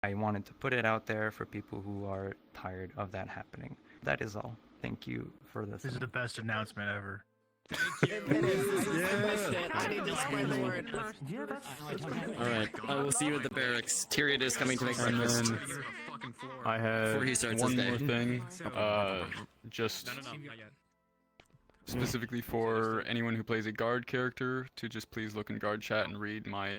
I wanted to put it out there for people who are tired of that happening. That is all. Thank you for This is listening. the best announcement ever. It is. This is the best bit. I need to spread the word. Yeah, that's All right, I will see you at the barracks. Tyrion is coming to make And breakfast. then I Before he had starts one his day. more thing, just not yet. specifically for anyone who plays a guard character to just please look in guard chat and read my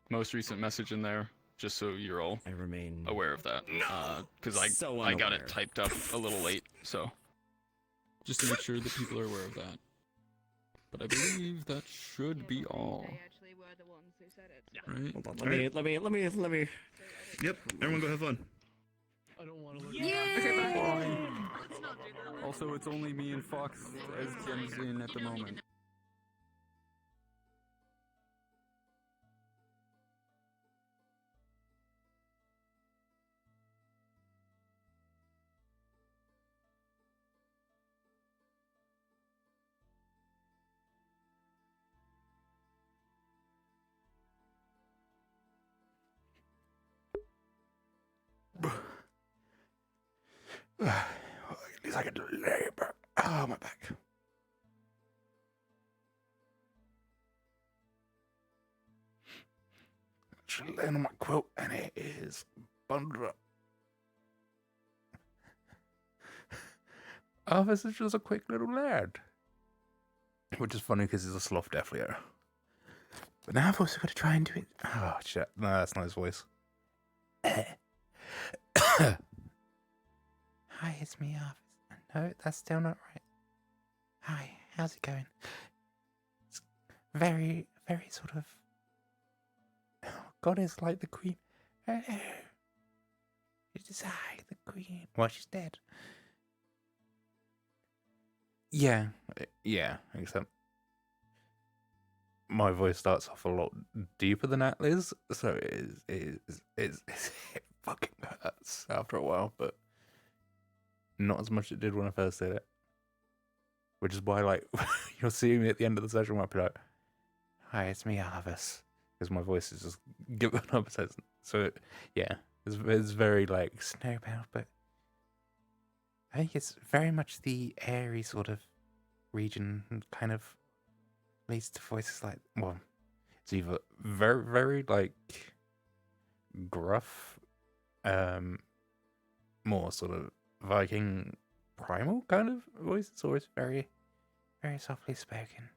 most recent message in there, just so you're all I remain aware of that. Because I got it typed up a little late, so just to make sure that people are aware of that. But I believe that should be all. They actually were the ones who said it. Right? Hold on, let me. Yep, everyone go have fun. I don't want to look. Yay! Also, it's only me and Fox as Jim's in at the moment. At least I can labor. Oh, my back. Should land on my quote, and it is bundled up. Oh, this is just a quick little lad. Which is funny because he's a sloth deathlier. But now I've also got to try and do it. Oh, shit. No, that's not his voice. Hi, it's me, Arthur. No, that's still not right. Hi, how's it going? It's very, very sort of... Oh, God is like the queen. Hello. It is I, the queen. Well, she's dead. Yeah, except my voice starts off a lot deeper than Atlas, so it fucking hurts after a while, but not as much as it did when I first did it. Which is why, like, you'll see me at the end of the session where I'll be like, hi, it's me, Arvis. Because my voice is just giving up. So, yeah, it's very, like, snowbound, but I think it's very much the airy sort of region, kind of leads to voices like, well, it's either very, very, like, gruff, more sort of Viking primal kind of voices, or it's very, very softly spoken.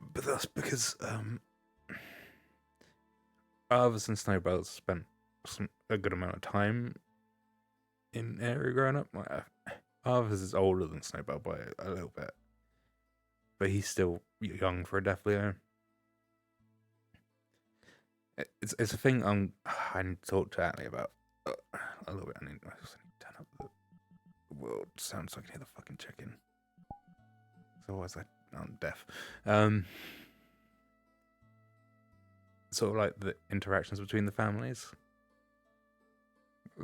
But that's because Arvis and Snowbells spent a good amount of time in area growing up. Arvis is older than Snowbell by a little bit, but he's still young for a Death Leo. It's a thing I need to talk to Atlee about a little bit. I need to turn up the world sound so I can hear the fucking chicken. So otherwise I'm deaf. Sort of like the interactions between the families.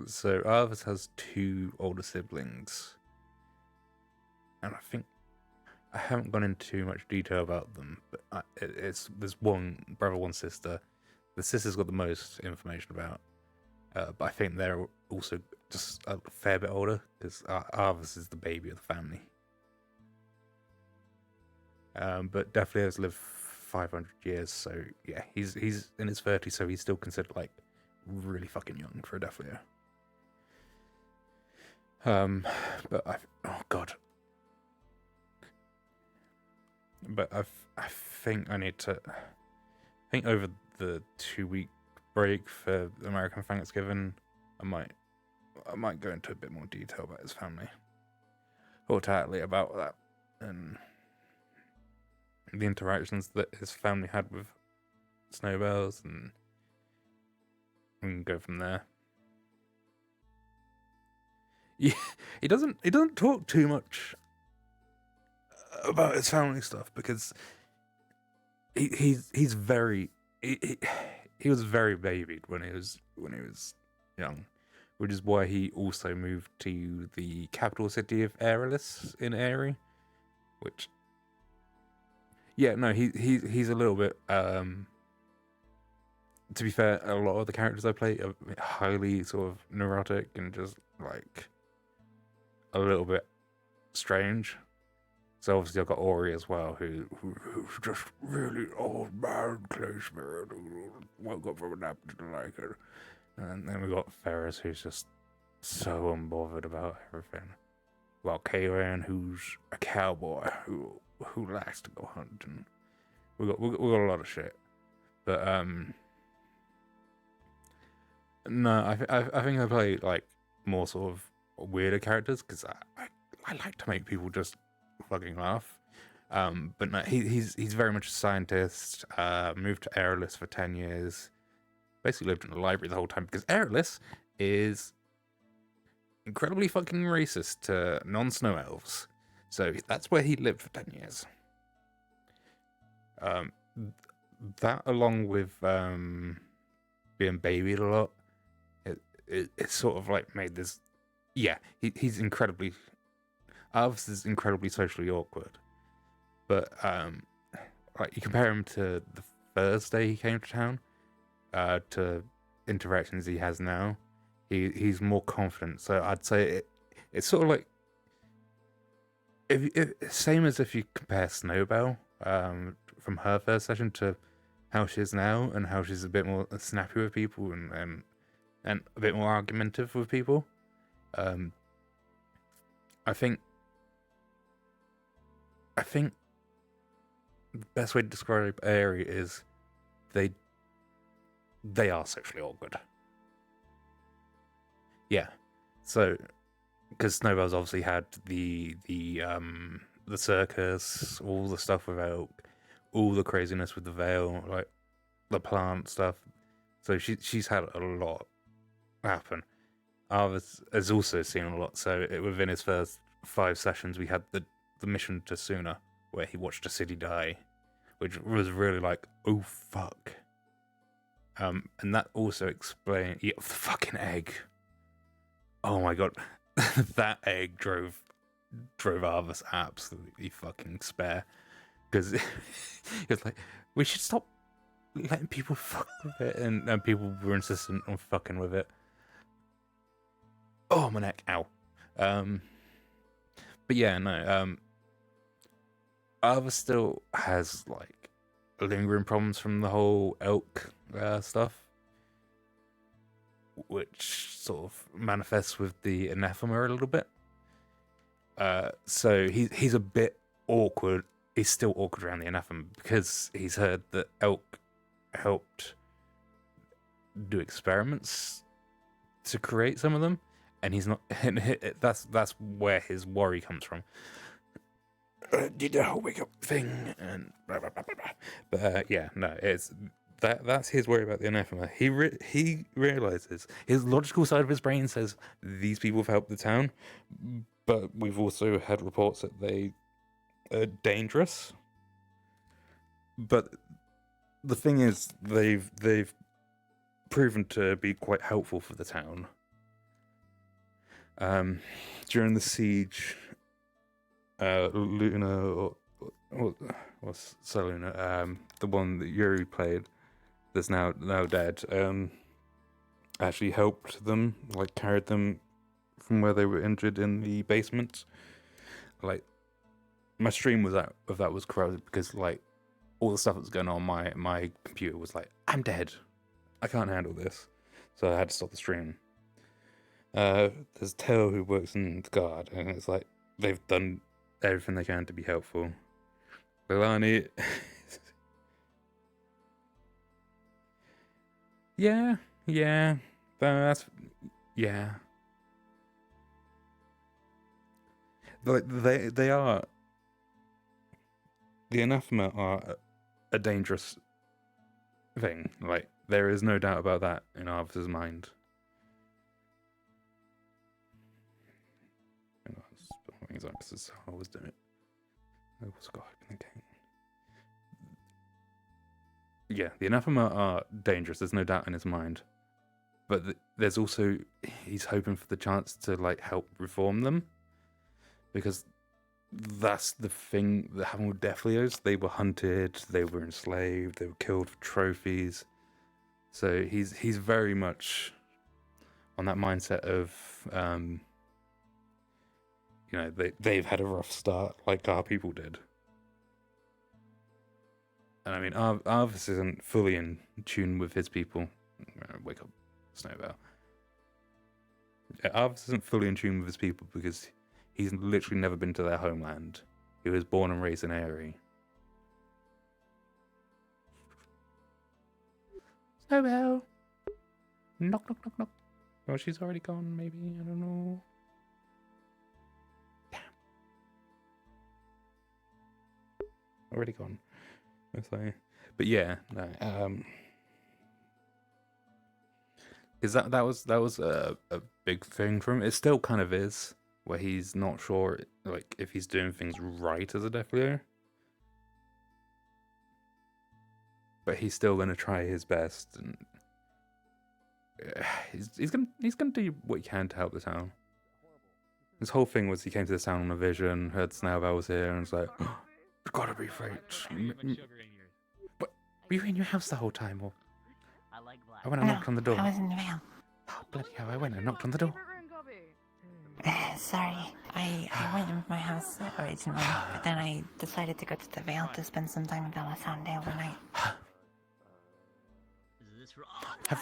So Arvis has 2 older siblings, and I think I haven't gone into too much detail about them, but there's one brother, one sister. The sister's got the most information about, but I think they're also just a fair bit older, because Arvis is the baby of the family. But definitely has lived 500 years, so yeah, he's in his 30s, so he's still considered like really fucking young for a Death Leo. But oh god. But I think I need to. I think over the 2-week break for American Thanksgiving, I might go into a bit more detail about his family, or to Atlee about that, and the interactions that his family had with Snowbells, and we can go from there. Yeah, he doesn't talk too much about his family stuff because he's very he was very babied when he was young, which is why he also moved to the capital city of Aerolis in Aerie, which yeah, no, he's a little bit to be fair, a lot of the characters I play are highly sort of neurotic and just like a little bit strange. So obviously I've got Ori as well, who's just really old man, close man, who woke up from a nap and didn't like it. And then we got Ferris, who's just so unbothered about everything. Well, Karen, who's a cowboy who likes to go hunting. We got a lot of shit, but no, I think I play like more sort of weirder characters because I like to make people just fucking laugh. But no, he's very much a scientist. Moved to Aerolus for 10 years. Basically lived in the library the whole time because Aerolus is incredibly fucking racist to non-snow elves. So that's where he lived for 10 years. That along with being babied a lot, it sort of like made this. Yeah, he's incredibly. Arvis is incredibly socially awkward, but like you compare him to the first day he came to town, to interactions he has now, he's more confident. So I'd say it's sort of like if same as if you compare Snowbell from her first session to how she is now, and how she's a bit more snappy with people and a bit more argumentative with people. I think the best way to describe Aerie is they are sexually awkward. Yeah. So, because Snowbell's obviously had the circus, all the stuff with Elk, all the craziness with the veil, like the plant stuff. So she's had a lot happen. Arvis has also seen a lot. So within his first 5 sessions, we had the mission to Suna, where he watched a city die, which was really like, oh fuck. And that also explained the fucking egg. Oh my god, that egg drove Arvis absolutely fucking spare, because it was like, we should stop letting people fuck with it, and people were insistent on fucking with it. Oh, my neck, ow. But yeah, no, Arvis still has like lingering problems from the whole Elk stuff, which sort of manifests with the anathema a little bit. So he's a bit awkward. He's still awkward around the anathema because he's heard that Elk helped do experiments to create some of them, and he's not. And that's where his worry comes from. Did the whole wake up thing and blah blah blah blah blah. But yeah, no, it's that's his worry about the anathema. He realizes his logical side of his brain says these people have helped the town, but we've also had reports that they are dangerous. But the thing is, they've proven to be quite helpful for the town. During the siege, Luna, or what's Saluna, the one that Yuri played, that's now dead, actually helped them, like carried them from where they were injured in the basement. Like, my stream was out of that was corrupted because like all the stuff that was going on, my computer was like, I'm dead, I can't handle this, so I had to stop the stream. There's Teo who works in the guard, and it's like they've done everything they can to be helpful. Lilani, yeah, that's yeah. Like they are. The anathema are a dangerous thing. Like, there is no doubt about that in Arvis's mind. Because it's how I was doing it. I was got open again. Yeah, the anathema are dangerous. There's no doubt in his mind, but there's also he's hoping for the chance to like help reform them, because that's the thing that happened with Death Leos. They were hunted, they were enslaved, they were killed for trophies. So he's very much on that mindset of, you know, they've had a rough start like our people did. And I mean, Arvis isn't fully in tune with his people. Wake up, Snowbell. Arvis isn't fully in tune with his people because he's literally never been to their homeland. He was born and raised in Aerie. Snowbell! Knock, knock, knock, knock. Oh, she's already gone, maybe? I don't know. Damn. Already gone. But yeah, no, because that was a big thing for him. It still kind of is, where he's not sure like if he's doing things right as a Death Leo. But he's still gonna try his best, and he's gonna do what he can to help the town. His whole thing was he came to the town on a vision, heard Snailbell was here, and was like, oh, "It's gotta be fate." What? Were you in your house the whole time, or? I went and knocked on the door. I was in the mail. Oh, bloody hell, I went and knocked on the door. Sorry, I went in my house originally, but then I decided to go to the Vale to spend some time with Alessandre overnight.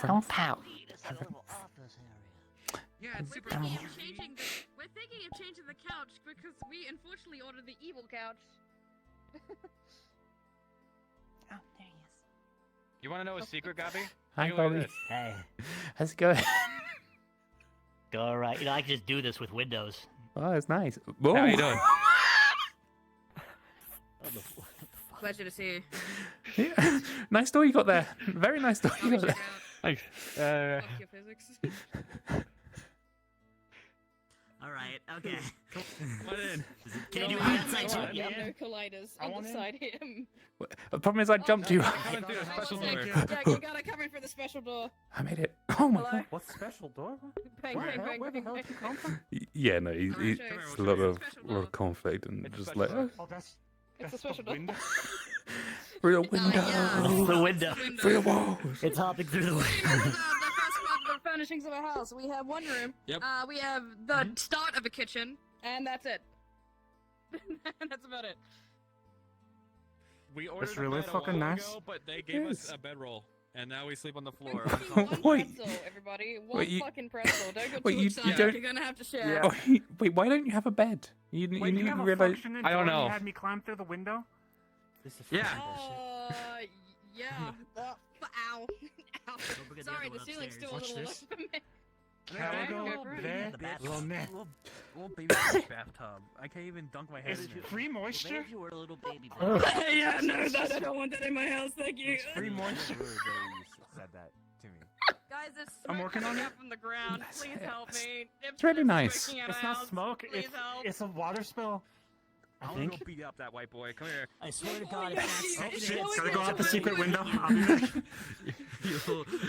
Don't pout. Yeah, it's super we're easy. thinking of changing the couch because we unfortunately ordered the evil couch. Oh, there he is. You want to know a secret, Gabby? Hi, Take a look at Bobby. this. Hey, How's it going? go all right. You know, I can just do this with Windows. Oh, it's nice. How you doing? Pleasure to see you. Yeah. Nice door you got there. Very nice door I'll you be got check there. out. Thanks. Fuck your physics. All right, okay. Come on in. Can you do Come it outside too? No Yep. colliders on the side here. The problem is I jumped you. Come in through the special door. Jack, you gotta come in for the special door. I made it. Oh my Hello? god. What's the special door? Bang, Where, bang, bang, where the bang, hell bang. did you come from? Yeah, no, he's Alright, a sure. lot of Special door. conflict and It's a just special like door. Oh, that's It's a the special door. window. through the window, yeah. The window. through the walls. It's hopping through the We window. have the first part of the furnishings of a house. We have one room. Yep. We have the start of a kitchen, and that's it. That's about it. We ordered That's a really bed a fucking while nice. ago, but they gave us Yes. a bedroll, and now we sleep on the floor. One Wait. pretzel, everybody. One Wait, you- fucking pretzel. Don't go wait, too you excited. don't- You're gonna have to share. Yeah. Oh, wait, why don't you have a bed? You Wait, need you to have a realize. functioning I don't door and know. You had me climb through the window? Yeah. Yeah. Ow. Ow. Sorry, the ceiling's still a Watch little this. low for me. Calico, there, The bathroom. little net. Little baby bathtub. I can't even dunk my head It's in it. free moisture? You were a little baby. Yeah, no, I don't want that in my house. Thank you. It's free moisture. said that to me. Guys, there's I'm smoke working coming on up from the ground. That's Please it. help me. It's really nice. Smoking at It's our not house. smoke, Please help. it's a water spill. I I want to think. go beat up that white boy. Come here. I swear to God, Oh, if yeah, that's she's Shit, going gotta go out the into secret the window. I'll be back.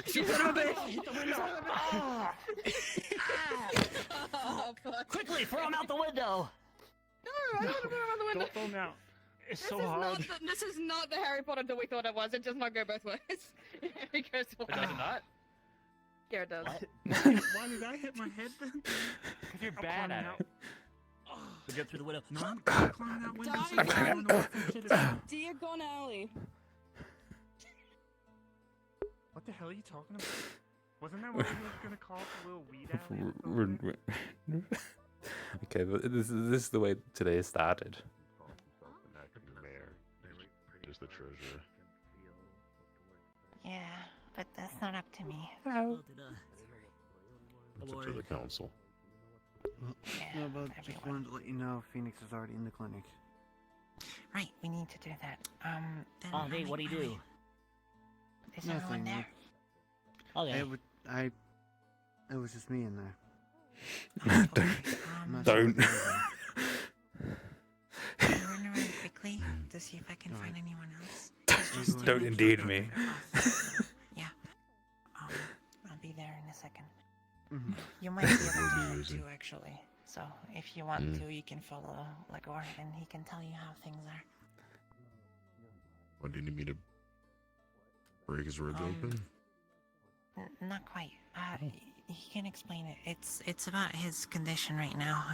She's in a bitch. Oh, fuck. quickly throw him out the window. No, I don't want to go around the window. Don't throw him out. It's This so is hard. not this is not the Harry Potter that we thought it was. It does not go both ways. It goes It does it not? Yeah, it does. Why did I hit my head then? Because you're I'm bad climbing at out. it. We get through the window. No, I'm climbing that window. so I'm I don't know what that shit is. Diagon Alley. What the hell are you talking about? Wasn't that what he was gonna call the little weed alley? or something? Okay, but this is the way today started. Is the treasurer. Yeah, but that's not up to me. Hello. It's up to the council. Yeah, No, but just everyone. wanted to let you know Phoenix is already in the clinic. Right, we need to do that. Then Oh, I'll hey, make what do you my do? way. Is everyone there? Okay. It was just me in there. I'm not Don't. sure I'll run around quickly to see if I can find anyone else. Just Don't indeed me. Yeah. I'll be there in a second. Mhm. You might be able to help too, actually. So if you want to, you can follow Lagor, and he can tell you how things are. What, do you need me to break his ribs open? Not quite. He can explain it. It's about his condition right now.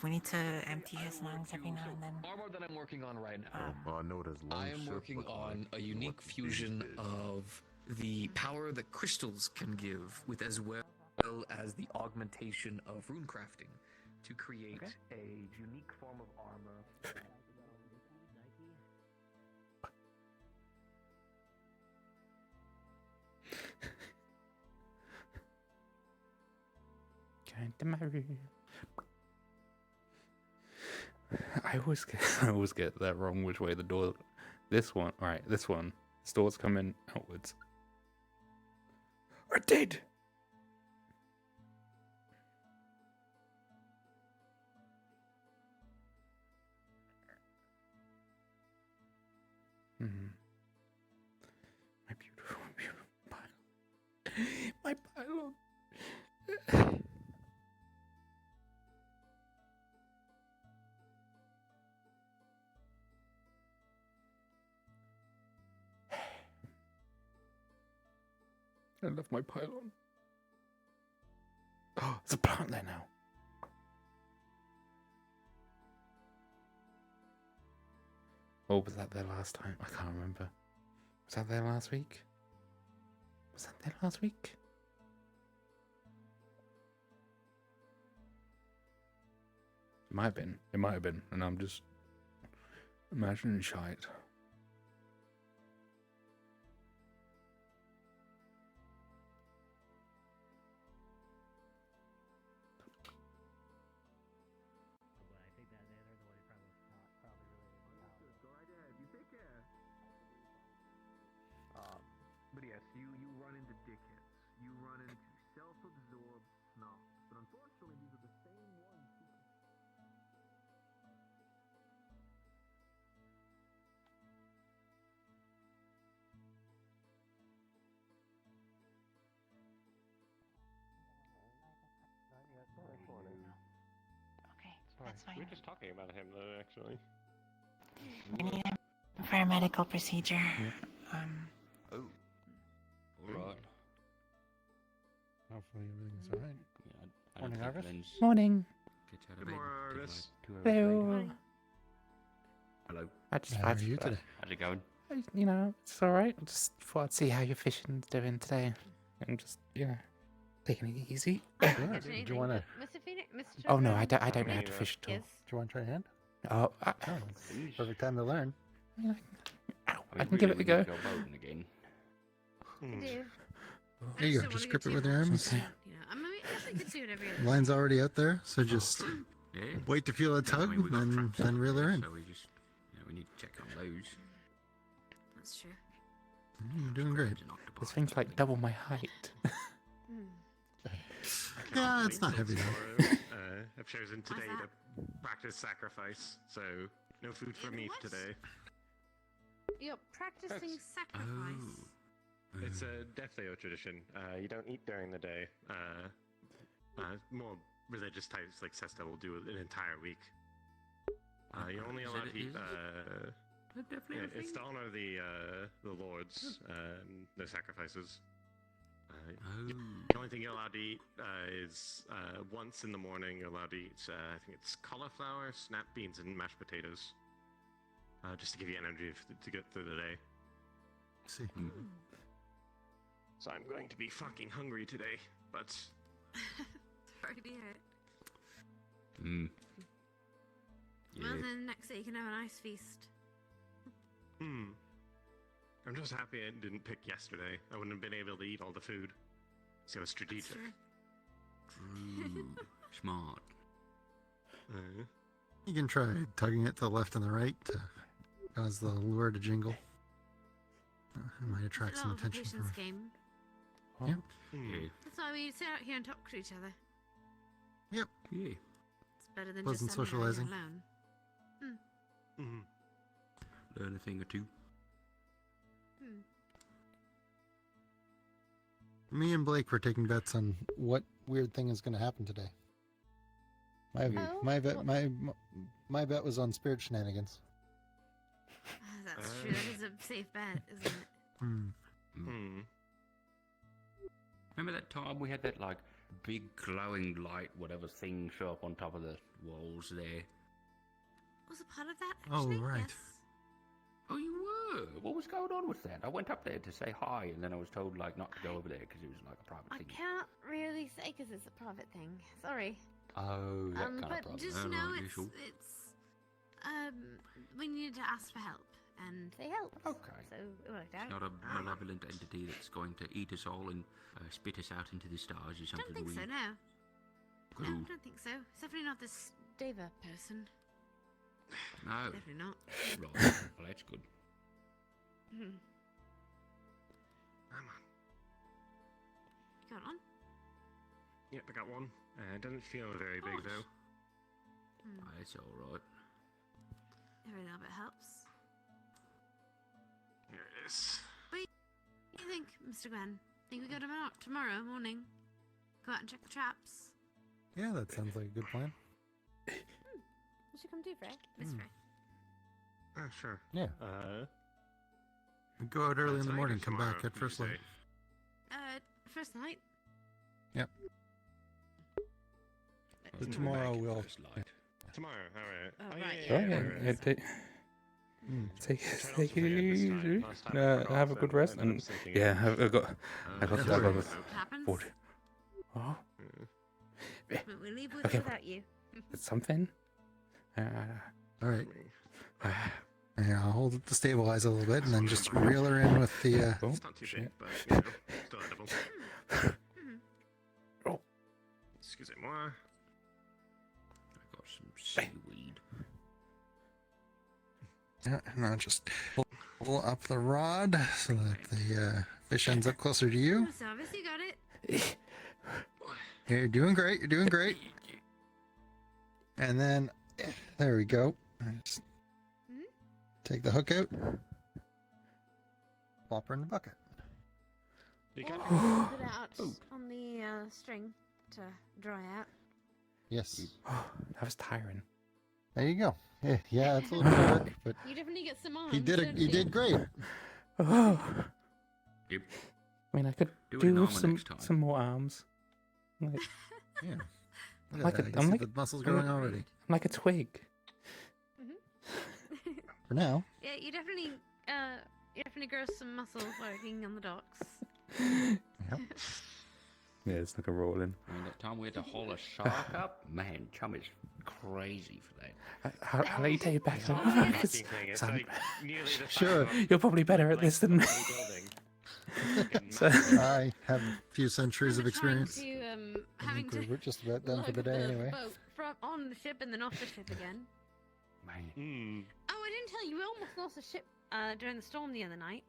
We need to empty his lungs every now and then. Armor that I'm working on right now. I know what his lungs I am should working look on like. a unique What fusion is this? of the power that crystals can give, with as well as the augmentation of rune crafting to create a unique form of armor. Going to marry. I always get that wrong. Which way the door? This one, all right. This one. This door's coming outwards. I did. My beautiful, pylon. My pylon. I love my pylon. Oh, there's a plant there now. Or was that there last time? I can't remember. Was that there last week? Was that there last week? It might have been. It might have been. And I'm just imagining shite. But yes, you run into dickheads. You run into self-absorbed snobs. But unfortunately, these are the same ones who Okay, that's fine. We were just talking about him, though, actually. We need him for a medical procedure. Oh. Right. Hopefully everything's alright. Yeah, Morning, Argus. Morning. Good morning, Argus. Hello. Hello. How are you today? How's it going? You know, it's alright. I just thought I'd see how your fishing's doing today. And just, taking it easy. Did you want to? Mr. Phoenix, Mr. Oh no, I don't know how to fish at all. Yes. Do you want to try a hand? Oh, Perfect time to learn. I can give it a go. Again. Dave. There you go. Just grip it with your arms. You know, I mean, I guess I could do whatever you Line's already out there, so just Yeah. wait to feel a tug, then reel her in. So we just, we need to check on those. That's true. You're doing great. This thing's like double my height. Yeah, it's not heavy though. I've chosen today to practice sacrifice, so no food for me What? today. You're practicing sacrifice. It's a Deathleo tradition. You don't eat during the day. More religious types like Sesta will do an entire week. You're only allowed to eat. It's to honor the lords, their sacrifices. The only thing you're allowed to eat is once in the morning. You're allowed to eat. I think it's cauliflower, snap beans, and mashed potatoes. Just to give you energy to get through the day. See. So I'm going to be fucking hungry today, but Sorry to hear it. Yeah. Well, then next day you can have a nice feast. I'm just happy I didn't pick yesterday. I wouldn't have been able to eat all the food. So I was strategic. True. Smart. You can try tugging it to the left and the right to cause the lure to jingle. It might attract It's a some lot of a attention from patience her. game. Yep. Yeah. That's why we sit out here and talk to each other. Yep. Yeah. It's better than Pleasant just standing around socializing. alone. Learn a thing or two. Me and Blake were taking bets on what weird thing is going to happen today. My bet was on spirit shenanigans. That's true. That is a safe bet, isn't it? Remember that time we had that like big glowing light, whatever thing show up on top of the walls there? Was a part of that Oh, actually? right. Yes. Oh, you were? What was going on with that? I went up there to say hi, and then I was told like not to go over there because it was like a private I thing. can't really say because it's a private thing. Sorry. Oh, that kind of But problem. just Oh, know right, yeah, sure. we needed to ask for help, and they helped. Okay. So it worked out. It's not a malevolent entity that's going to eat us all and spit us out into the stars or I something don't think so. weird. No. Cool. No, I don't think so. It's definitely not this Deva person. No. Definitely not. Right. Well, that's good. Hmm. Come on. You got one? Yep, I got one. It doesn't feel very big though. Hmm. That's all right. Every little bit helps. Here it is. What do you think, Mr. Gwen? Think we go tomorrow morning? Go out and check the traps? Yeah, that sounds like a good plan. What should come do, Frey? Miss Frey. Sure. Yeah. Go out early in the tonight or morning, come back tomorrow, at first you light. First night? Yep. But tomorrow we'll. Tomorrow, alright. Oh, right, Oh, yeah. yeah, take it easy. Have a good rest, and yeah, I got bored. Oh, But we leave with Okay. without you. it's something. All right. Yeah, I'll hold it to stabilize a little bit, and then just reel her in with the. Oh, It's not too big, shit. but you know, still edible. Oh. Excusez-moi. I got some seaweed. Yeah, and I'll just pull up the rod so that the fish ends up closer to you. Oh, Service, you got it. You're doing great. You're doing great. And then, there we go. Just take the hook out. Plop her in the bucket. You got it. Put it out on the string to dry out. Yes. That was tiring. There you go. Yeah, it's a little bit of work, but You definitely get some on. he did great. Oh. Yep. I mean, I could Do it do in with armor some next time. some more arms. Like, Yeah. Look Like at a- that. You I'm see like- the muscles I'm growing like- already. I'm like a twig. For now. Yeah, you definitely grow some muscle working on the docks. Yep. Yeah, it's like a rolling. I mean, that time we had to haul a shark up, man, Chum is crazy for that. I'll let you take it back. It's not over, a 'cause- fucking thing. It's 'cause I'm- like nearly the size Sure. of a You're probably better at this than me. whole building. So- I have a few centuries of experience. I Having think to we're just about done for the load day anyway. boat from on the ship and then off the ship again. Man. Oh, I didn't tell you. We almost lost a ship during the storm the other night.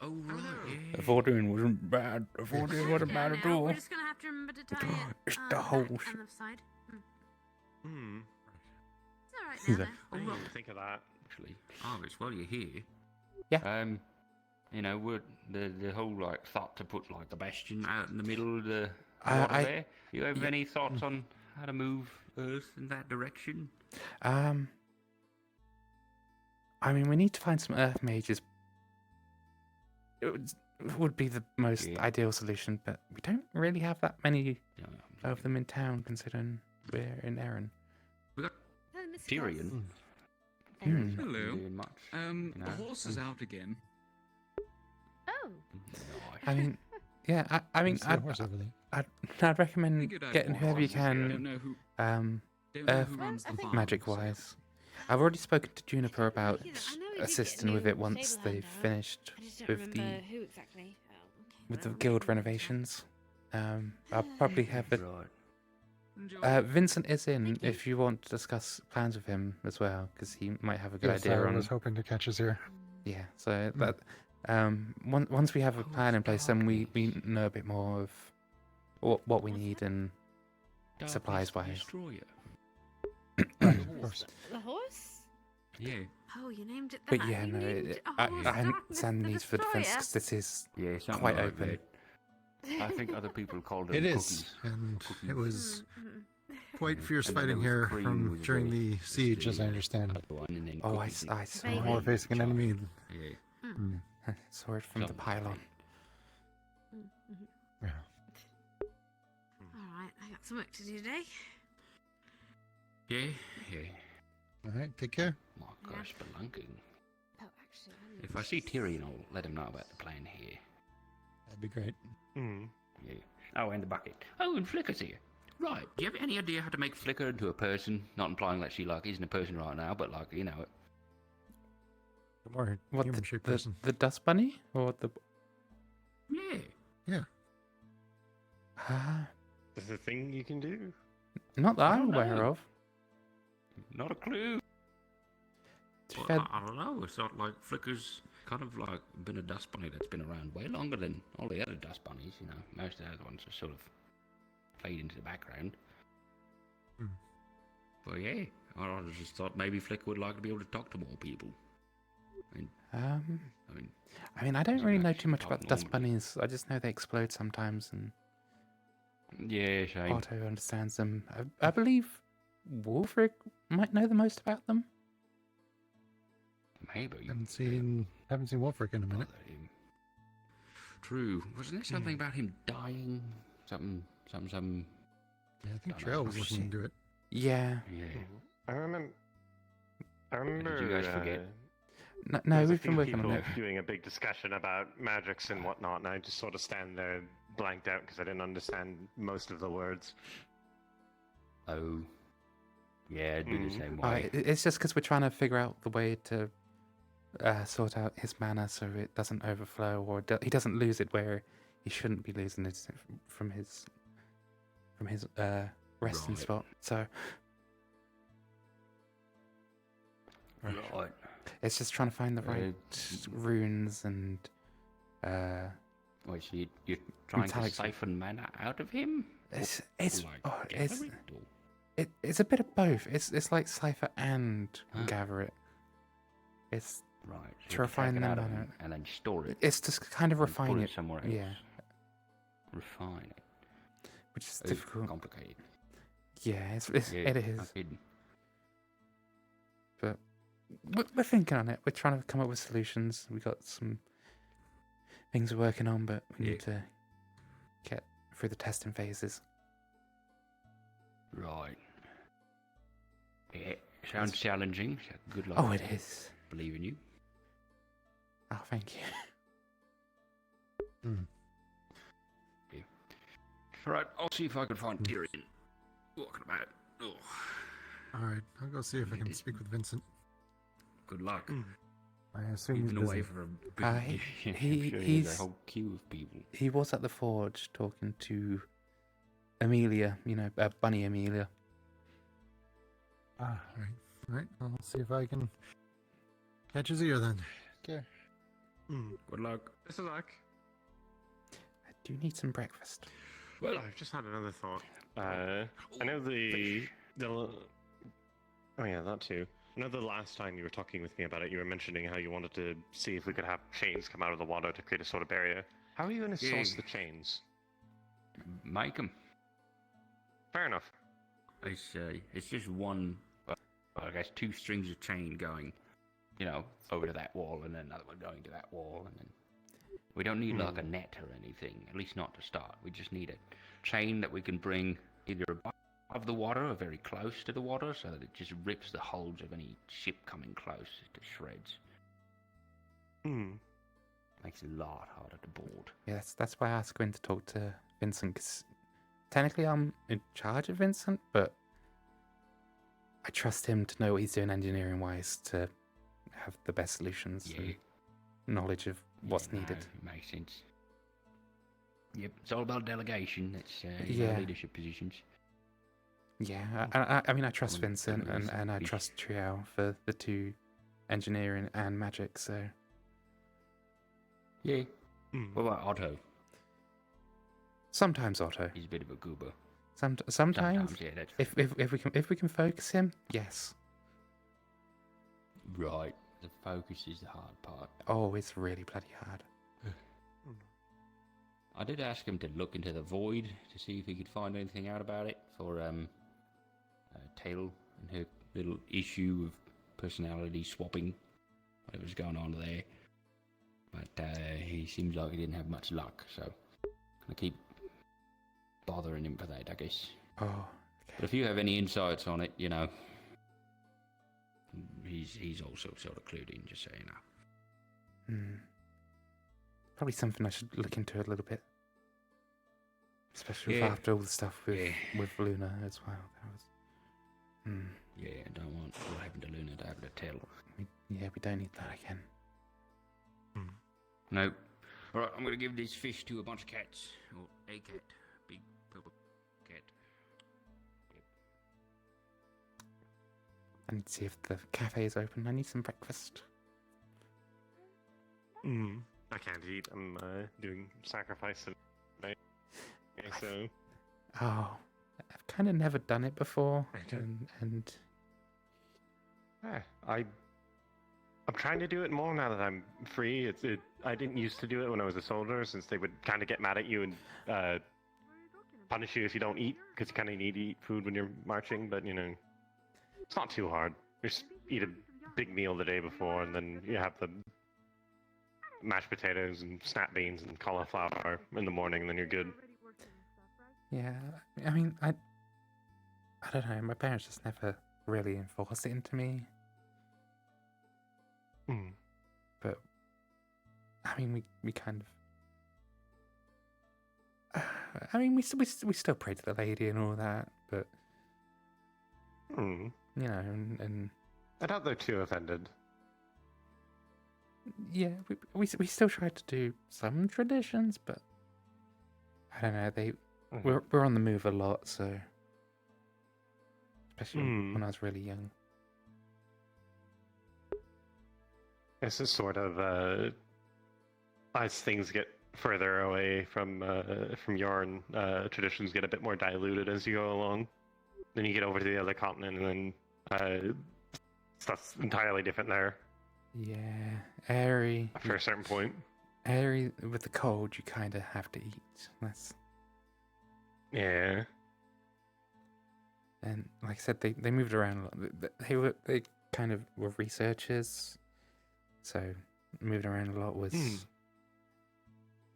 Oh, right, yeah. The Vordoon wasn't bad. The Vordoon wasn't bad at No, all. we're just gonna have to remember to tie it. It's on the whole back ship. and the side. It's all right He's now. like, I didn't even think of that. Actually, Arvis, while you're here, Yeah. you know, would the whole like thought to put like the bastion out in the middle of the I- water I- there. You have yeah. any thoughts on how to move Earth in that direction? I mean, we need to find some Earth mages. Would be the most ideal solution, but we don't really have that many of them in town, considering we're in Erin. We got Oh, Mr. Tyrion. Hmm. Hello. Doing much. The know. horse is out again. Oh. I mean, yeah, I mean, It's the horse over there. I'd recommend Figured I'd getting walk whoever you on. I don't can, know who- Earth don't know who runs the farm, magic-wise. I've already spoken to Juniper about I know we did assisting get with new it once stable they've hand out. finished I just don't with remember the who exactly. with the guild renovations. I'll probably have it. Right. Vincent is in if you want to discuss plans with him as well, because he might have a good Yes, idea I on. was hoping to catch us here. Yeah, so that once we have a plan in place, then we know a bit more of what we need and supplies wise. Destroyer. Of course. The horse? Yeah. Oh, you named it that. But yeah, You no, named I horse understand the Darkness need for defense Destroyer. because this is Yeah, something quite like open. that. I think other people called them It cookies. is, and it was quite fierce And then fighting there was here cream from with during the- the siege, as I understand. and then Oh, cookies and- I saw More it. facing an enemy. Yeah. Saw it from the Something like pylon. Yeah. Alright, I got some work to do today. Yeah, yeah. All right, take care. My gosh, spelunking. Oh, actually, If I see Tyrion, I'll let him know about the plan here. That'd be great. Yeah. Oh, and the bucket. Oh, and Flicker's here. Right. Do you have any idea how to make Flicker into a person? Not implying that she like isn't a person right now, but like you know it. The more What, human shaped person. the dust bunny? Or the... Yeah. Yeah. Is there a thing you can do? Not that I I'm don't aware know. of. Not a clue. To be Well, fair, I don't know. It's not like Flicker's kind of like been a dust bunny that's been around way longer than all the other dust bunnies. You know, most of the other ones are sort of fade into the background. But yeah, I just thought maybe Flicker would like to be able to talk to more people. I mean, I don't doesn't really know actually too much talk about the dust normally. bunnies. I just know they explode sometimes, and Yeah, shame. Otto understands them. I believe Wolfric might know the most about them. Maybe. Haven't seen Wolfric in a minute. True. Wasn't there something about him dying? Something. Yeah, I think Don't know. Trail was looking into it. Yeah. Yeah. I remember. Did you guys forget? No, There's a we've been few working on people it. doing a big discussion about magics and whatnot, and I just sort of stand there blanked out because I didn't understand most of the words. Oh. Yeah, I'd be the same way. It's just because we're trying to figure out the way to sort out his mana so it doesn't overflow, or he doesn't lose it where he shouldn't be losing it from his resting Right. spot. So Right. it's just trying to find the right runes and Wait, so you're trying to metallic- siphon mana out of him? It's Like, gather it, or- it's a bit of both. It's like cipher and gather it. It's Right. to So refine take it the out of mana. him and then store it. It's just kind of and put refine it it somewhere else. Yeah, Refine it. which is Oh, difficult. Complicated. Yeah, it No is. kidding. But we're thinking on it. We're trying to come up with solutions. We got some things we're working on, but we need to get through the testing phases. Right. Yeah, sounds challenging. So good luck. Oh, with it that. is. Believe in you. Oh, thank you. Yeah. Right, I'll see if I can find Tyrion. Walking about. Oh, All right, I'll go see if I can speak with Vincent. good luck. I assume You've he's been away busy. for a big He's a whole queue of people. He was at the forge talking to Amelia. You know, Bunny Amelia. Ah, all right. I'll see if I can catch his ear then. Okay. Good luck. Best of luck. I do need some breakfast. Well, I've just had another thought. I know the oh yeah, that too. I know the last time you were talking with me about it, you were mentioning how you wanted to see if we could have chains come out of the water to create a sort of barrier. How are you going to source the chains? Make them. Fair enough. It's just one, I guess, two strings of chain going, you know, over to that wall, and then another one going to that wall, and then we don't need like a net or anything. At least not to start. We just need a chain that we can bring either above the water or very close to the water, so that it just rips the hulls of any ship coming close to shreds. Makes it a lot harder to board. Yeah, that's why I asked Gwen to talk to Vincent, because technically I'm in charge of Vincent, but I trust him to know what he's doing engineering-wise to have the best solutions and knowledge of what's needed. No, makes sense. Yep, it's all about delegation. It's Yeah. leadership positions. Yeah, I mean, I trust Common- Vincent common and I sense. trust Trial for the two engineering and magic, so Yeah. What about Otto? sometimes Otto. He's a bit of a goober. Sometimes, yeah, that's if we can focus him, yes. right. The focus is the hard part. Oh, it's really bloody hard. I did ask him to look into the void to see if he could find anything out about it for Tail and her little issue of personality swapping, what was going on there. But he seems like he didn't have much luck, so I keep bothering him for that, I guess. Oh, okay. But if you have any insights on it, you know, he's also sort of clued in, just so you know. Probably something I should look into a little bit. Especially Yeah. after all the stuff with Luna as well. That was. Yeah, I don't want what happened to Luna to happen to Tail. We don't need that again. Nope. Alright, I'm gonna give this fish to a bunch of cats. Or a cat. Big purple cat. I need to see if the cafe is open. I need some breakfast. I can't eat. I'm doing sacrifice tonight. So. Oh, I've kind of never done it before, and I'm trying to do it more now that I'm free. I didn't used to do it when I was a soldier, since they would kind of get mad at you and punish you if you don't eat, because you kind of need to eat food when you're marching. But you know, it's not too hard. You just eat a big meal the day before, and then you have the mashed potatoes and snap beans and cauliflower in the morning, and then you're good. yeah. I mean, I don't know. My parents just never really enforced it into me. But I mean, we kind of. I mean, we still pray to the lady and all that, but you know, and I doubt they're too offended. yeah, we still try to do some traditions, but I don't know. We're on the move a lot, so especially when I was really young. This is sort of as things get further away from Yarn, traditions get a bit more diluted as you go along. Then you get over to the other continent, and then stuff's entirely different there. Yeah, Airy. After a certain point. Airy, with the cold, you kind of have to eat. That's. Yeah. And like I said, they moved around a lot. They kind of were researchers, so moving around a lot was.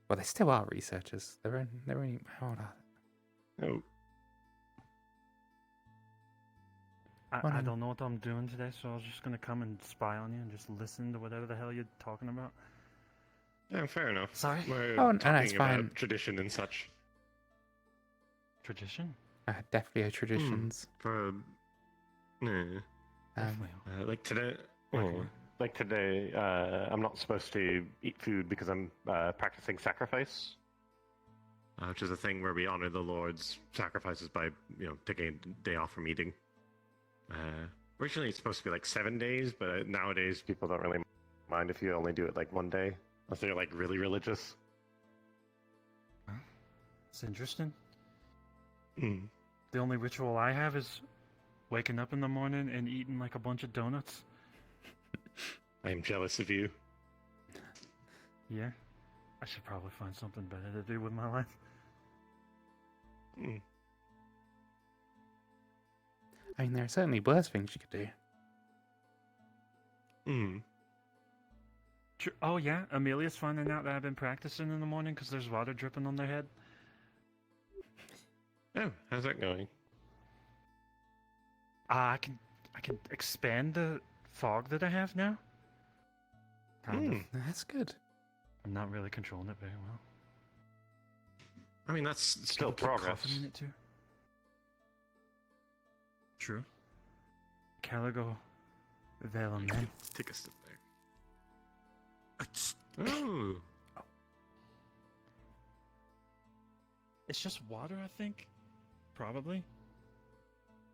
Well, they still are researchers. They're only how old are they? Oh. I don't know what I'm doing today, so I was just gonna come and spy on you and just listen to whatever the hell you're talking about. Yeah, fair enough. Sorry? We're Oh, no, talking it's about fine. tradition and such. Tradition? Definitely a traditions. Like today. Like today, I'm not supposed to eat food because I'm practicing sacrifice, which is a thing where we honor the Lord's sacrifices by, taking a day off from eating. Originally, it's supposed to be like 7 days, but nowadays people don't really mind if you only do it like 1 day, unless they're like really religious. It's interesting. Mm. The only ritual I have is waking up in the morning and eating like a bunch of donuts. I am jealous of you. Yeah, I should probably find something better to do with my life. Mm. I mean, there are certainly worse things you could do. Oh yeah, Amelia's finding out that I've been practicing in the morning because there's water dripping on their head. Oh, how's that going? I can expand the fog that I have now. Kind of. That's good. I'm not really controlling it very well. I mean, that's still progress. Coffee in it too. True. Caligo Velaman. Take a step back. Oh. It's just water, I think. Probably.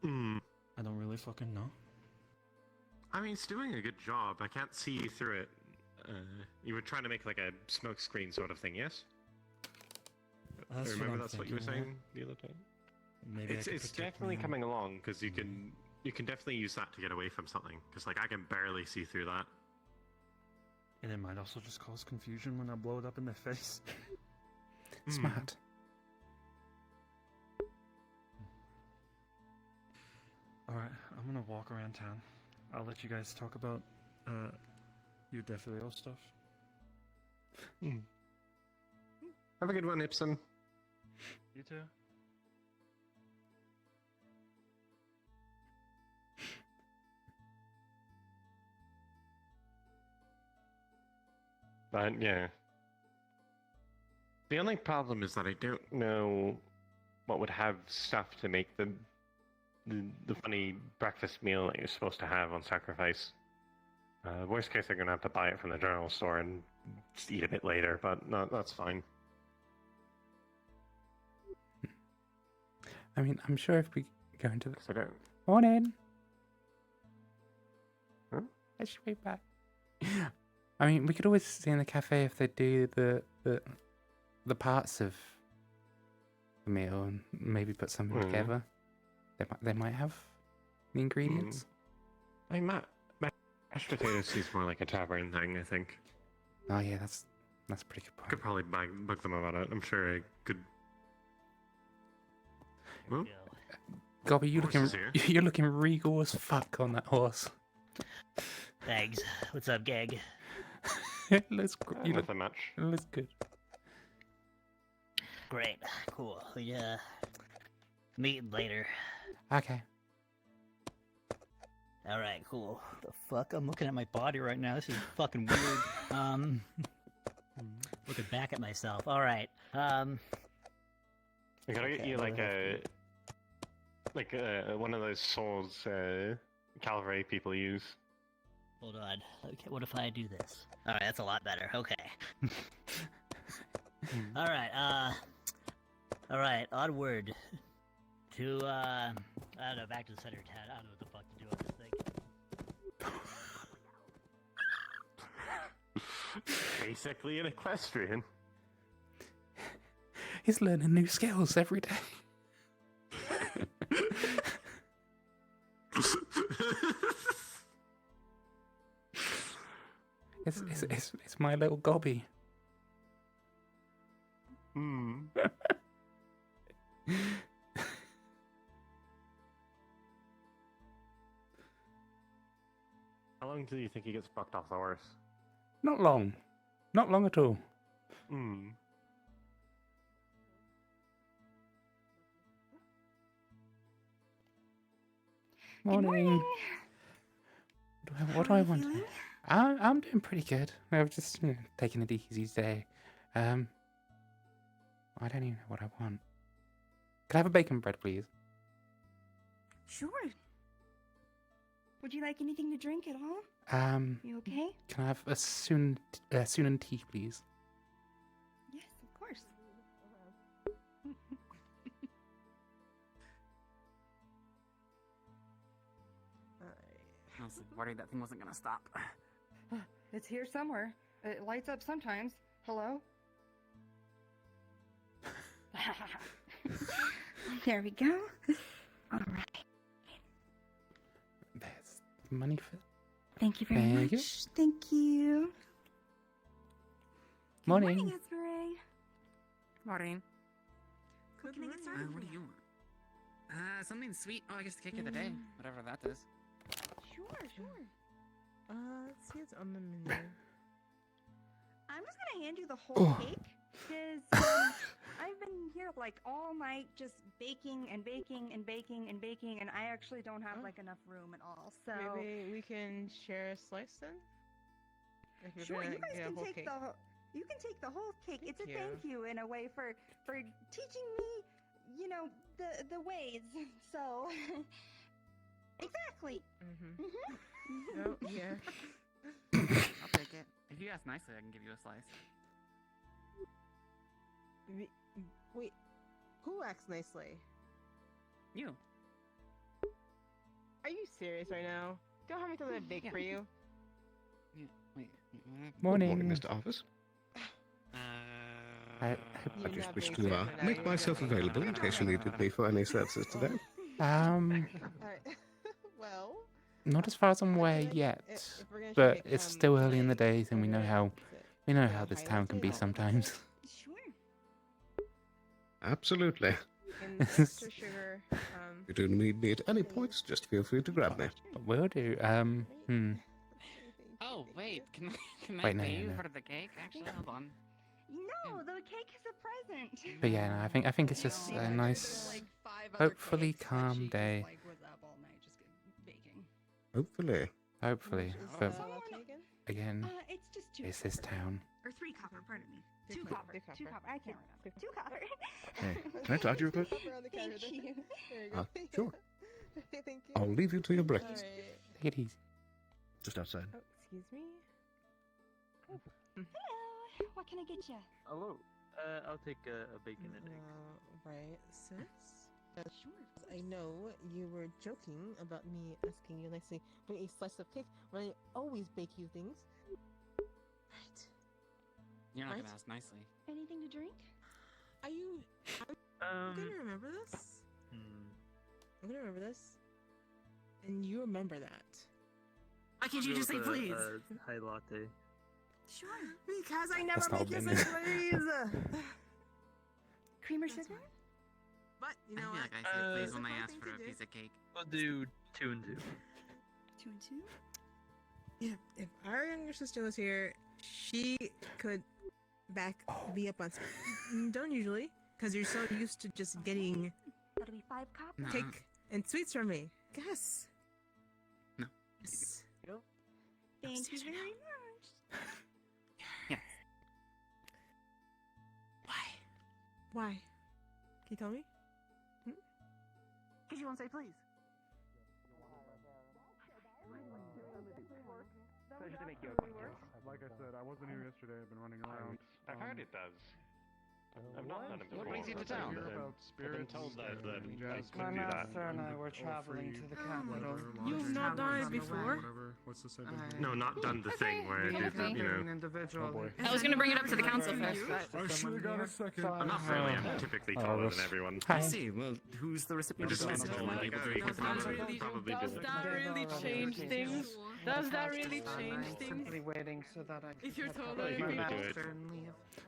I don't really fucking know. I mean, it's doing a good job. I can't see through it. You were trying to make like a smoke screen sort of thing, yes? That's Remember what I'm that's what you were thinking, saying the other time? Maybe It's definitely coming along, because you can definitely use that to get away from something. Because like I can barely see through that. And it might also just cause confusion when I blow it up in their face. Smart. Alright, I'm gonna walk around town. I'll let you guys talk about, your Defilio stuff. Have a good one, Ipson. You too. But yeah. The only problem is that I don't know what would have stuff to make the funny breakfast meal that you're supposed to have on Sacrifice. Worst case, I'm gonna have to buy it from the general store and just eat a bit later, but no, that's fine. I mean, I'm sure if we go into the... I don't... Morning! Huh? I should be back. I mean, we could always see in the cafe if they do the parts of the meal and maybe put something together. They might have the ingredients. I mean, mashed potatoes seems more like a tavern thing, I think. Oh yeah, that's a pretty good point. Could probably bug them about it. I'm sure I could. Well, Gobby, horse is you're looking regal as fuck on that horse. Thanks. What's up, gang? It looks you nothing much. It looks good. Great. Cool. We meet later. Okay. All right. Goal. The fuck? I'm looking at my body right now. This is fucking weird. Looking back at myself. All right. I gotta get Okay, you what like do I have one of those swords cavalry people use. Hold on. Okay. What if I do this? All right. That's a lot better. Okay. All right. All right. Onward to I don't know. Back to the center of town. I don't know what the fuck to do with this thing. Basically an equestrian. He's learning new skills every day. It's my little Gobby. How long do you think he gets bucked off the horse? Not long. Not long at all. Morning. What do I want? I'm doing pretty good. I've just taking it easy today. I don't even know what I want. Can I have a bacon bread, please? Sure. Would you like anything to drink at all? You okay? Can I have a soon and tea, please? Yes, of course. I was worried that thing wasn't gonna stop. It's here somewhere. It lights up sometimes. Hello? There we go. All right. There's money for... Thank you very Thank you. much. Thank you. Morning. Good morning, Esmeralda. Morning. What can I get started What for do you want? Something sweet. Oh, I guess the cake of the day. Whatever that is. Sure, sure. Let's see what's on the menu. I'm just gonna hand you the whole Oh. cake because I've been here like all night just baking and baking and baking and baking, and I actually don't have like enough room at all. So Maybe we can share a slice then? If you're sure, gonna you guys get a can whole take cake. you can take the whole cake. It's a you. thank you in a way for teaching me, you know, the ways. So exactly. Mm-hmm. Mhm. Oh, yeah. I'll take it. If you ask nicely, I can give you a slice. Wait, who acts nicely? You. Are you serious right now? Don't have me something to bake for you. Yeah, wait. Morning. Mr. Office. I I just wish to make myself available in case you needed me for any services today. Alright. Well, not as far as I'm aware yet, if we're gonna but shake, it's still early in the days, and we know how this town can be sometimes. Sure. Absolutely. and extra sugar. If you do need me at any point, just feel free to grab me. Will do. Oh wait, can I Wait, no, pay no, you no. for the cake? Actually, hold on. No, the cake is a present. But yeah, no, I think it's just a nice, hopefully calm day. Hopefully. Hopefully, but again, It's just 2 it's this town. Or 3 copper, pardon me. 2 copper. 2 copper. I can't remember. 2 copper. Hey, can I talk to you real quick? Thank you. Sure. I'll leave you to your breakfast. Take it easy. Just outside. Oh, excuse me. Hello. What can I get you? Hello. I'll take a bacon and eggs. Right, sis? I know you were joking about me asking you nicely for a slice of cake when I always bake you things. Right. You're not Right? gonna ask nicely. Anything to drink? Are you gonna remember this? I'm gonna remember this. And you remember that. Why can't you just say please? High latte. Sure. Because I never That's not make you been- say please! Cream or sugar? But, you I know feel what? like I said please when It's they a asked fun for a thing to do. piece of cake. I'll do 2 and 2. 2 and 2? Yeah, if our younger sister was here, she could back me up on don't usually, because you're so used to just getting That'll be 5 copper. cake and sweets from me. Guess. No. Yes. Thank you very much. Yes. Why? Can you tell me? Because you won't say please. Like I said, I wasn't here yesterday. I've been running around. I've heard it does. I've not done it before. What brings you to town? Hear about I've been spirits told that I jazz couldn't do that. and I were traveling to the capital. You've not done it before? What's the No, not done the thing where I did, you know. I was gonna bring it up to the council first, but I should have got a second. I'm not friendly. I'm typically taller than everyone. I see. Well, who's the recipient Just of meant this? to like people probably Does do that really change things? Does that really change things? Waiting so that I If you're taller Well, than you people. would do it.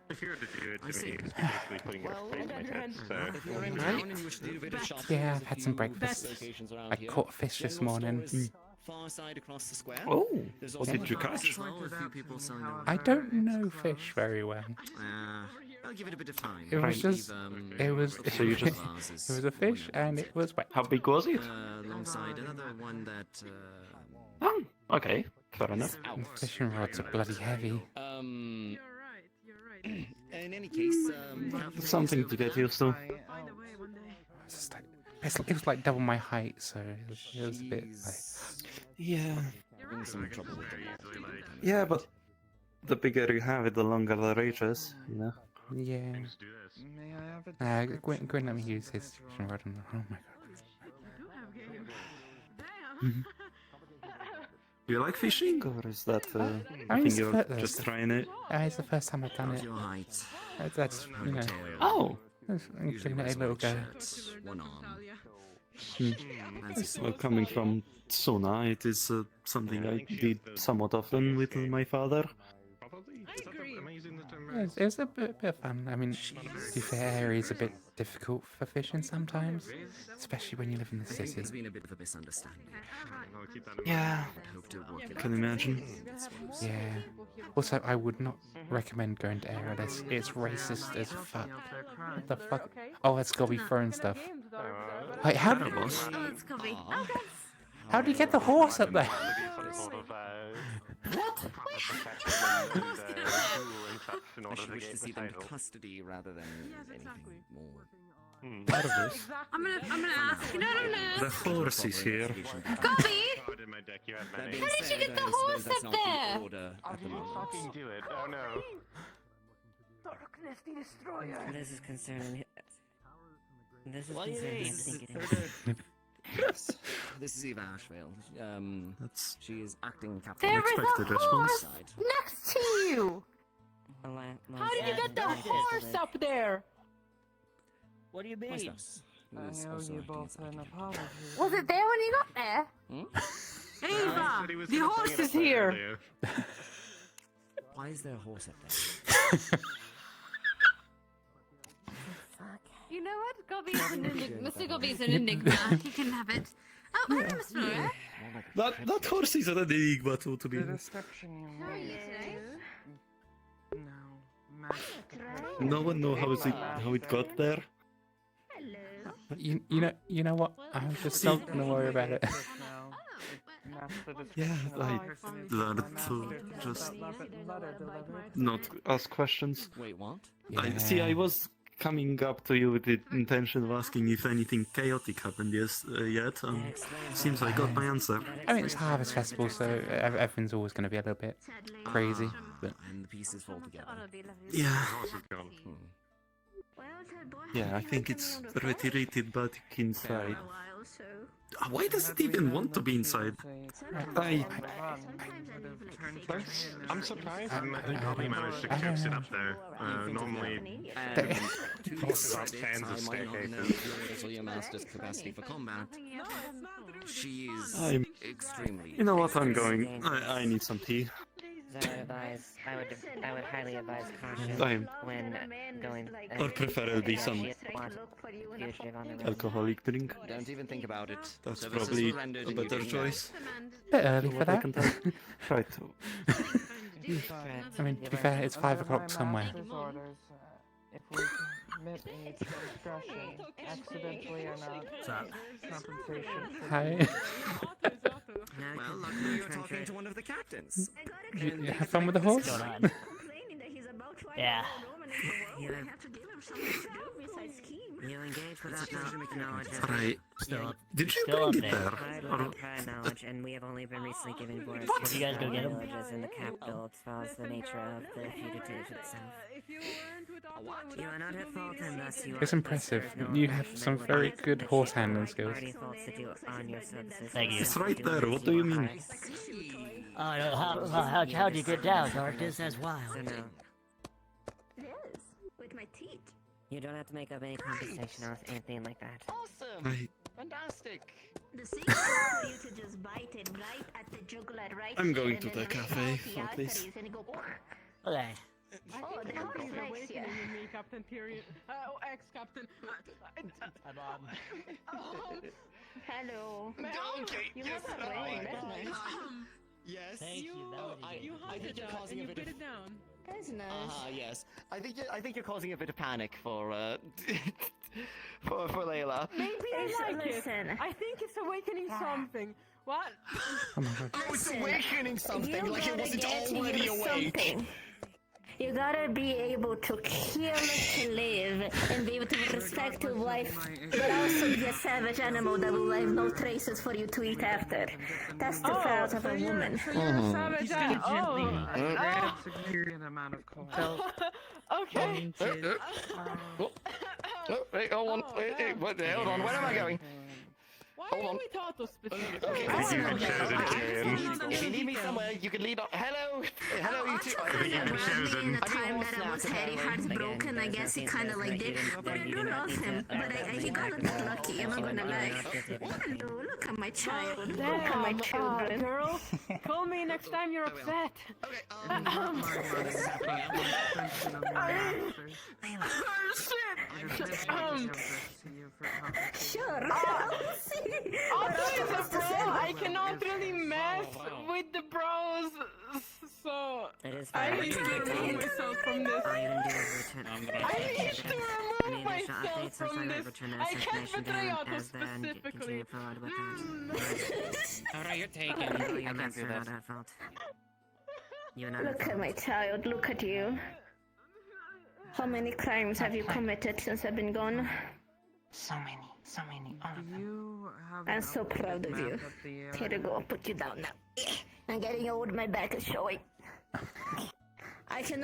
If you were to do it I to see. me, you'd be basically putting your face in my head. So. If you're in town and you wish to do a bit of shopping, Yeah, there's I've a had some few breakfast. locations around I here. caught a fish this General morning. store is far side across the square. Oh, There's what also did you a house catch? as well, a few people selling their I don't know fish very well. I'll give it a bit of time. It was just, it was, So you just- it was a fish and it was wet. How big was it? Alongside another one that Oh, okay, fair enough. Fishing rods are bloody heavy. in any case, Something to get used to. It was like double my height, so it was a bit like. Yeah. in some trouble with it. Yeah, but the bigger you have it, the longer the reaches, you know. Yeah. May I have a Gwen let me use his fishing rod. Oh my god. Do you like fishing, or is that I I mean, think it's you're the- just trying it? It's the first time I've done it. Your height. That's you know. Oh. I'm giving it a little go. One arm. Well, coming from Sona, it is something I did somewhat often with my father. It was a bit of fun. I mean, to be fair, it's a bit difficult for fishing sometimes, especially when you live in the city. There's been a bit of a misunderstanding. Yeah, Hope to work it can out. imagine. Yeah. Also, I would not recommend going to Aerolis. It's racist as fuck. What the fuck? Oh, it's gotta be throwing stuff. Wait, how did how do you get the horse up there? I should wish to see them in custody rather than anything more. I'm gonna ask. No. The horse is here. Copy! That being How did you said, get I the suppose horse that's up not the there? order at the moment. Fucking do it. Oh no. Darkness the Destroyer. This is concerning. This is Well, yeah, concerning. this is This is Eva Ashvale. She is acting captain. There is a Unexpected response. horse next to you! How did you get the horse up there? What do you mean? I owe you both an apology. Was it there when you got there? Ava! The horse is here! Why is there a horse up there? You know what? Mr. Gobby's an enigma. He can have it. Oh, hello, Mr. Nora. That horse is an enigma to me. How are you today? No one knows how it got there. You know what? I'm just not gonna worry about it. Yeah, I learned to just not ask questions. Wait, what? I was coming up to you with the intention of asking if anything chaotic happened yet. Seems I got my answer. I mean, it's Harvest Festival, so everything's always going to be a little bit crazy. But And the pieces fall together. Yeah. Yeah, I think it's retreated back inside. Why does it even want to be inside? I'm surprised Nobby managed to coax it up there. Normally, it's got fans of staircases. Your master's capacity for combat. She is I'm- extremely. You know what? I'm going. I need some tea. I would highly advise caution I'm- when going. Or preferably some alcoholic drink. Don't even think about it. That's Services probably were rendered a and you better didn't choice. bit early for What I that. can tell. Right. I mean, to be fair, it's 5 o'clock somewhere. If we commit a transgression, accidentally or not, compensation. Hi. Well, luckily you're talking to one of the captains. You have fun with the horse? Yeah. You engage without knowledge. Right. Did you Still bring up it there. there? Prior knowledge, and we have only been recently given boards Did you guys go get 'em? villages in the capital as well as the nature of the fugitive itself. You are not at fault, and thus you are. It's impressive. You have some very good horse handling skills. Party faults that you on your services. Thank you. It's right there. What do you mean? Oh, no, how'd you get down, Darkness? That's wild. So no. With my teeth. You don't have to make up any compensation or anything like that. Awesome! Right. Fantastic! The secret is for you to just bite it right at the jugular, right? I'm going to the cafe for this. Okay. Oh, the hell is nice, yeah. Me, Captain Period. Oh, ex-captain. Hi, Bob. Oh, hello. Okay, You yes, have a ring, that's nice. Yes. Thank you. That was easy. I think you're causing a bit of. down. That's nice. Yes. I think you're causing a bit of panic for for Layla. Maybe I like Listen. it. I think it's awakening something. What? Oh my god. Oh, it's awakening something You like it gotta wasn't get already you awake. something. You gotta be able to kill to live and be able to respect your wife, but also be a savage animal that will leave no traces for you to eat after. That's the fault of a woman. So you're a savage animal. A significant amount of coal. Okay. Wait, hold on. Hold on. Where am I going? Why Hold are on. we taught to specific? Okay, if you need me somewhere, you can lead on. Hello, you two. Probably in the time that I was Harry heartbroken, I guess he kind of like did. But I do love him. But he got a bit lucky, I'm not gonna lie. Look at my child. Look at my children. Girl, call me next time you're upset. Sure. Also, as a bro, I cannot really mess with the bros, so That is I fine. need to remove myself from this. I'll even do a return. I need to remove myself updates from on this. return I can't assassination betray down Otto as the and specifically. continue forward with that. Alright, you're taken. Your master not at fault. You're not Look at at fault. my child, look at you. How many crimes have you committed since I've been gone? So many. All of them. You have I'm so proud of you. Here you go, I'll put you down now. I'm getting old, my back is showing. I can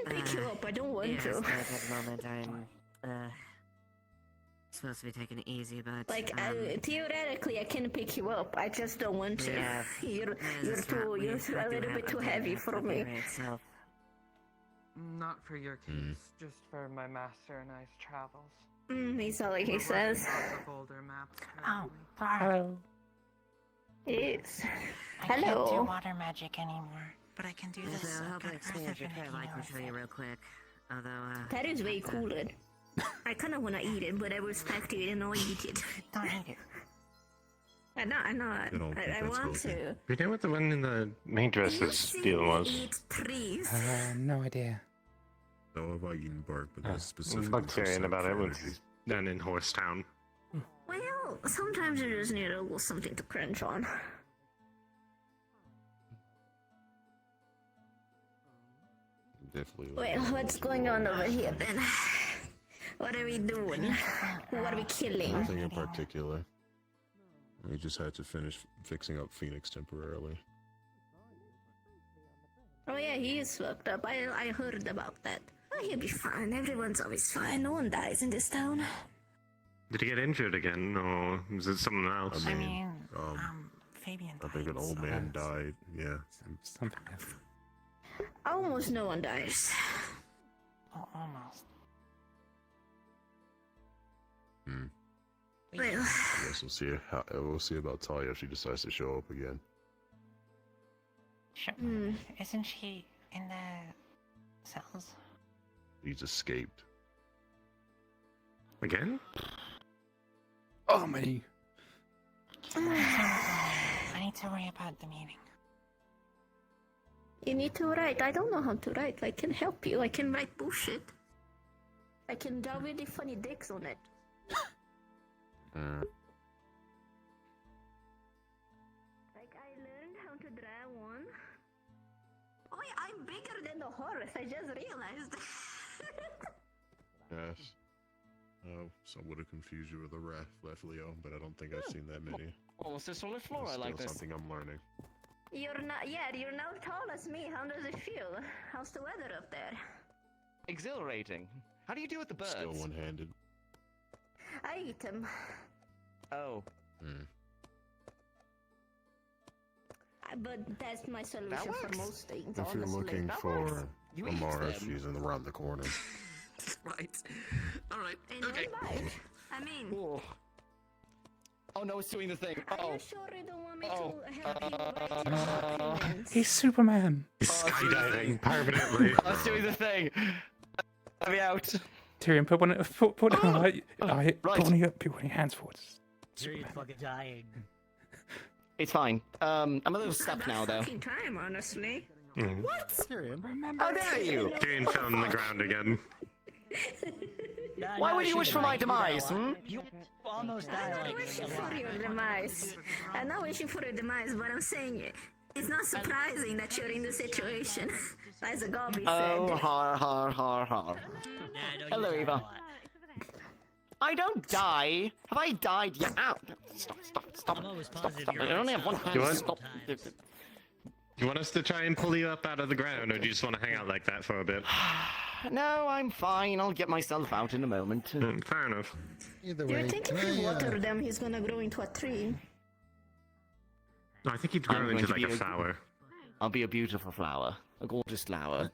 pick you up, I don't want yes, to. but at the moment I'm supposed to be taking it easy, but theoretically I can pick you up. I just don't want to. Yeah. You're a little bit too heavy for me. Not for your case, just for my master and I's travels. He's all he says. Lots of older maps. Oh, Hello. Yes. I can't do Hello. water magic anymore, but I can do this. I'll help good expand earth your infinity care, like, north. show you real quick. Although, that is way cooler. I kind of want to eat it, but I respect it and I'll eat it. Don't eat it. I know. I don't think I that's want healthy. to. You know what the one in the main dress's deal was? Eat trees. No idea. No, I've eaten bark, but that's specifically. Spoke to Tyrion about it when strategy. down in Horsetown. Well, sometimes you just need a little something to crunch on. Definitely. Well, what's going on over here then? What are we doing? Who are we killing? Nothing in particular. We just had to finish fixing up Phoenix temporarily. Oh yeah, he is fucked up. I heard about that. Oh, he'll be fine. Everyone's always fine. No one dies in this town. Did he get injured again, or was it someone else? I mean, Fabian I think an old man died. Yeah. Something else. Almost no one dies. Oh, almost. Well, I guess we'll see about Talia if she decides to show up again. Sure. Isn't she in the cells? He's escaped. Again? Oh, me. I need to worry about the meeting. you need to write. I don't know how to write. I can help you. I can write bullshit. I can draw really funny dicks on it. Like, I learned how to draw one. Oh, yeah, I'm bigger than the horse. I just realized. Yes. Some would have confused you with a left Leo, but I don't think I've seen that many. Oh, it's a solid floor. It's I like still this. something I'm learning. You're now tall as me. How does it feel? How's the weather up there? Exhilarating. How do you deal with the birds? Still one-handed. I eat them. Oh. But that's my solution for most things, If you're honestly. looking for Amara, she's around the corner. Right. Alright. And Okay. I mean... Oh no, it's doing the thing. Are you sure you don't want me to help you write your opinions? He's Superman. He's skydiving permanently. Oh, it's doing the thing. Let me out. Tyrion, put one put one of your hands forward. You're fucking dying. It's fine. I'm a little stuck now, though. Fucking time, honestly. What? Tyrion, remember? How dare you? Tyrion fell on the ground again. Why would you wish for my demise, You almost I'm died not like wishing a for lot. your demise. I'm not wishing for your demise, but I'm saying it's not surprising that you're in the situation. As a Gobby said. Oh, har. Hello, Eva. I don't die. Have I died yet? Ow. Stop. I'm always Stop. positive I you're only have one hand. You want- Stop. Do you want us to try and pull you up out of the ground, or do you just want to hang out like that for a bit? No, I'm fine. I'll get myself out in a moment. Fair enough. Either Do way, you think can if you I, water them, he's gonna grow into a tree? No, I think he'd I'm grow going into to like be a flower. I'll be a beautiful flower. A gorgeous flower.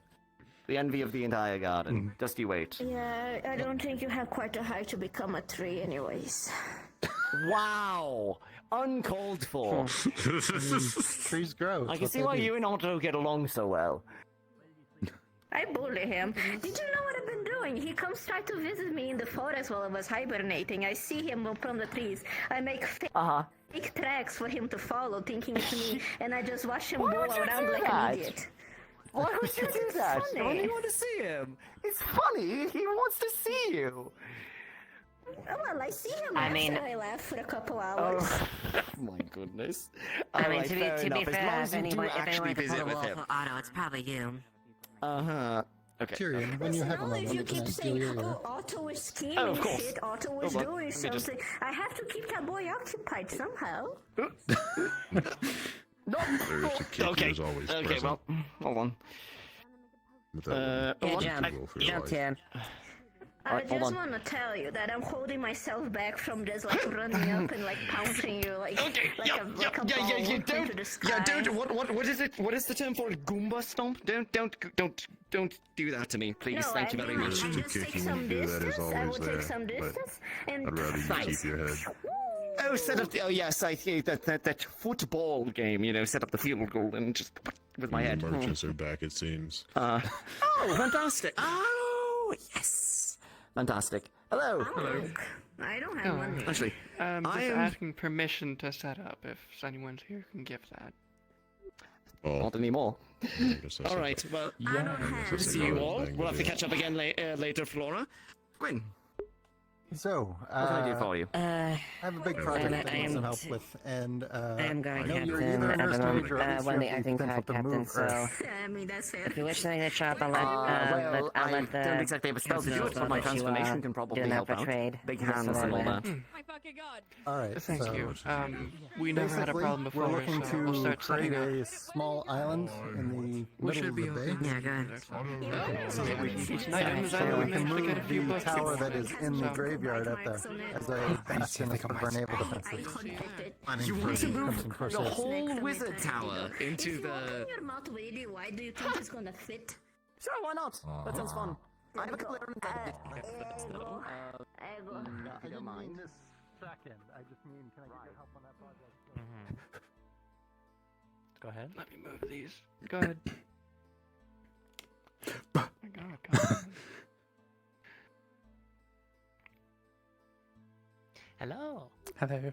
The envy of the entire garden. Just you wait. Yeah, I don't think you have quite a height to become a tree anyways. Wow! Uncalled for. trees grow. I can see why you and Otto get along so well. I bully him. Did you know what I've been doing? He comes try to visit me in the forest while I was hibernating. I see him from the trees. I make fake tracks for him to follow, thinking it's me, and I just watch him Why go would you around do like that? an idiot. Why would you do It's that? funny. Why do you want to see him? It's funny. He wants to see you. Well, I see him I after mean- I laugh for a couple hours. Oh, my goodness. I mean, Alright, to fair be enough. fair, as long as if you do anyone actually to visit pull a with wall him. for Otto, it's probably you. Okay. Tyrion, when you have a No, if moment, you can I keep steal saying, your ear? Otto is scheming Oh, of course. shit, Otto is Hold on, doing let me just- something, I have to keep that boy occupied somehow. There's a kid Okay. who's always Okay, present. well, hold on. With that Yeah, one, jump. you go for your Jump, life. Tim. I Alright, hold just on. want to tell you that I'm holding myself back from just like running up and like pouncing you like a ball into the sky. don't. What is it? What is the term for it? Goomba stomp? Don't do that to me, please. No, Thank you I very mean, much. I just Kick take you some when you do that is distance. I will always take there, some but distance and I'd rather you Right. keep your head. Oh, set up the. Oh yes, I see that football game. You know, set up the field goal and just with my head. The merchants are back, it seems. Oh, fantastic! Oh, yes. Fantastic. Hello. Hello. I don't have one. Actually, just I am... asking permission to set up if anyone's here can give that. Not anymore. All Alright, well, good to see you all. We'll have to catch up again later, Flora. Gwyn, So, what can I do for you? I have a big project that I need some help with, and I am going, I know you're Captain, either a at nurse the mage moment. or at least you One have I the think potential to Captain, move so Earth. I mean, that's fair. if you wish something to shop, I'll well, I'll let the don't exactly have a spell to do it, but my transformation can probably help out. Big hands and all that. My fucking god. Alright, Thank so... you. We never had a basically, problem before, we're looking so we'll to start create setting up. a small island in the middle of the bay. Yeah, go ahead. So that we can, Each night on the so island, we we can managed to get a few move the books. tower that is in the graveyard at the, as a bastion of our naval defenses. You want to move the whole wizard tower into the... Your mouth really wide. Do you think it's gonna fit? Sure, why not? That sounds fun. I have a couple of errands. I don't mind. This second, I just mean, can I get your help on that project? Go ahead. Let me move these. Go ahead. Oh my god. Hello. Hello.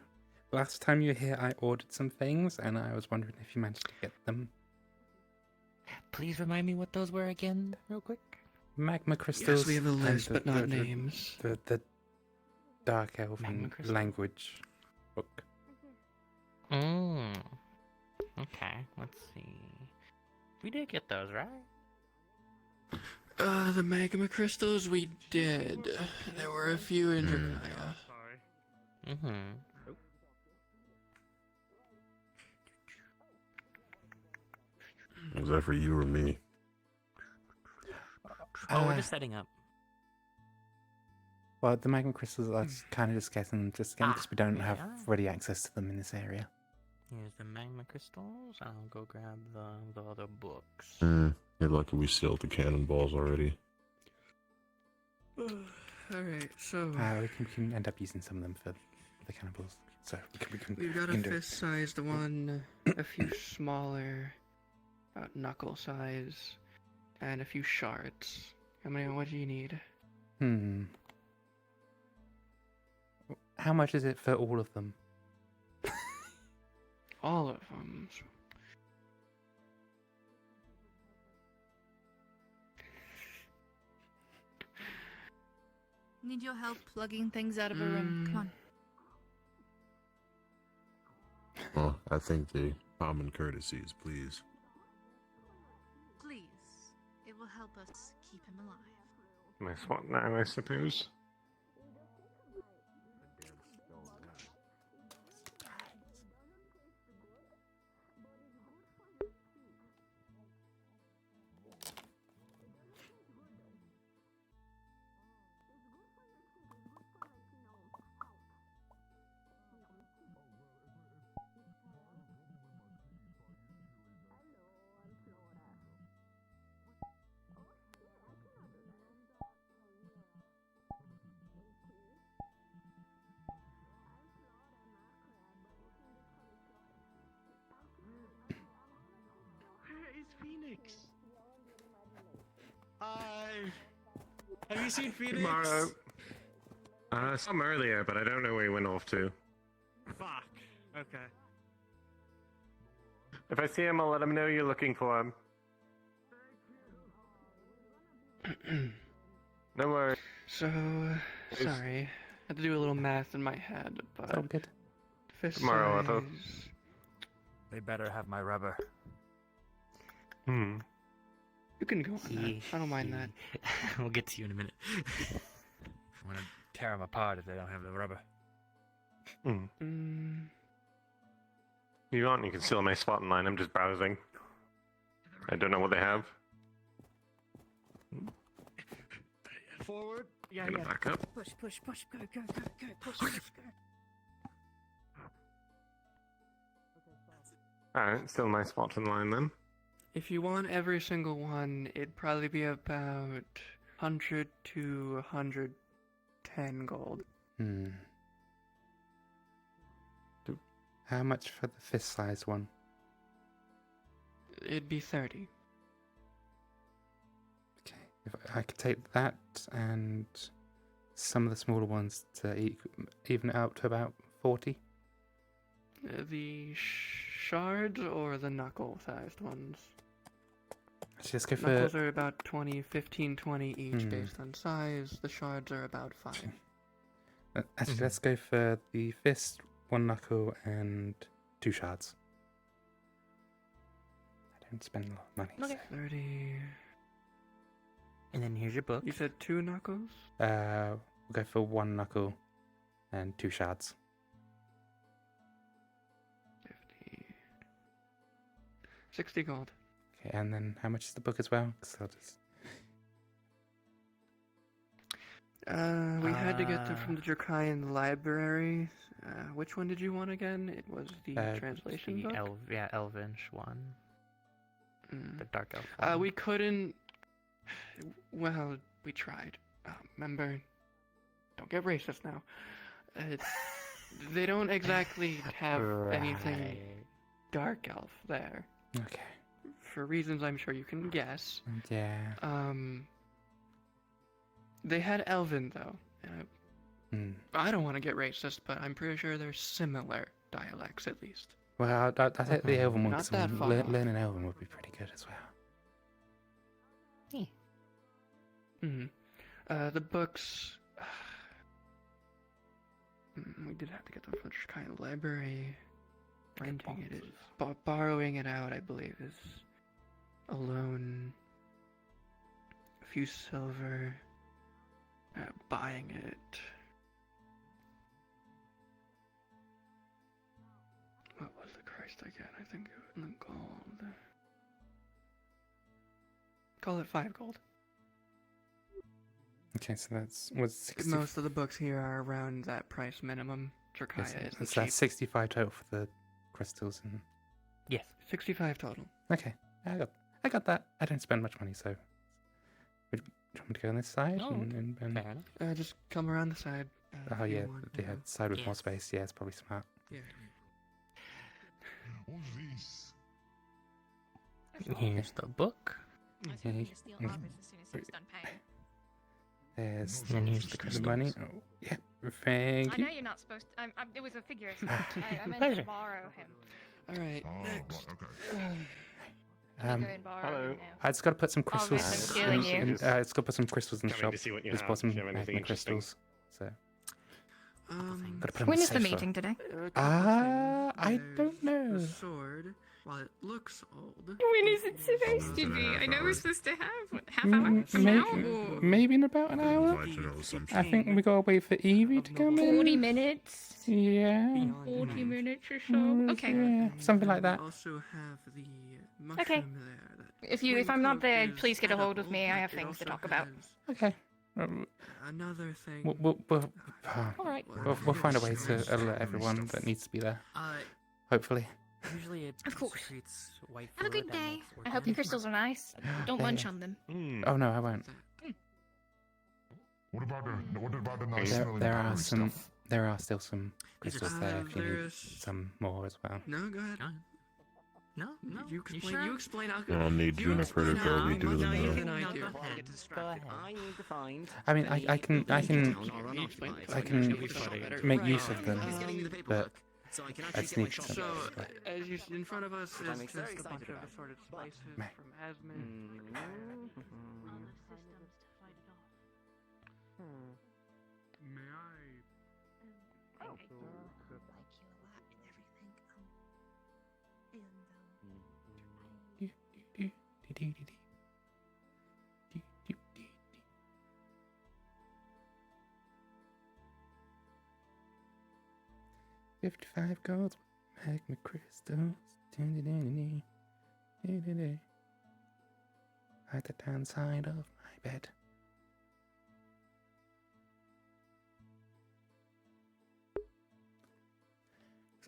Last time you were here, I ordered some things, and I was wondering if you managed to get them. Please remind me what those were again, real quick. Magma crystals. Yes, we have a and list, but not names. The Dark Elven language book. Okay, let's see. We did get those, right? The magma crystals we did. There were a few in Drakaya. Was that for you or me? We're just setting up. Well, the magma crystals are kind of just getting them just again because we don't have yeah. ready access to them in this area. Here's the magma crystals. I'll go grab the other books. You're lucky we sealed the cannonballs already. Alright, so... we can end up using some of them for the cannibals. So we've got we a can do it. fist-sized one, a few smaller, about knuckle size, and a few shards. What do you need? How much is it for all of them? All of them. Need your help plugging things out of a room. Come on. Well, I think the common courtesies, please. Please. It will help us keep him alive. My spot now, I suppose. Phoenix. Have you seen Phoenix? Tomorrow. Saw him earlier, but I don't know where he went off to. Fuck. Okay. If I see him, I'll let him know you're looking for him. No worries. So, sorry. I had to do a little math in my head, but... It's all good. Fist Tomorrow, I thought. size- They better have my rubber. Hmm. You can go on that. I don't mind that. We'll get to you in a minute. I'm gonna tear them apart if they don't have the rubber. You want? You can steal my spot in line. I'm just browsing. I don't know what they have. Forward. Yeah, Gonna back up. Push, push, push. Go, go, go, go. Push, push, go. Alright, still my spot in line then. If you want every single one, it'd probably be about 100 to 110 gold. How much for the fist-sized one? It'd be 30. Okay, if I could take that and some of the smaller ones to even it out to about 40. The shards or the knuckle-sized ones? Let's go for... Knuckles are about 20, 15, 20 each Hmm. based on size. The shards are about 5. Actually, let's go for the fist, 1 knuckle, and 2 shards. I don't spend a lot of money. Okay. 30. And then here's your book. You said 2 knuckles? We'll go for 1 knuckle and 2 shards. 50. 60 gold. Okay, and then how much is the book as well? 'Cause I'll just... We had to get them from the Dracayan library. Which one did you want again? It was the translation The book? Elvish one. Mm. The Dark Elf one. We couldn't... Well, we tried. Remember... Don't get racist now. They don't exactly have anything Dark Elf there. Okay. For reasons I'm sure you can guess. Yeah. They had Elven, though. Hmm. I don't want to get racist, but I'm pretty sure they're similar dialects, at least. Well, I think the Elven one, Not 'cause that far off. learning Elven would be pretty good as well. The books... we did have to get them from the Dracayan library. Renting it is... borrowing it out, I believe, is... alone... a few silver... buying it... What was the Christ again? I think it was in the gold. Call it 5 gold. Okay, so that's... what's 60... Most of the books here are around that price minimum. Dracayan isn't That's cheap. 65 total for the crystals and... Yes, 65 total. Okay, I got that. I don't spend much money, so... Do you want me to go on this side? Oh, and... just come around the side. Oh if you yeah, want, the side with more Yes. space. Yeah, it's probably smart. Yeah. Here's the book. Okay. Steal off as soon as he's done paying. There's And here's the money. Oh, yeah, thank I you. know you're not supposed to. It was a figure. I meant Pleasure. to borrow him. Alright, next. Um, Hello. I just got to put some Oh, crystals. I'm stealing you. It's got to put some crystals in the Coming shop. to see what you Just have. bought some Do you have anything magma interesting? crystals. So. Got to put 'em When in is the safe store. meeting today? I don't know. The sword, while it looks old... When is it supposed to be? I know we're supposed to have what, half hour from Maybe, now. Or maybe in about an hour. I think we gotta wait for Evie to come in. 40 minutes. Yeah. 40 minutes or so. Okay. Yeah, something like that. Also have the mushroom Okay. there. If I'm not there, please get a hold of me. I have things to talk about. Okay. Another thing... We'll find a way to alert everyone that needs to be there. Hopefully. Usually it Of course. secretes white Have a fluid good and day. makes I hope your crystals are nice. Don't Yeah, munch yeah. on them. Oh no, I won't. What about the nice There, smelling there are powdery some. stuff? There are still some crystals there if you need there's- some more as well. No, go ahead. No, You explain. sure? You explain. I'll need Juniper to go. We do them No, though. then I do. Go ahead. I need to find. I mean, I can make use of them, but I just need some. So, as you see in front of us I'm is very just a bunch excited of about. assorted spices Meh. from Asmund. May I? $55 gold, magma crystals. At the downside of my bed.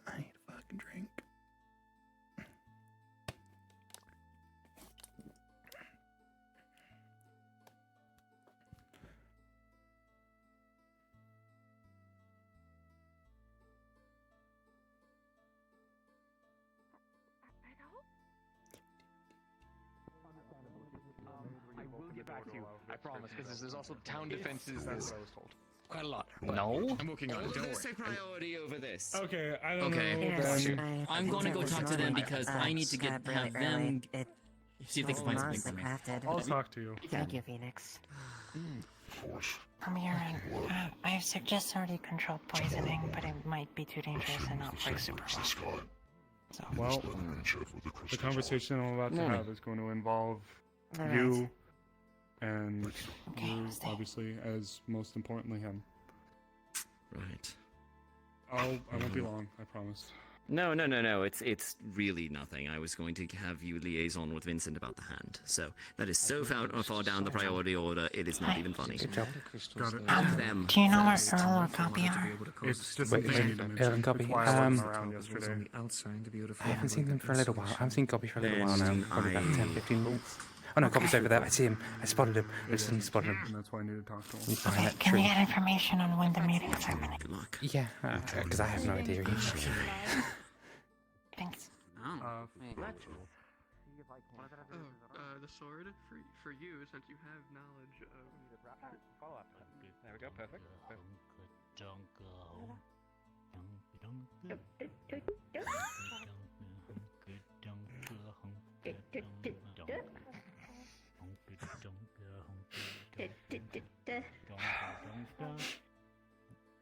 I need a fucking drink. I will get back to you. I promise, because there's also town defenses. That's what I was told. Quite a lot. No. I'm working on it. Don't Let's worry. take priority over this. Okay, I don't Okay. know. Yes, Then. I'm going to go talk to them because I need to have them see if they can find something for me. I'll talk to you. Thank you, Phoenix. Of course. Amir, I suggest already controlled poisoning, but it might be too dangerous and not work super well. So. Well, the conversation I'm about to Morning. have is going to involve All you and you, obviously, as most importantly him. Right. I won't be long, I promise. No. It's really nothing. I was going to have you liaison with Vincent about the hand. So that is so far down the priority order. It is not even funny. Good job. Got it. Them. Do you know where Earl or Copy are? It's just Wait, something I need to mention. Ellen Copy. It's why I wasn't around yesterday. I haven't seen them for a little while. I haven't seen Copy for a little while now. Then Probably about I- 10, 15 minutes. Oh no, Copy's over there. I see him. I spotted him. I just spotted him. And that's why I need to talk to him. He's behind Okay, that can tree. we get information on when the meeting's happening? Good luck. Yeah, because I have no idea either. Thanks. The sword for you, since you have knowledge of. Follow up. There we go. Perfect.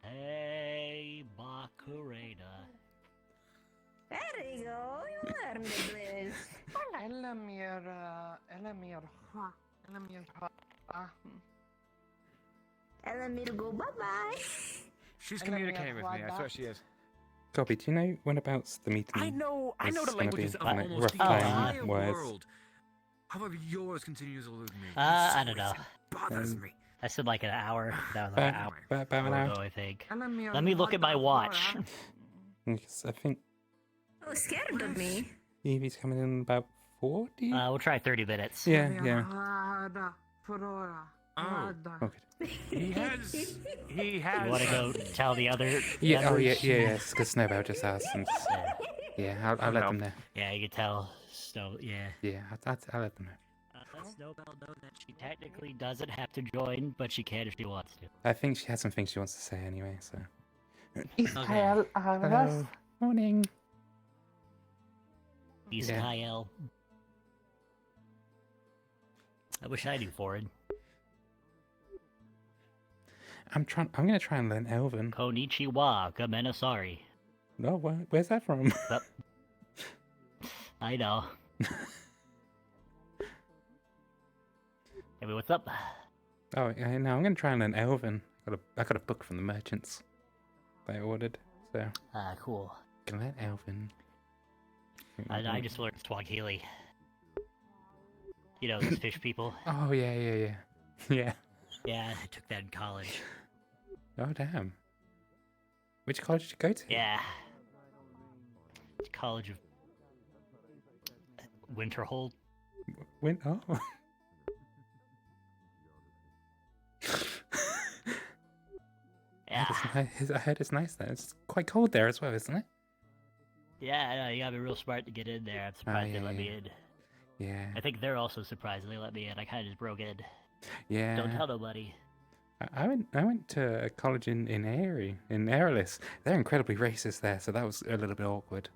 Hey, Macarena. There you go. You learned it, Liz. Elamir, go bye-bye. She's communicating with me. I swear she is. Copy, do you know whenabouts the meeting I know is the gonna languages be? of Like, almost rough the time, entire words. world. However, yours continues to elude me. I don't know. It bothers me. I said like an hour. That was like an hour. About an or hour. so, I think. Let me look at my watch. Because I think Oh, scared of me. Evie's coming in about 40? We'll try 30 minutes. Yeah. Oh. Okay. He has. You want to go tell the other Yeah, members? yeah, because Snowbell just asked. And yeah, I'll let them know. Yeah, you can tell Snow. Yeah. Yeah, I'll let them know. Let Snowbell know that she technically doesn't have to join, but she can if she wants to. I think she has some things she wants to say anyway, so. Okay. Hello. Morning. East Yeah. Kyle. I wish I knew foreign. I'm gonna try and learn Elven. Konnichiwa, Kamenasari. No, where's that from? I know. Hey, what's up? Oh, yeah, no, I'm gonna try and learn Elven. I got a book from the merchants that I ordered, so. Cool. Can I learn Elven? I just learned Swahili. You know, those fish people. Oh, yeah. Yeah. Yeah, I took that in college. Oh, damn. Which college did you go to? Yeah. College of Winterhold. Oh. Yeah. I heard it's nice there. It's quite cold there as well, isn't it? Yeah, I know, you gotta be real smart to get in there. I'm surprised they let me in. Yeah. I think they're also surprised they let me in. I kind of just broke in. Yeah. Don't tell nobody. I went to a college in Erie, in Airless. They're incredibly racist there, so that was a little bit awkward.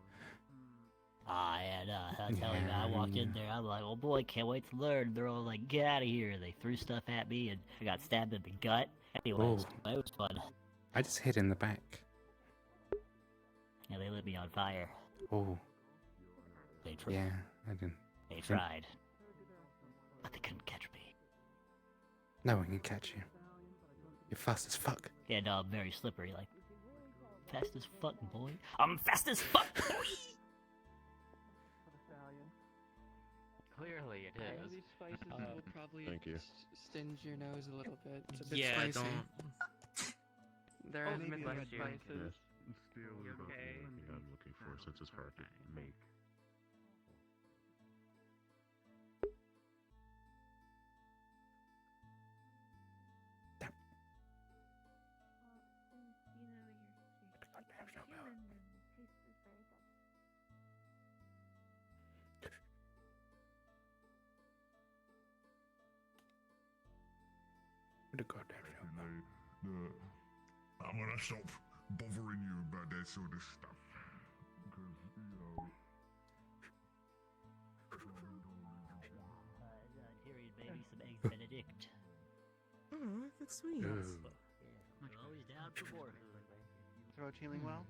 Yeah, no, I'm telling you, I walked in there, I'm like, oh boy, can't wait to learn. They're all like, get out of here. They threw stuff at me, and I got stabbed in the gut. Anyways, Oh. it was fun. I just hid in the back. Yeah, they lit me on fire. Oh. They tried. Yeah, I didn't. They tried. But they couldn't catch me. No one can catch you. You're fast as fuck. Yeah, no, I'm very slippery, like, fast as fuck, boy. I'm fast as fuck, boy! Clearly it is. These spices will probably Thank you. stinge your nose a little bit. It's a bit Yeah, spicy. don't. There are maybe red Yes, spices. steel is about the only thing I'm looking for since it's hard to make. What a goddamn The I'm gonna stop bothering you about that sort of stuff. Because, Tyrion made me some eggs Benedict. Oh, that's sweet. Always down for more. Throat healing well?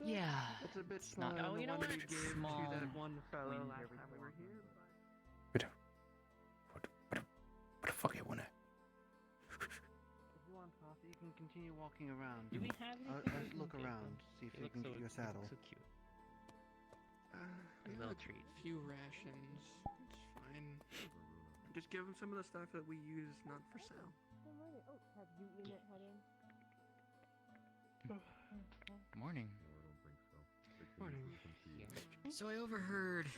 Yeah. It's a bit It's smaller not- than oh, the you know one what? we gave Small. to that one fellow last time we were here. What the fuck you wanna? If you want coffee, you can continue walking around. Do we have Let's look around, see if we can get you a saddle. So cute. A little a treat. few rations. It's fine. Just give him some of the stuff that we use not for sale. Have you eaten it, Hudden? Morning. Morning. So I overheard,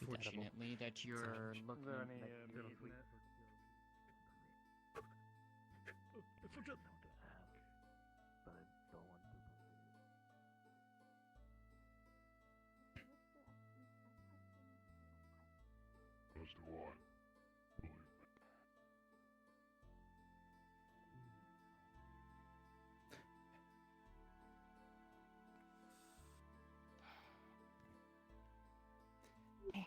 fortunately, that you're looking. As do I.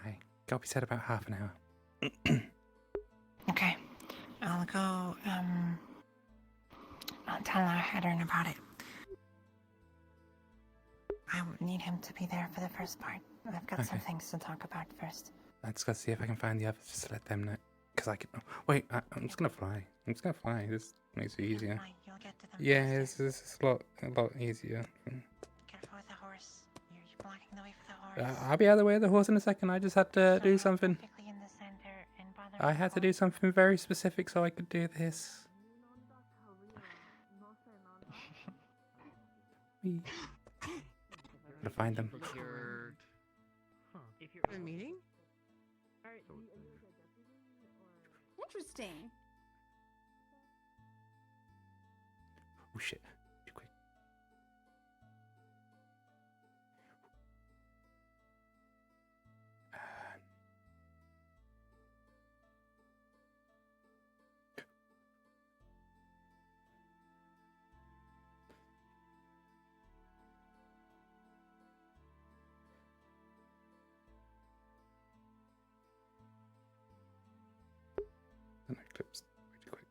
Aye. Got to be said about half an hour. Okay. I'll go, I'll tell our Hattern about it. I would need him to be there for the first part. I've got some Okay. things to talk about first. Let's go see if I can find the others just to let them know. Because I can. Wait, I'm just gonna fly. I'm just gonna fly. This makes it easier. You'll get to them Yeah, faster. this is a lot easier. Careful with the horse. You're blocking the way for the horse. I'll be out of the way of the horse in a second. I just had to do something. Perfectly in the center and bother I had to do something very specific so I could do this. Me. Gotta find them. Procured. If you're A meeting? Interesting. Oh shit. Too quick. And I clips way too quick.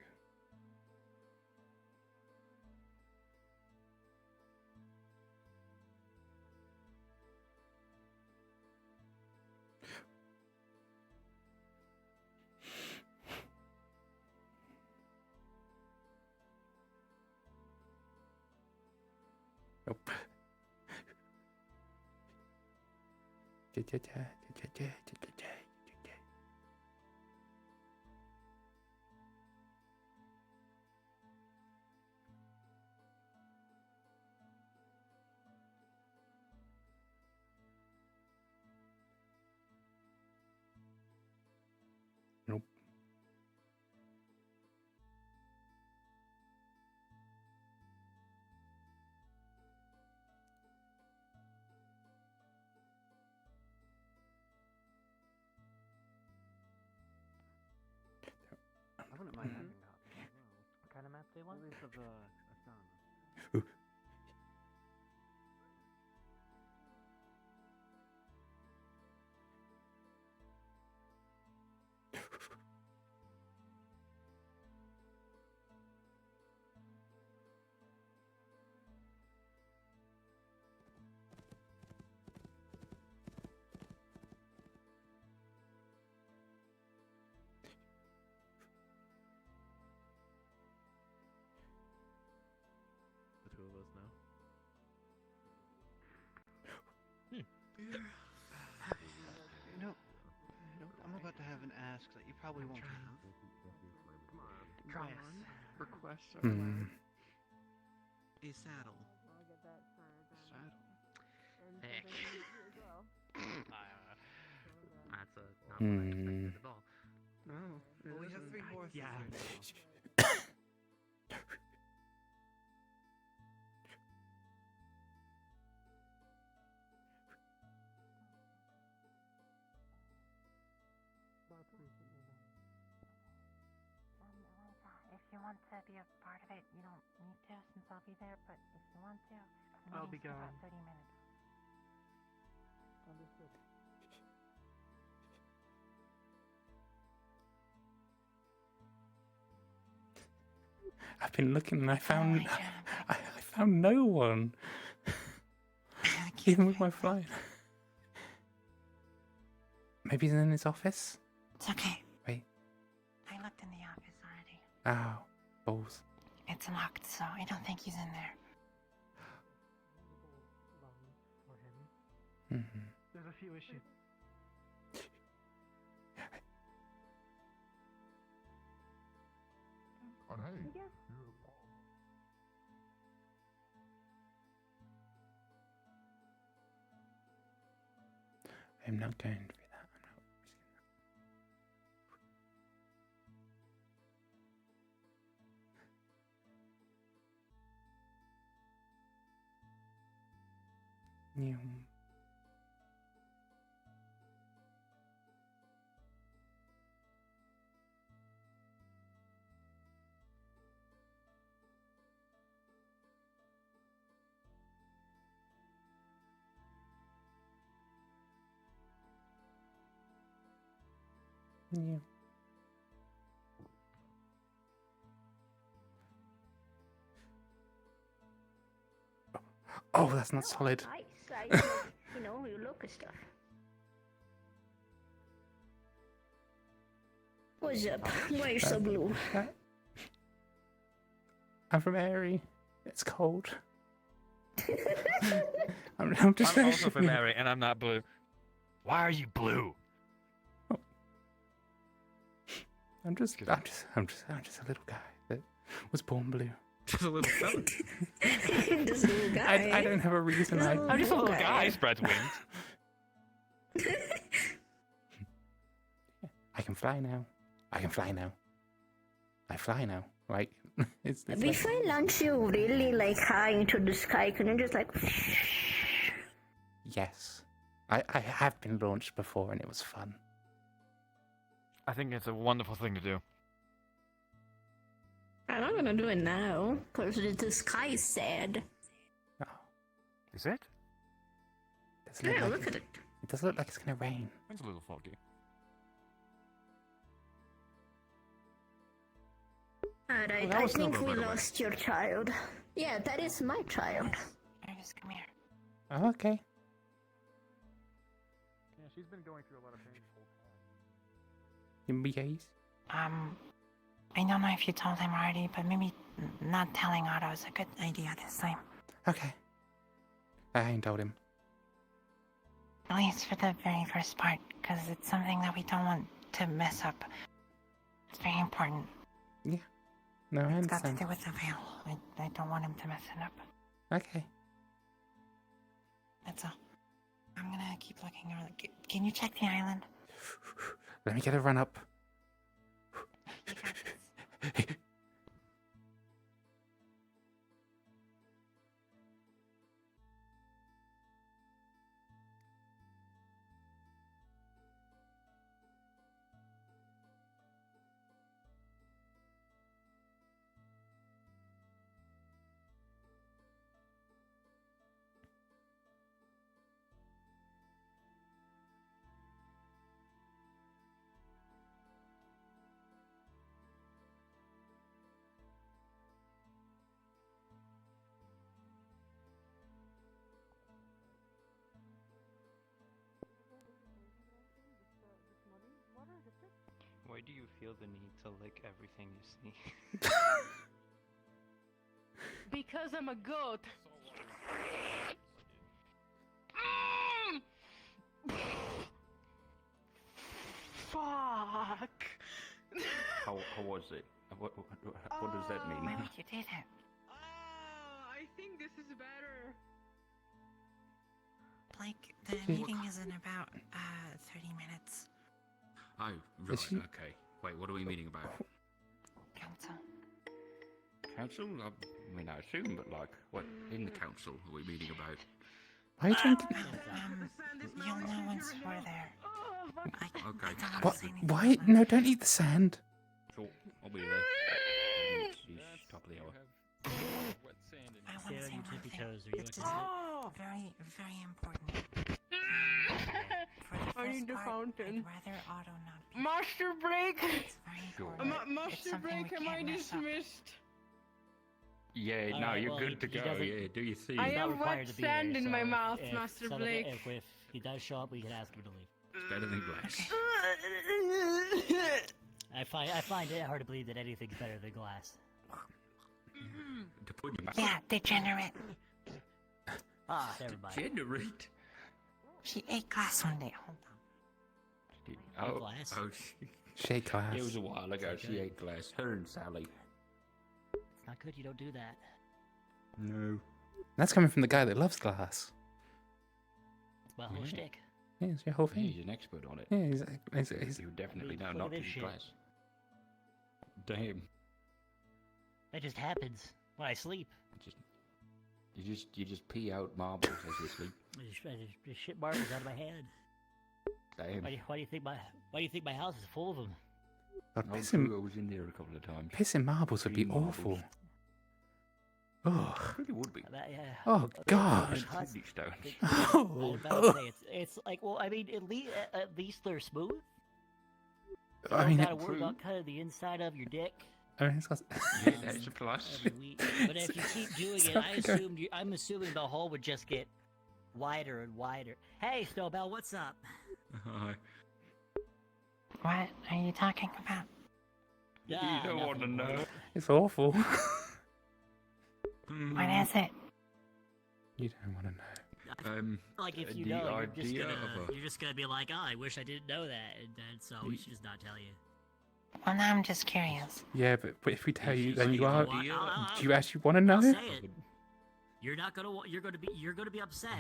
Nope. Nope. I wouldn't mind having coffee as well. What kind of map do you want? At least of Asana. The two of us now. I'm about to have an ask that you probably won't have. Try us. Requests are Hmm. allowed. A saddle. Saddle. Heck. That's not Hmm. what I expected at all. No. Well, we have 3 horses Yeah. here now. If you want want to be a part of it, you don't need to since I'll be there, but if you want to, I'll be meeting's in about gone. 30 minutes. Understood. I've been looking and I found I found no one. Even with my flight. Maybe he's in his office? It's okay. Wait. I looked in the office already. Oh, balls. It's locked, so I don't think he's in there. Mm-hmm. There's a few issues. Oh, hey. I'm not going to do that. I'm not risking that. Yeah. Oh, that's not solid. Nice. You know, you look at stuff. What's up? Why are you so blue? I'm from Airy. It's cold. I'm just I'm also from Airy, and I'm not blue. Why are you blue? I'm just a little guy that was born blue. Just a little fella. Just a little guy. I don't have a reason. I'm just a little guy. Spreads wings. I can fly now. I fly now. Like it's If like, I launch you really like high into the sky, can you just like? yes, I have been launched before and it was fun. I think it's a wonderful thing to do. I'm not gonna do it now, cause the sky is sad. Is it? Yeah, look at it. It does look like it's gonna rain. It's a little foggy. Alright, that I was still think no we better way. lost your child. Yeah, that is my child. Just come here. Oh, okay. Yeah, she's been going through a lot of pain. Yes. I don't know if you told him already, but maybe not telling Otto is a good idea this time. Okay. I ain't told him. At least for the very first part, because it's something that we don't want to mess up. It's very important. Yeah. No, I It's got to understand. do with the veil. I don't want him to mess it up. Okay. That's all. I'm gonna keep looking around. Can you check the island? Let me get a run up. Why do you feel the need to lick everything you see? Because I'm a goat. Fuck. How was it? What does that mean? Why would you do that? I think this is better. Blake, the meeting is in about 30 minutes. Oh, right, okay. Wait, what are we meeting about? Council. Council? I mean, I assume, but like, what in the council are we meeting about? Why are you drinking? You'll know once we're there. Okay. What? Why? No, don't eat the sand. Sure, I'll be there. Are you This is Oh! very, very important. I need the fountain. I'd rather Otto not be. Master break! It's very important. It's Master something break, we am I can't mess up. dismissed? Yeah, All no, right, you're well, good to he go. doesn't- Yeah, do your thing. I He's not am required wet to be sand there, in so my mouth, if Master some of Blake. if he does show up, we can ask him to leave. It's better than glass. I find it hard to believe that anything's better than glass. To put your mouth. Yeah, degenerate. Ah, never mind. Degenerate. She ate glass one day. Hold on. Oh, glass? oh, Shake glass. It was a while ago. She ate glass. Her and Sally. It's not good. You don't do that. No. That's coming from the guy that loves glass. It's my whole shtick. Yeah, it's your whole thing. He's an expert on it. Yeah, he's You definitely know Look not at to this eat shit. glass. Damn. That just happens when I sleep. You just pee out marbles as you sleep. I just shit marbles out of my head. Damn. Why do you think my house is full of them? God, I pissing, was in there a couple of times. pissing marbles would be Marbles. awful. Oh, It really would be. Yeah. oh God. Kidney stones. Oh, I was about to say, it's like, well, I mean, at least they're smooth. You I don't mean, gotta worry about cutting the inside of your dick. it's got... Yeah, that's a plus. Every week. But if you keep doing it, I'm assuming the hole would just get wider and wider. Hey, Snowbell, what's up? Hi. What are you talking about? You don't want to know. It's awful. What is it? You don't want to know. Like if you the know, idea of a- you're just gonna be like, oh, I wish I didn't know that, and then so we should just not tell you. Well, now I'm just curious. Yeah, but if we tell you, then You you know are. what? Do you actually want to know? I'll say it. You're not gonna. You're gonna be upset.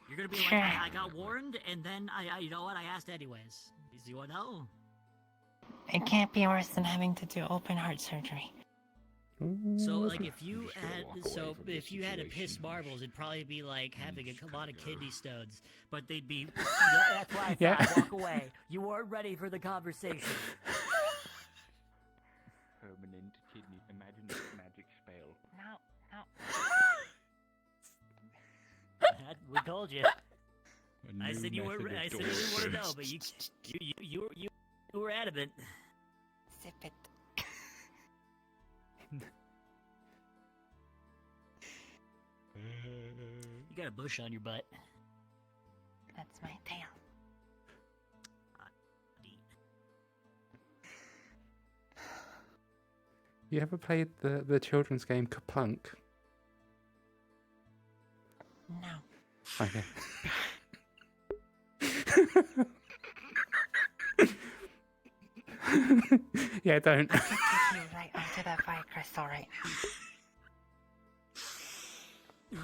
You're gonna be Sure. like, I got warned, and then you know what? I asked anyways. Do you want to know? It can't be worse than having to do open heart surgery. So, like, if you just gotta walk had, away from if this you had to situation. piss marbles, it'd probably be like having a lot of kidney stones. But they'd be. That's why I said Yeah. walk away. You weren't ready for the conversation. Permanent kidney. Imagine this magic spell. No. We told you. A I new said you were. method of I said you didn't want to know, torture. but you were adamant. Zip it. You got a bush on your butt. That's my tail. You ever played the children's game Kaplunk? No. Okay. Yeah, don't. I could take you right onto that fire crystal right now.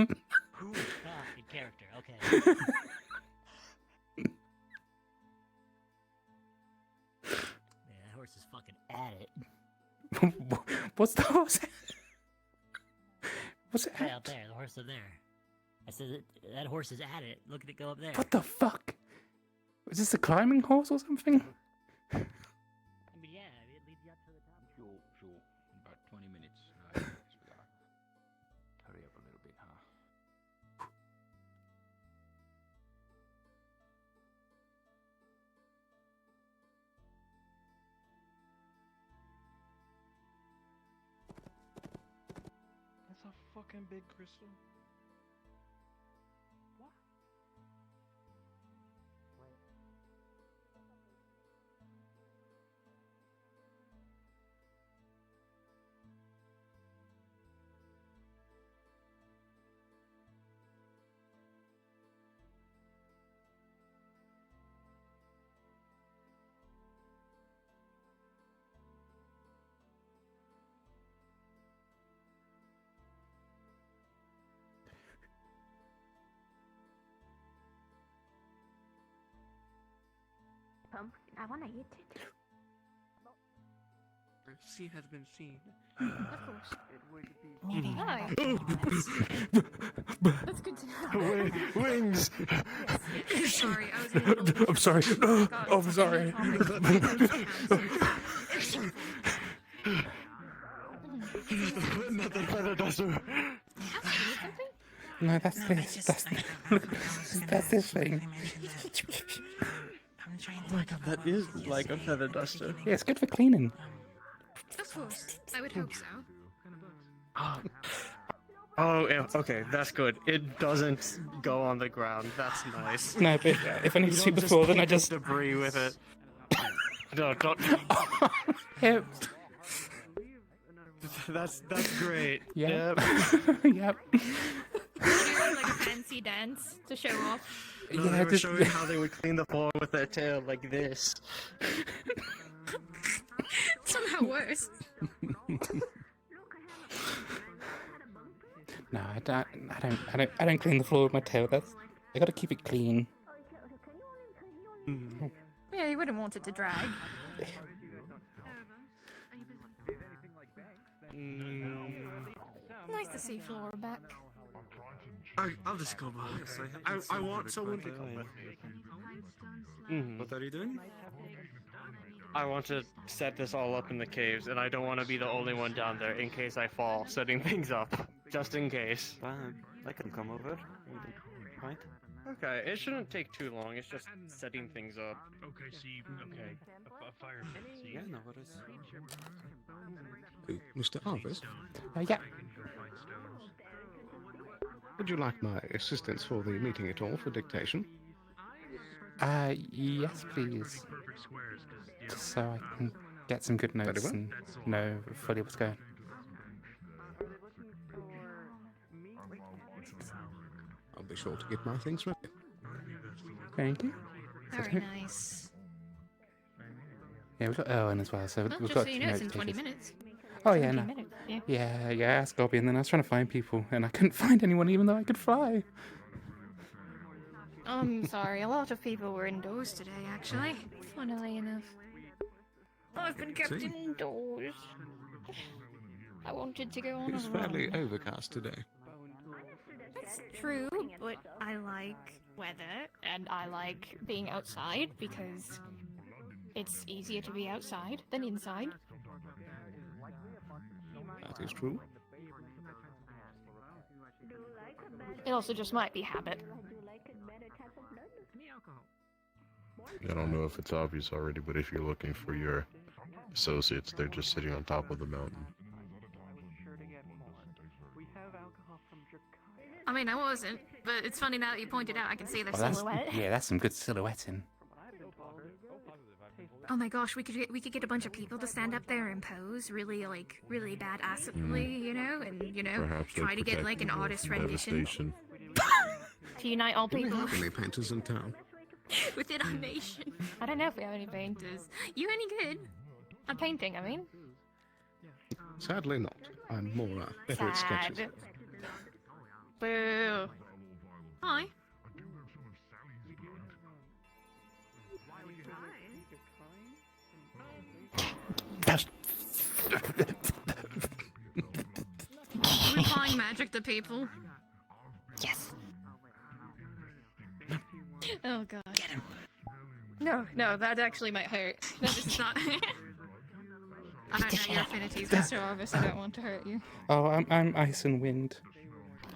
In character. Okay. Yeah, that horse is fucking at it. What's the horse? What's it Hey, at? out there, the horse up there. I said that horse is at it. Look at it go up there. What the fuck? Is this a climbing horse or something? I mean, yeah, it leads you up to the top. Sure. In about 20 minutes. I guess we gotta hurry up a little bit, huh? That's a fucking big crystal. What? I wanna eat it. See has been seen. Of course. It would be. Meeting. Hi. That's good to know. Wings! Sorry, I was in the middle of I'm sorry. God, Oh, I'm sorry. Nothing better does it. No, that's No, this. That's this thing. I'm trying to. Oh my god, that is like a feather duster. Yeah, it's good for cleaning. Of course, I would hope so. Oh, yeah, okay, that's good. It doesn't go on the ground. That's nice. No, but if I need to sweep the floor, then I just debris with it. No, don't. Yep. That's great. Yep. Yep. Doing like a fancy dance to show off. No, Yeah, they were just- showing how they would clean the floor with their tail like this. Somehow worse. No, I don't clean the floor with my tail. I gotta keep it clean. Yeah, you wouldn't want it to drag. Nice to see Flora back. I'll just go by. I want someone to come with me. What are you doing? I want to set this all up in the caves, and I don't want to be the only one down there in case I fall, setting things up. Just in case. I can come over. Right? Okay, it shouldn't take too long, it's just setting things up. Okay, see, okay, a fire pit, see? Yeah, no worries. Mr. Harvest, Yeah. would you like my assistance for the meeting at all for dictation? Yes, please. Just so I can get some good notes well. and know fully what's going. I'll be sure to get my things ready. Thank you. Very nice. Yeah, we've got Erwin as well, so Well, we've just got so you two know, it's in note 20 takers. minutes. Oh yeah, 17 no. minutes, yeah. Yeah, I asked Gobby, and then I was trying to find people, and I couldn't find anyone, even though I could fly. I'm sorry, a lot of people were indoors today, actually. Funnily enough. I've been kept See? indoors. I wanted to go on It's a fairly run. overcast today. It's true, but I like weather and I like being outside because it's easier to be outside than inside. That is true. It also just might be habit. I don't know if it's obvious already, but if you're looking for your associates, they're just sitting on top of the mountain. I mean, I wasn't, but it's funny now that you pointed out, I can see their Oh, that's, silhouette. yeah, that's some good silhouetting. Oh my gosh, we could get a bunch of people to stand up there and pose really badassly, you know, and Perhaps try to get like an artist rendition. devastation. To unite all Do we people have any painters in town? within our nation. I don't know if we have any painters. You any good? At painting, I mean. Sadly not. I'm more better at sketches. Sad. Boo. Hi. That's... Are we applying magic to people? Yes. Oh god. Get him. No, that actually might hurt. That is not. I don't know your affinities, Mr. Orvis. I don't want to hurt you. Oh, I'm ice and wind.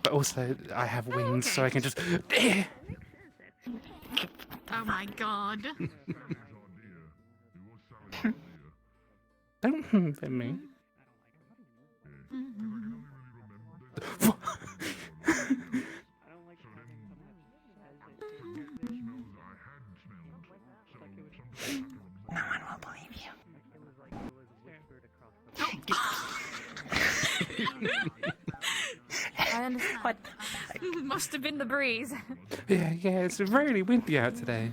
But also, I have wings, so I can just... Oh my god. Don't hurt me. No one will believe you. I understand. What? Must have been the breeze. Yeah, it's really windy out today.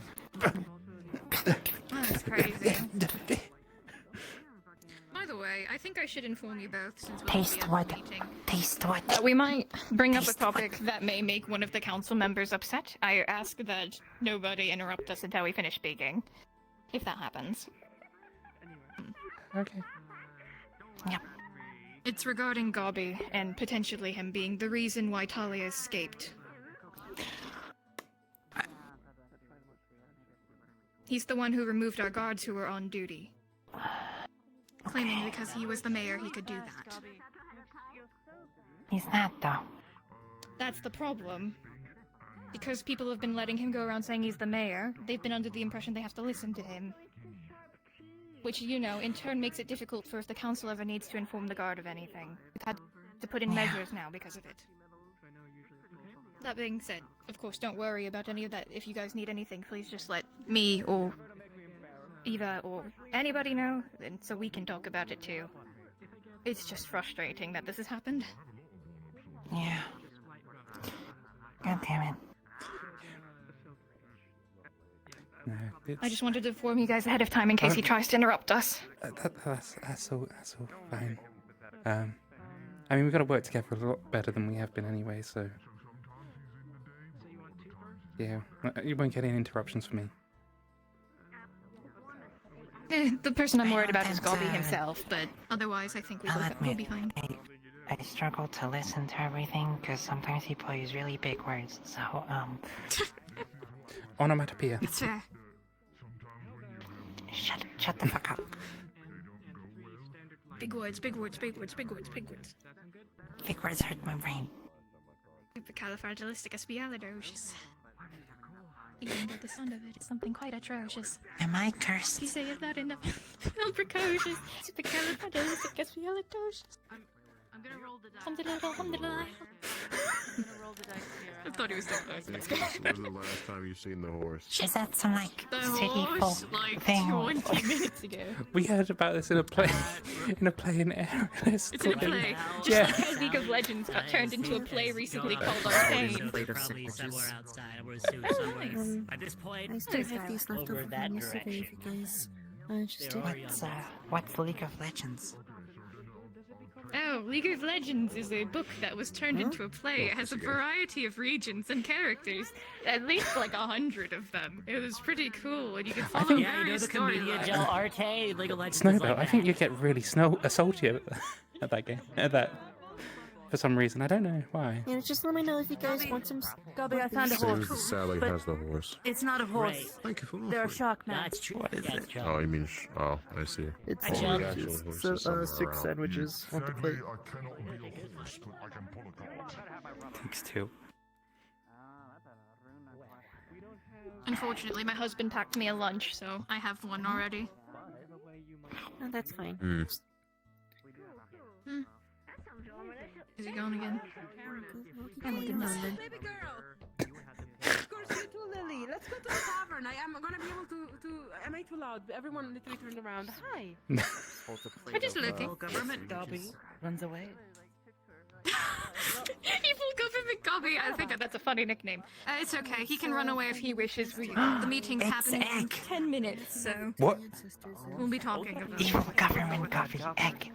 That's crazy. By the way, I think I should inform you both since we're Taste at the what? meeting. Taste what? We might bring up a topic that may make one of the council members upset. I ask that nobody interrupt us until we finish speaking. If that happens. Okay. Yep. It's regarding Gobby and potentially him being the reason why Talia escaped. He's the one who removed our guards who were on duty. Claiming because he was the mayor he could do that. He's not, though. That's the problem. Because people have been letting him go around saying he's the mayor, they've been under the impression they have to listen to him. Which, you know, in turn makes it difficult for if the council ever needs to inform the guard of anything. We've had to put in measures now because of it. That being said, of course, don't worry about any of that. If you guys need anything, please just let me or Eva or anybody know, and so we can talk about it too. It's just frustrating that this has happened. Yeah. God damn it. No, I just wanted to inform you guys ahead of time in case he tries to interrupt us. That's all fine. I mean, we've got to work together a lot better than we have been anyway, so... Yeah, you won't get any interruptions from me. The person I'm worried about is Gobby himself, but otherwise I think we'll be fine. I struggle to listen to everything because sometimes people use really big words, so, Onomatopoeia. It's fair. Shut the fuck up. Big words, big words, big words, big words, big words. Big words hurt my brain. Supercalifragilisticexpialidocious. You can get the sound of it. It's something quite atrocious. Am I cursed? You say that enough. Precocious. Supercalifragilisticexpialidocious. I'm gonna roll the dice. Alhamdulillah. I thought he was doing that. Let's go. When's the last time you seen the horse? Is that some, like, The city horse, folk like, thing? 20 minutes ago. We heard about this in a play, in Aaron. It's in a play. Just Yeah. like how League of Legends got turned into a play recently called Arcane. Probably somewhere outside. I would assume somewhere. At this point, I still have these left over over that from yesterday if direction. you guys are interested. What's League of Legends? Oh, League of Legends is a book that was turned into a play. It has a variety of regions and characters. At least like 100 of them. It was pretty cool, and you could follow Yeah, you know various the comedian storylines. Joe Arte, League of Legends. Snowbell, is like I think you get really salty at that game. At that. For some reason. I don't know why. Yeah, just let me know if you guys want some. Gobby, I found a horse. Sally but has the horse. It's not a horse. Great. Thank you for They're a shock man. That's true. What is That's it? true. Oh, you mean oh, I see. It's Oh, the Chuck. actual sandwiches. horse So, is somewhere 6 around. sandwiches on the plate. I cannot be a horse, but I can pull a cart. Thanks, too. Unfortunately, my husband packed me a lunch, so I have one already. Oh, that's fine. Hmm. Is he gone again? I'm looking down then. Baby girl! Of course you too, Lily. Let's go to the tavern. I am gonna be able to. Am I too loud? Everyone literally turned around. Hi. I'm just looking. Government Gobby runs away. Evil government Gobby. I think that's a funny nickname. It's okay. He can run away if he wishes. The meeting's happening in 10 minutes, so What? we'll be talking about Evil it. government coffee egg.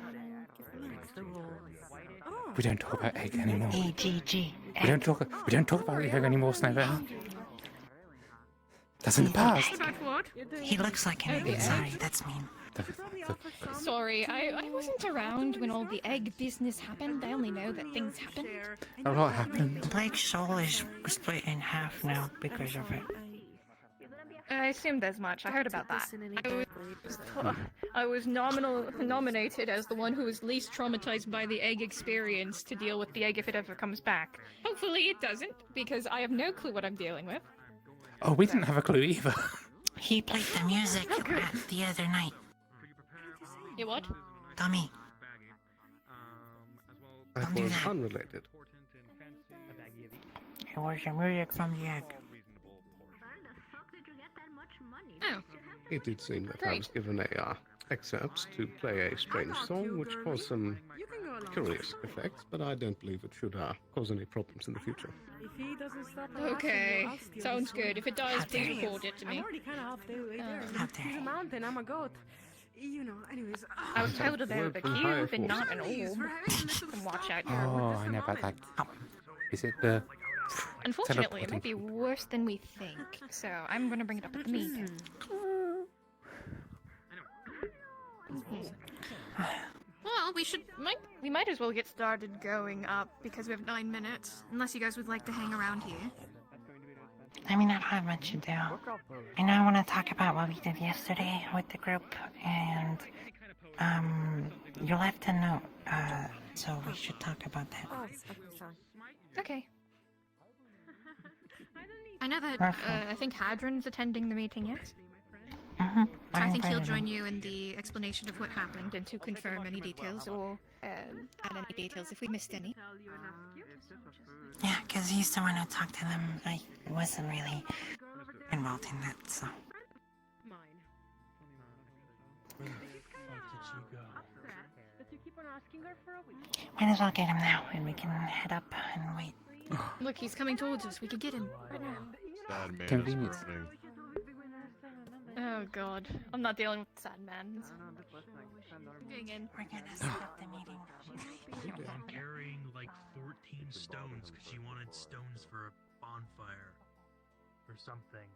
We don't talk about egg anymore. EGG. We don't talk about egg anymore, Snowbell. That's in the past. About what? He looks like an egg. Sorry, that's mean. Sorry, I wasn't around when all the egg business happened. I only know that things happened. A lot happened. Blake's soul is split in half now because of it. I assumed as much. I heard about that. I was nominated as the one who was least traumatized by the egg experience to deal with the egg if it ever comes back. Hopefully it doesn't, because I have no clue what I'm dealing with. Oh, we didn't have a clue either. He played the music the other night. You what? Dummy. That do was that. unrelated. It was the music from the egg. Oh. It did seem that I Great. was given excerpts to play a strange song, which caused some curious effects, but I don't believe it should cause any problems in the future. If he doesn't stop Okay, I'll steal sounds his good. If it does, How dare please you. report it to me. I'm already kind of halfway there. How dare He's a you. mountain. I'm a goat. You know. Anyways. I was told about a Word from higher cube and not an Please, orb. we're having a little Can watch out Oh, here. I know about that. Is it the... Unfortunately, it teleporting? might be worse than we think, so I'm gonna bring it up at the meeting. Well, we might as well get started going up because we have 9 minutes. Unless you guys would like to hang around here. I mean, I don't have much to do. I know I want to talk about what we did yesterday with the group, and, you left a note, so we should talk about that. Okay. know that I think Hadron's attending the meeting, yes? Mm-hmm. So I think he'll join you in the explanation of what happened and to confirm any details or add any details if we missed any. Yeah, because he's the one who talked to them. I wasn't really involved in that, so. Might as well get him now, and we can head up and wait. Look, he's coming towards us. We could get him right now. Sad man is Convenience. burning. Oh god, I'm not dealing with sad man. Getting in. We're gonna set up the meeting. I'm carrying like 14 stones because she wanted stones for a bonfire or something.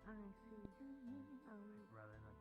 Rather than.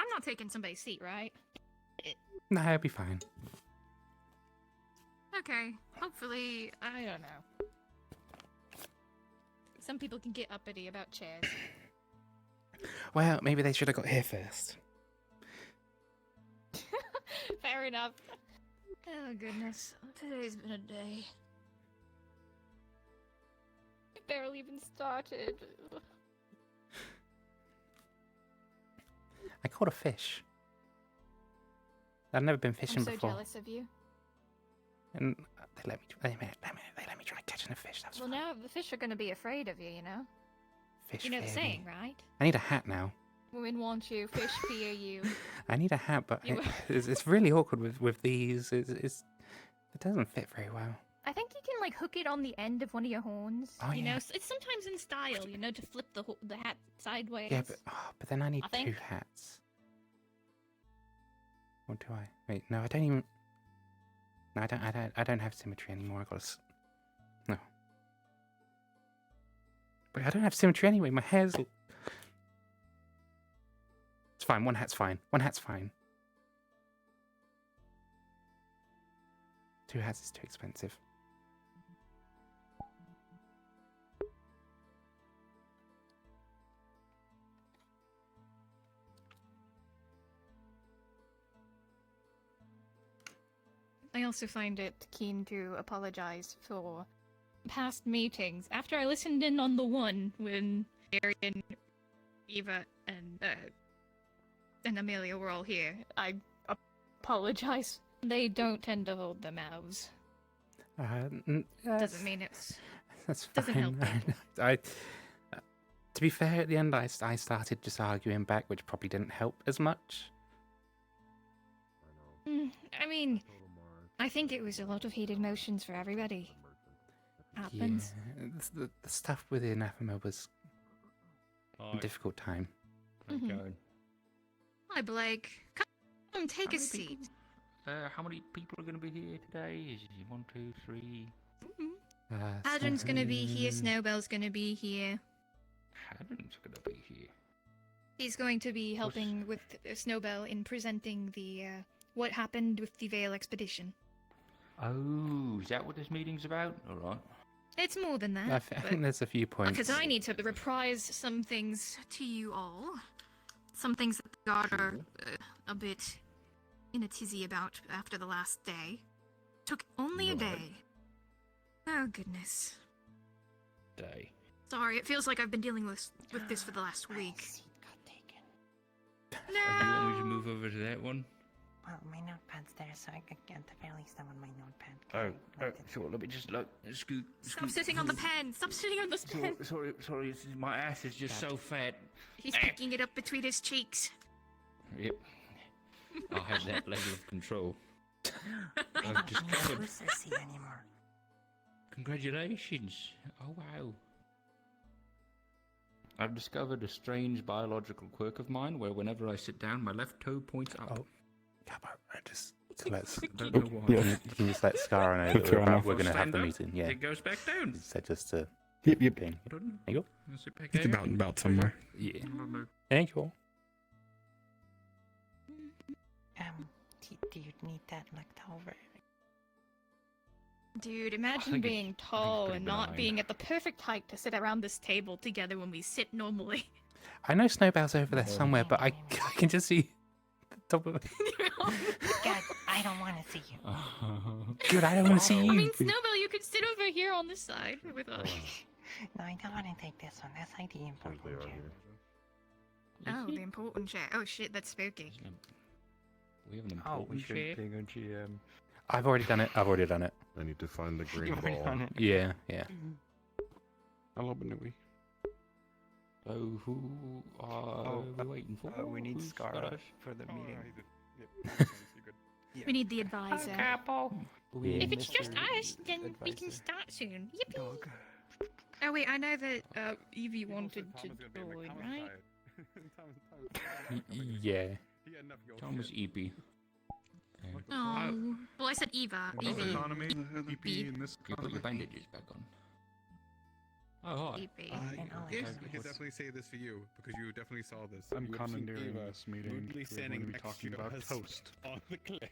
I'm not taking somebody's seat, right? Nah, it'll be fine. Okay, hopefully, I don't know. Some people can get uppity about chairs. Well, maybe they should have got here first. Fair enough. Oh goodness, today's been a day. It barely even started. I caught a fish. I've never been fishing I'm so before. jealous of you. And they let me try catching a fish. That's Well, now the fish are going to be afraid of you, you know? Fish You know the fear saying, me. right? I need a hat now. Women want you, fish fear you. I need a hat, but You- it's really awkward with these. It doesn't fit very well. I think you can, like, hook it on the end of one of your horns. Oh, you know, yeah. it's sometimes in style, you know, to flip the hat sideways. Yeah, but then I need I think- 2 hats. Or do I? Wait, no, I don't even. No, I don't have symmetry anymore. I got no. But I don't have symmetry anyway. My hair's. It's fine. One hat's fine. One hat's fine. 2 hats is too expensive. I also find it keen to apologize for past meetings. After I listened in on the one when Arian, Eva, and Amelia were all here, I apologize. They don't tend to hold their mouths. Doesn't mean it's... That's doesn't fine. help it. To be fair, at the end, I started just arguing back, which probably didn't help as much. I mean, I think it was a lot of heated emotions for everybody. Happens. Yeah, the stuff with the anathema was a difficult time. Mhm. Hi, Blake. Come take a seat. How many people are going to be here today? Is it 1, 2, 3? Hadron's gonna be here, Snowbell's gonna be here. Hadron's going to be here. He's going to be helping with Snowbell in presenting the, what happened with the Vale expedition. Oh, is that what this meeting's about? All right. It's more than that. I think there's a few points. Because I need to reprise some things to you all. Some things that the guard are a bit in a tizzy about after the last day. Took only a day. Oh, goodness. Day. Sorry, it feels like I've been dealing with this for the last week. Do you want me to move over to that one? Well, my notepad's there, so I could at the very least I want my notepad. Oh, sure. Let me just look. Scoot. Stop sitting on the pen! Stop sitting on the pen! Sorry. My ass is just so fat. He's picking it up between his cheeks. Yep. I have that level of control. I I've don't discovered. use this seat anymore. Congratulations. Oh, wow. I've discovered a strange biological quirk of mine where whenever I sit down, my left toe points up. Oh, Capo, just to let don't know why. you can just let Scara know that we're going to have the meeting. Yeah. It goes back down. He said just to. Yep. There you go. Sit back It's down. about somewhere. Yeah. Thank you. Do you need that looked over? Dude, imagine think being tall pretty and not benign. being at the perfect height to sit around this table together when we sit normally. I know Snowbell's over there somewhere, but I can just see the top of it. God, I don't want to see you. Dude, I don't want to see you. I mean, Snowbell, you could sit over here on this side with us. No, I don't want to take this one. That's like the important chair. Oh, the important chair. Oh shit, that's spooky. We have an Oh, we important should chair. ping a GM. I've already done it. I need to find the green You've already ball. done it. Yeah. Hello, Benui. So who are we waiting for? We need Who's got Scara a- for the meeting. We need the advisor. Yeah. If it's just us, then we can start soon. Yippee! Oh wait, I know that Evie wanted to join, right? Yeah. Thomas EP. Oh, well, I said Eva. Evie. Economy, EP in this You put your economy. bandages back on. Oh, hi. Evie. Yes, I can definitely say this for you because you definitely saw this. I'm You would've seen commandeering Eva this meeting. moodily We're standing going to be next talking to about us toast. on the cliff.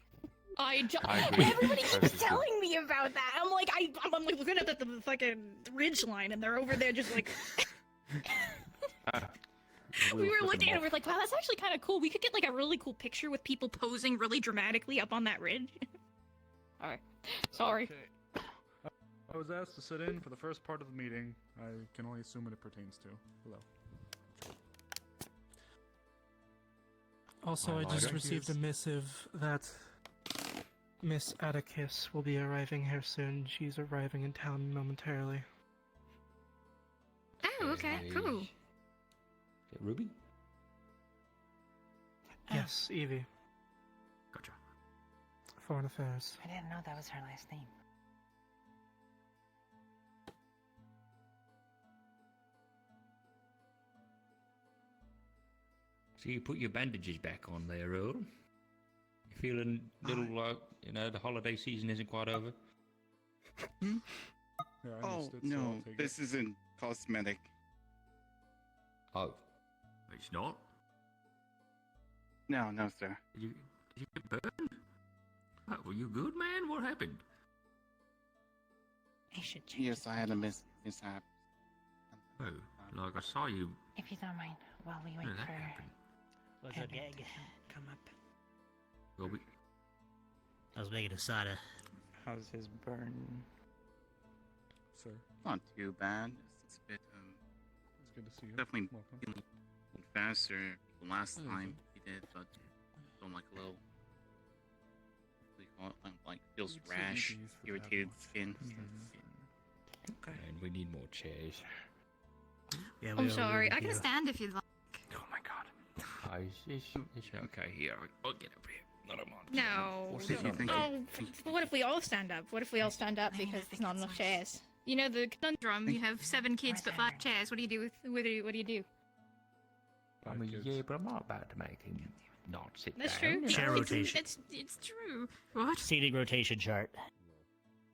I I agree. Everybody keeps Toast is good. telling me about that. I'm like, I'm like looking at the fucking ridge line, and they're over there just like. We were looking at it, we're like, wow, that's actually kind of cool. We could get like a really cool picture with people posing really dramatically up on that ridge. Alright, sorry. I was asked to sit in for the first part of the meeting. I can only assume what it pertains to. Hello. Also, I just received a missive that Miss Atticus will be arriving here soon. She's arriving in town momentarily. Oh, okay, cool. Is it Ruby? Yes, Evie. Gotcha. Foreign Affairs. I didn't know that was her last name. So you put your bandages back on there, Earl. You feeling a little like, the holiday season isn't quite over? Yeah, I Oh missed it, so no, I'll take this isn't cosmetic. Oh. It's not? No, no, sir. Did you get burned? Oh, were you good, man? What happened? I should change. Yes, I had a mishap. Oh, like I saw you. If you don't mind, while we wait How did that for happen? What's Evan up, gang? to come up. Well, we... I was making a cider. How's his burn? Sir, Not too bad. It's a bit it's good to see you. definitely Welcome. feeling faster than last Oh, time he did, but don't like a little. Like feels You'd say rash, EPs for that irritated much. skin. And we need more chairs. Yeah, I'm sorry, I can stand if you'd like. Oh my god. Oh, it's okay here. I'll get over here. Not a month. No. What's this? Oh, what if we all stand up? What if we all stand up because there's not enough chairs? You know the conundrum. You have 7 kids but 5 chairs. What do you do with? What do you do? I mean, yeah, but I'm not about to make him not sit That's down. true. Chair No, rotation. It's true. What? Seating rotation chart.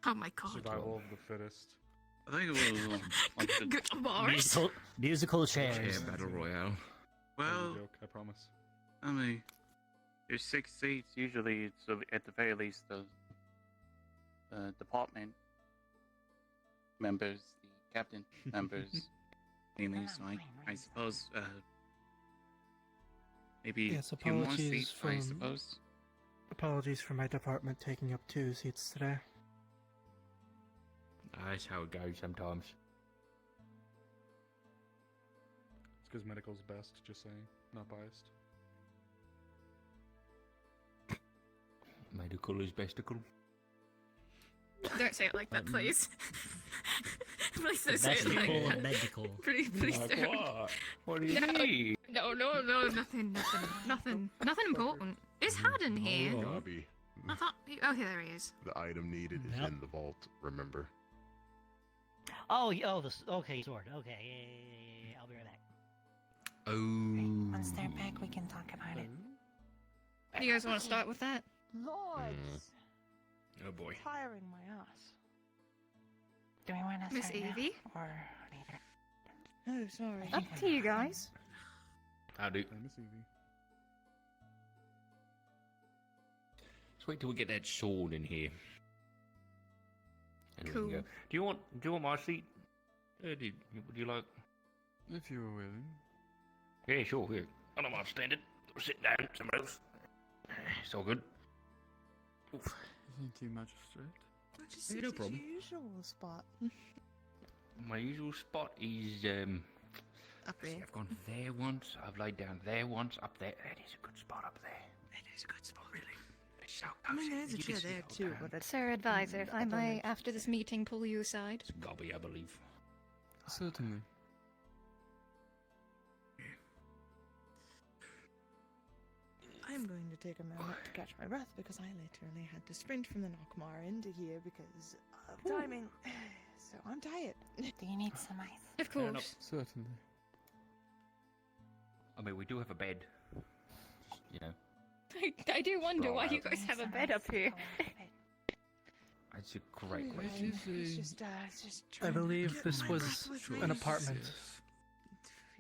Oh my god. Survival of the fittest. I think it was like the, Good bars. Musical chairs. Chair battle royale. well, Joke, I promise. I mean, there's 6 seats. Usually, it's at the very least the department members, the captain members, mainly. So I suppose maybe Yes, 2 more apologies seats. I from- suppose. Apologies for my department taking up 2 seats today. That's how it goes sometimes. It's because medical's best, just saying. Not biased. Medical is besticle. Don't say it like that, please. Please don't say it like Besticle that. and medical. Please Like don't. what? What do you No. mean? No, nothing important. Is Haddon here? Robbie, I thought. Oh, here he is. the item needed is Yep. in the vault, remember? Oh, okay, sword. Okay, yeah, I'll be right back. Oh. Once they're back, we can talk about it. You guys want to start with that? Lords! Oh boy. Tiring my ass. Do we want to Miss start now Evie? or later? Oh, sorry. Up to you guys. I'll do. Miss Evie. Let's wait till we get that sword in here. And then we Cool. can go. Do you want my seat? Would you like? If you were willing. Yeah, sure. Here, I don't mind standing. Sit down, somebody else. It's all good. Oof. Thank you, Magistrate. Yeah, no problem. Your usual spot. My usual spot is Up there. I've gone there once. I've laid down there once. Up there. That is a good spot up there. It is a good spot, really. It's so I mean, cozy. there is a You can chair see there the whole too, town. but it's Sir Advisor, if I up on may, the- after this meeting, pull you aside. It's gobby, I believe. Certainly. I'm going to take a moment to catch my breath because I literally had to sprint from the Nockmar into here because of timing. So I'm tired. Do you need some ice? Of Fair enough. course. Certainly. I mean, we do have a bed. You know, I do wonder Sprawl why you out. guys have a bed up here. it's a great Fine. question. It's just I trying to believe get this my was breath with me. an apartment.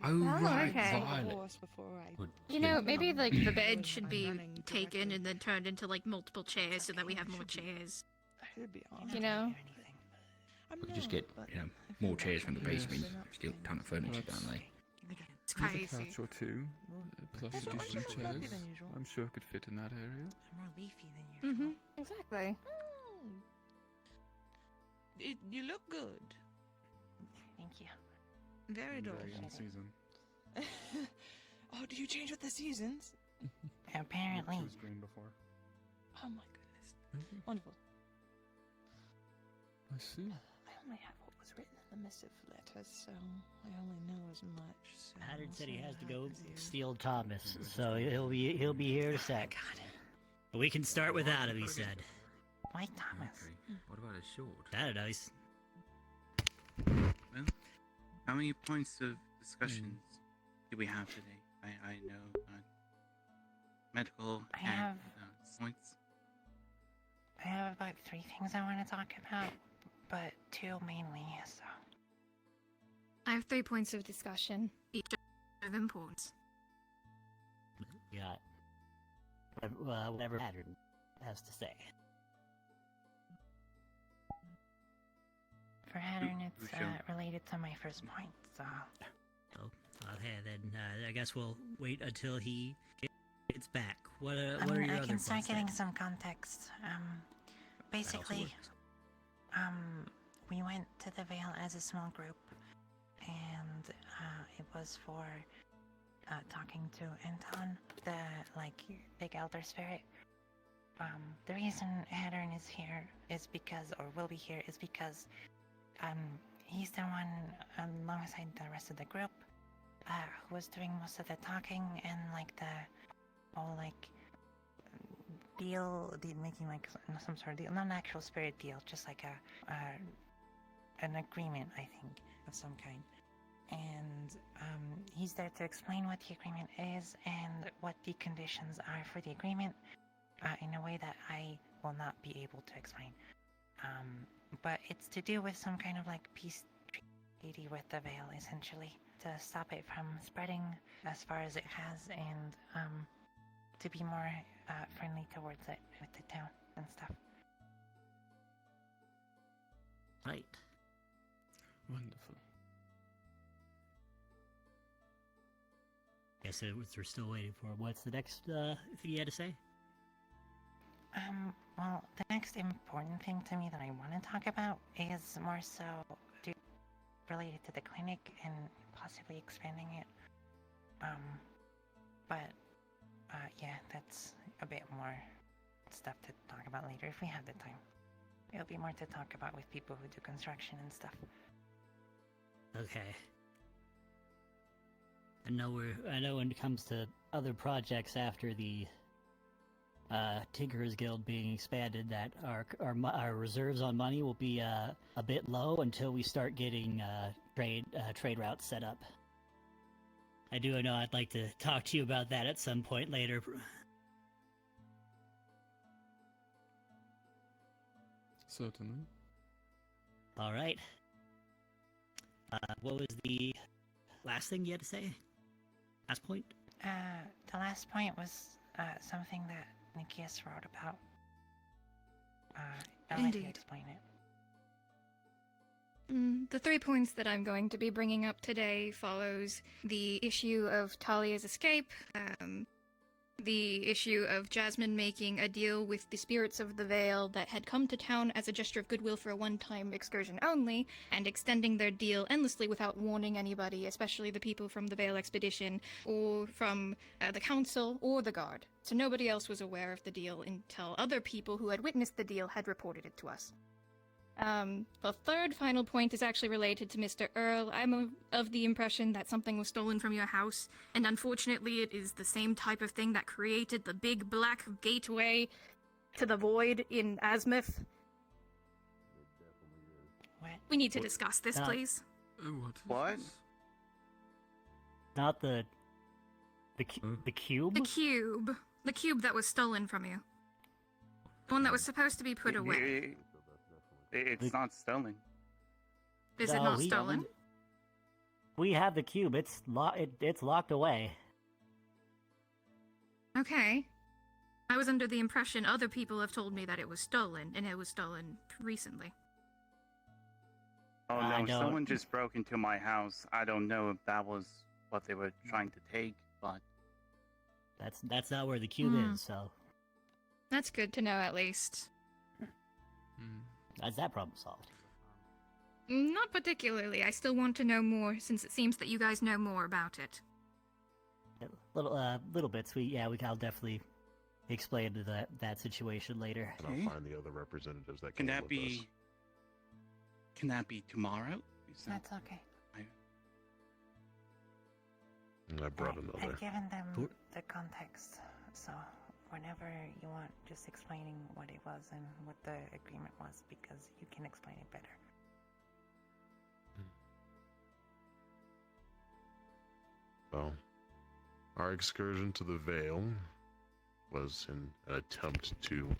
Oh, right, okay. Violet. Horse before I Good. You know, maybe like the bed When should I'm be running taken directly. and then turned into like multiple chairs so that we have more I should be- chairs. I should be on. You know? I'm We could just not, get but you know I feel more like chairs from the I'm basement. messing up Still a ton of things. furniture That's- down there. It's There's a crazy. couch or two, plus That's not much additional more fluffy chairs. than usual. I'm sure could fit in that area. More leafy than usual. Mm-hmm. Exactly. You look good. Thank you. Very dull. Very in season. Oh, do you change with the seasons? Apparently. She was green before. Oh my goodness. Wonderful. I see. I only have what was written in the missive letters, so I only know as much. So Haddard we'll said he see has what to go happens here. steal Thomas, so he'll be here in a sec. But we can start without him, he said. Why Thomas? What about a sword? I don't know. He's Well, how many points of discussions do we have today? I know medical I and have- points. I have about 3 things I want to talk about, but 2 mainly, so. I have 3 points of discussion, each of importance. got whatever Haddard has to say. For Haddon, who it's shall? related to my first point, so. Oh, okay, then I guess we'll wait until he gets back. What are I your mean, I other can start points getting then? some context. Basically, we went to the Vale as a small group, and it was for talking to Anton, the big elder spirit. The reason Haddern is here is because, or will be here, is because he's the one alongside the rest of the group who was doing most of the talking and the whole deal, making some sort of deal, not an actual spirit deal, just like an agreement, I think, of some kind. And he's there to explain what the agreement is and what the conditions are for the agreement in a way that I will not be able to explain. But it's to do with some kind of peace treaty with the Vale, essentially, to stop it from spreading as far as it has and to be more friendly towards it with the town and stuff. Right. Wonderful. Yeah, so we're still waiting for him. What's the next thing you had to say? Well, the next important thing to me that I want to talk about is more so related to the clinic and possibly expanding it. Yeah, that's a bit more stuff to talk about later if we have the time. It'll be more to talk about with people who do construction and stuff. Okay. I know when it comes to other projects after the Tinkerers Guild being expanded, that our reserves on money will be a bit low until we start getting trade routes set up. I do know I'd like to talk to you about that at some point later. Certainly. All right. What was the last thing you had to say? Last point? The last point was something that Nikias wrote about. I'll let you Indeed. explain it. The 3 points that I'm going to be bringing up today follows the issue of Talia's escape, the issue of Jasmine making a deal with the spirits of the Vale that had come to town as a gesture of goodwill for a one-time excursion only, and extending their deal endlessly without warning anybody, especially the people from the Vale expedition, or from the council, or the guard. So nobody else was aware of the deal until other people who had witnessed the deal had reported it to us. The third final point is actually related to Mr. Earl. I'm of the impression that something was stolen from your house, and unfortunately it is the same type of thing that created the big black gateway to the void in Azimuth. What? We need to discuss this, Not- please. What? Not the cube? The cube. The cube that was stolen from you. The one that was supposed to be put away. It's not stolen. Is it No, not we- stolen? We have the cube. It's locked away. Okay. I was under the impression other people have told me that it was stolen, and it was stolen recently. Oh I no, don't- someone just broke into my house. I don't know if that was what they were trying to take, but That's not where the cube Hmm. is, so That's good to know, at least. that's that problem solved. Not particularly. I still want to know more, since it seems that you guys know more about it. Little bits. I'll definitely explain to that situation later. And I'll find the other representatives that can came that with be? us. Can that be tomorrow? Is that- That's okay. And I brought another. I've given them the context, so whenever you want, just explaining what it was and what the agreement was, because you can explain it better. So, our excursion to the Vale was an attempt to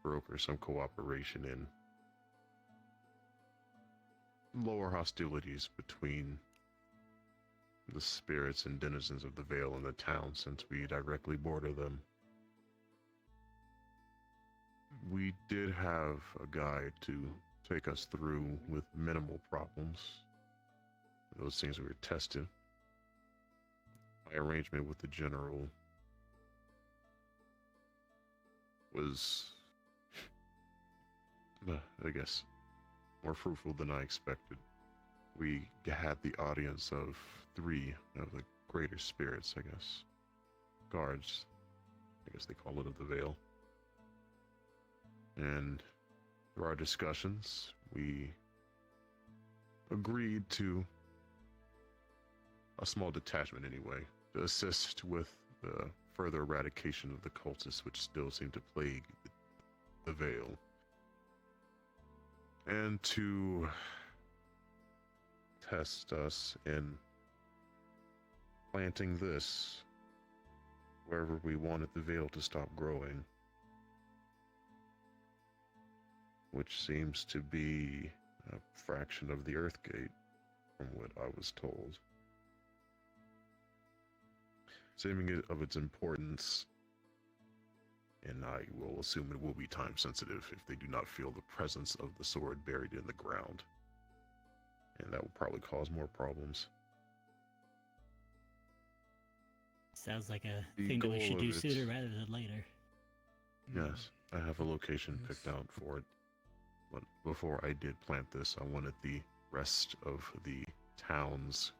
broker some cooperation in lower hostilities between the spirits and denizens of the Vale and the town, since we directly border them. We did have a guide to take us through with minimal problems. Those things were tested. My arrangement with the general was, I guess, more fruitful than I expected. We had the audience of 3 of the greater spirits, I guess. Guards, I guess they call it, of the Vale. And through our discussions, we agreed to a small detachment anyway, to assist with the further eradication of the cultists which still seem to plague the Vale. And to test us in planting this wherever we wanted the Vale to stop growing, which seems to be a fraction of the Earthgate, from what I was told. Saving it of its importance, and I will assume it will be time sensitive if they do not feel the presence of the sword buried in the ground. And that will probably cause more problems. Sounds like a The thing that we goal should of do it- sooner rather than later. Yes, I have a location picked out for it. But before I did plant this, I wanted the rest of the town's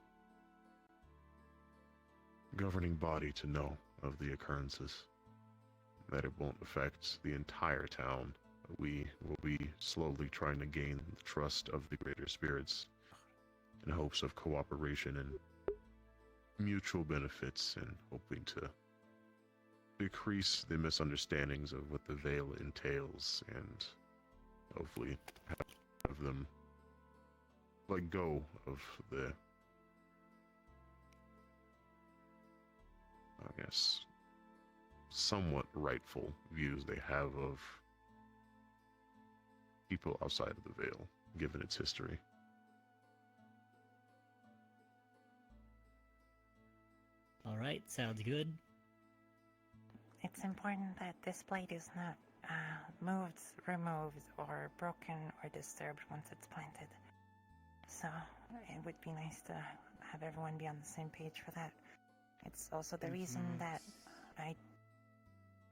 governing body to know of the occurrences. That it won't affect the entire town. We will be slowly trying to gain the trust of the greater spirits in hopes of cooperation and mutual benefits, and hoping to decrease the misunderstandings of what the Vale entails, and hopefully have them let go of the guess, somewhat rightful views they have of people outside of the Veil, given its history. Alright, sounds good. It's important that this blade is not moved, removed, or broken or disturbed once it's planted. So it would be nice to have everyone be on the same page for that. It's also the reason that I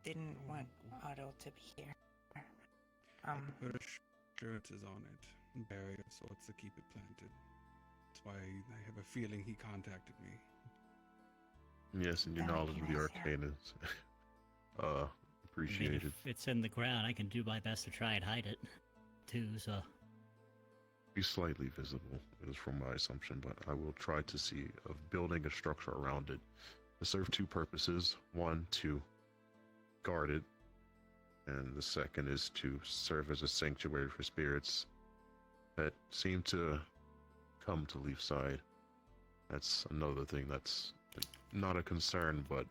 didn't want Otto to be here. I could put assurances on it, and barrier of sorts to keep it planted. That's why I have a feeling he contacted me. Yes, and your knowledge of the arcane is appreciated. I mean, if it's in the ground, I can do my best to try and hide it, too, so... Be slightly visible, is from my assumption, but I will try to see of building a structure around it to serve two purposes. One, to guard it, and the second is to serve as a sanctuary for spirits that seem to come to Leafside. That's another thing that's not a concern, but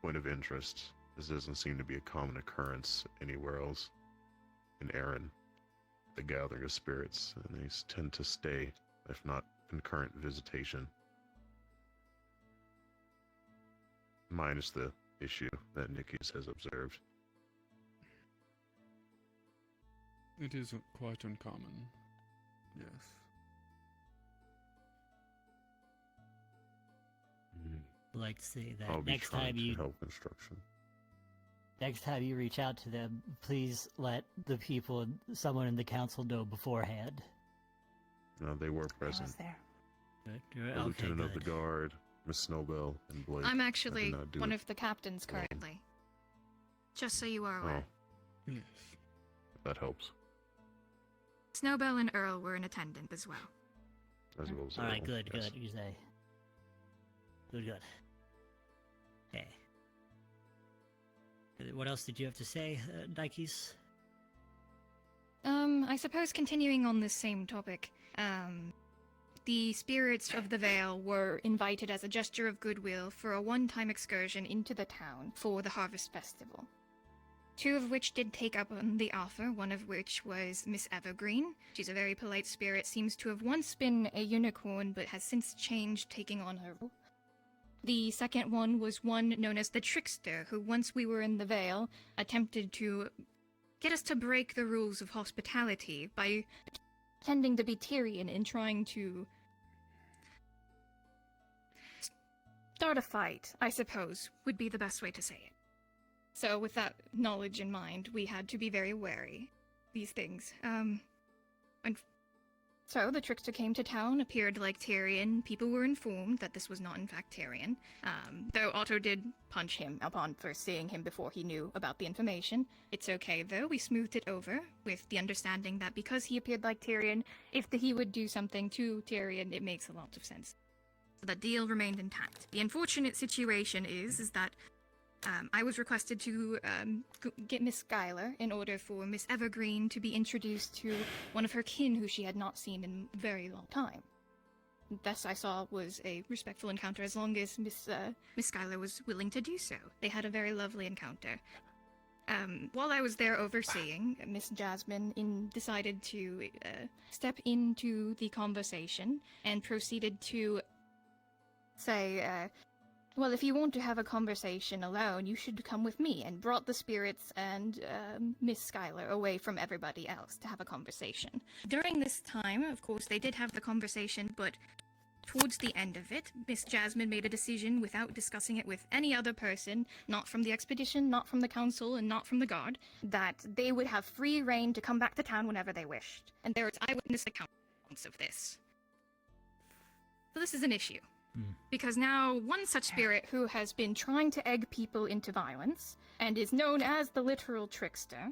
point of interest. This doesn't seem to be a common occurrence anywhere else in Erin. The gathering of spirits, and they tend to stay, if not concurrent visitation. Minus the issue that Nikki's has observed. It is quite uncommon. Yes. Like to say that I'll be next trying time to you help instruction. next time you reach out to them, please let the people, someone in the council know beforehand. No, they were present. there. Good. The Okay, Lieutenant of the good. Guard, Miss Snowbell, and Blake. I'm I actually did not do one it of the captains alone. currently. Just so you are aware. Yes. That helps. Snowbell and Earl were in attendance as well. As well as Alright, Earl, good, yes. good, you say. Good. Okay. What else did you have to say, Nikes? I suppose continuing on this same topic, the spirits of the Vale were invited as a gesture of goodwill for a one-time excursion into the town for the Harvest Festival. Two of which did take up on the offer, one of which was Miss Evergreen. She's a very polite spirit, seems to have once been a unicorn, but has since changed, taking on her role. The second one was one known as the Trickster, who once we were in the Vale, attempted to get us to break the rules of hospitality by pretending to be Tyrion and trying to start a fight, I suppose, would be the best way to say it. So with that knowledge in mind, we had to be very wary of these things. And so the Trickster came to town, appeared like Tyrion. People were informed that this was not in fact Tyrion. Though Otto did punch him upon first seeing him before he knew about the information. It's okay though, we smoothed it over with the understanding that because he appeared like Tyrion, if he would do something to Tyrion, it makes a lot of sense. So that deal remained intact. The unfortunate situation is that I was requested to get Miss Schuyler in order for Miss Evergreen to be introduced to one of her kin who she had not seen in a very long time. Thus I saw was a respectful encounter as long as Miss Schuyler was willing to do so. They had a very lovely encounter. While I was there overseeing, Miss Jasmine decided to step into the conversation and proceeded to say, well, if you want to have a conversation alone, you should come with me, and brought the spirits and Miss Schuyler away from everybody else to have a conversation. During this time, of course, they did have the conversation, but towards the end of it, Miss Jasmine made a decision without discussing it with any other person, not from the expedition, not from the council, and not from the guard, that they would have free reign to come back to town whenever they wished. And there is eyewitness accounts of this. So this is an issue. Because now one such spirit who has been trying to egg people into violence, and is known as the literal trickster,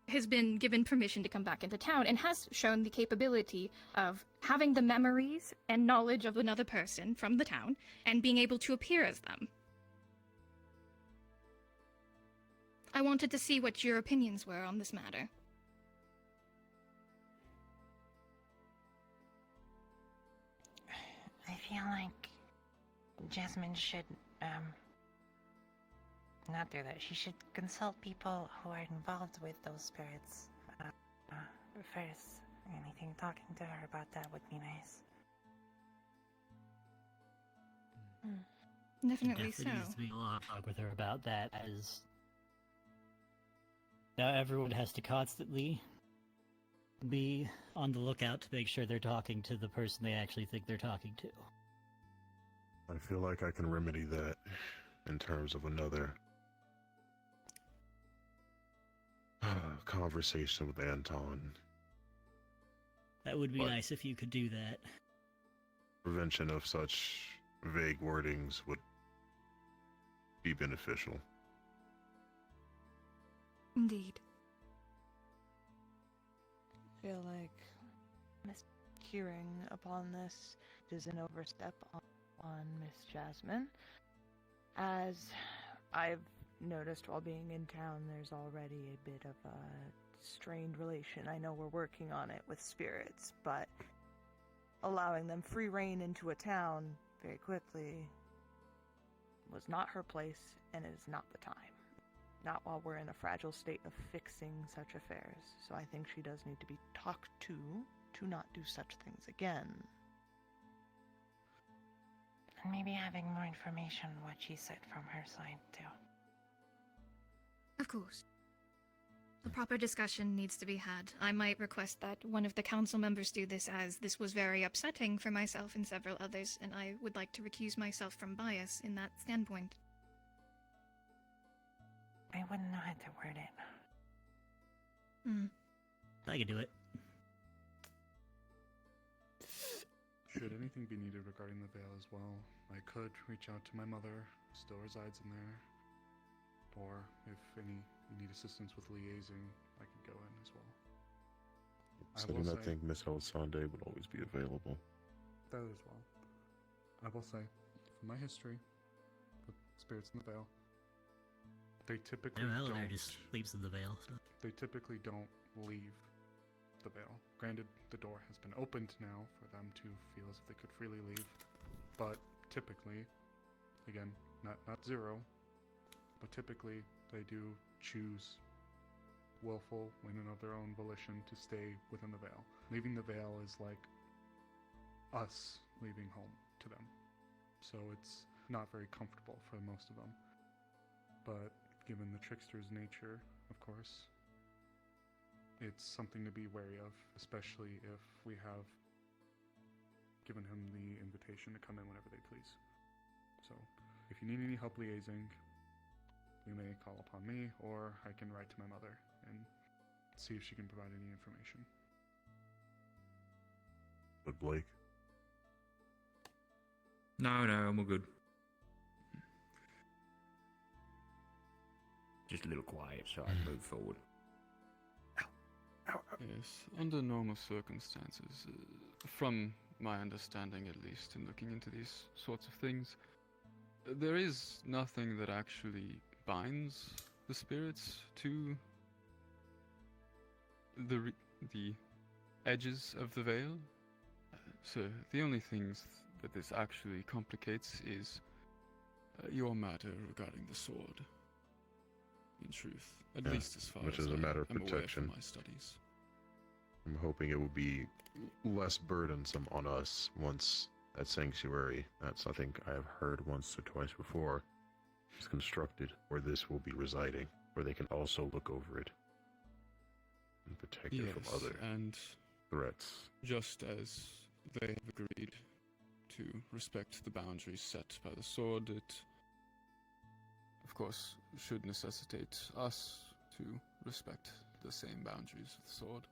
has been given permission to come back into town, and has shown the capability of having the memories and knowledge of another person from the town, and being able to appear as them. I wanted to see what your opinions were on this matter. I feel like Jasmine should, not do that. She should consult people who are involved with those spirits first. Anything talking to her about that would be nice. Definitely so. Needs to be a lot of talk with her about that, as now everyone has to constantly be on the lookout to make sure they're talking to the person they actually think they're talking to. I feel like I can remedy that in terms of another conversation with Anton. That would be But nice if you could do that. prevention of such vague wordings would be beneficial. Indeed. I feel like hearing upon this is an overstep on Miss Jasmine. As I've noticed while being in town, there's already a bit of a strained relation. I know we're working on it with spirits, but allowing them free reign into a town very quickly was not her place, and it is not the time. Not while we're in a fragile state of fixing such affairs. So I think she does need to be talked to not do such things again. And maybe having more information on what she said from her side, too. Of course. A proper discussion needs to be had. I might request that one of the council members do this, as this was very upsetting for myself and several others, and I would like to recuse myself from bias in that standpoint. I wouldn't know how to word it. I could do it. Should anything be needed regarding the veil as well, I could reach out to my mother, who still resides in there. Or if you need assistance with liaising, I could go in as well. I think Miss Elisande would always be available. That as well. I will say, from my history with spirits in the veil, they typically Eleanor don't. just sleeps in the veil. So. They typically don't leave the veil. Granted, the door has been opened now for them to feel as if they could freely leave, but typically, again, not zero, but typically they do choose willful, in and of their own volition, to stay within the veil. Leaving the veil is like us leaving home to them, so it's not very comfortable for most of them. But given the trickster's nature, of course, it's something to be wary of, especially if we have given him the invitation to come in whenever they please. So, if you need any help liaising, you may call upon me, or I can write to my mother and see if she can provide any information. But Blake? No, I'm all good. Just a little quiet so I can move forward. Yes, under normal circumstances, from my understanding at least, in looking into these sorts of things, there is nothing that actually binds the spirits to the edges of the veil. So the only things that this actually complicates is your matter regarding the sword. In truth, at least as far which as is a matter of I'm aware protection. from my studies. I'm hoping it will be less burdensome on us once that sanctuary, that's I think I have heard once or twice before, is constructed, where this will be residing, where they can also look over it and protect it from other and threats. Just as they have agreed to respect the boundaries set by the sword, it of course should necessitate us to respect the same boundaries of the sword.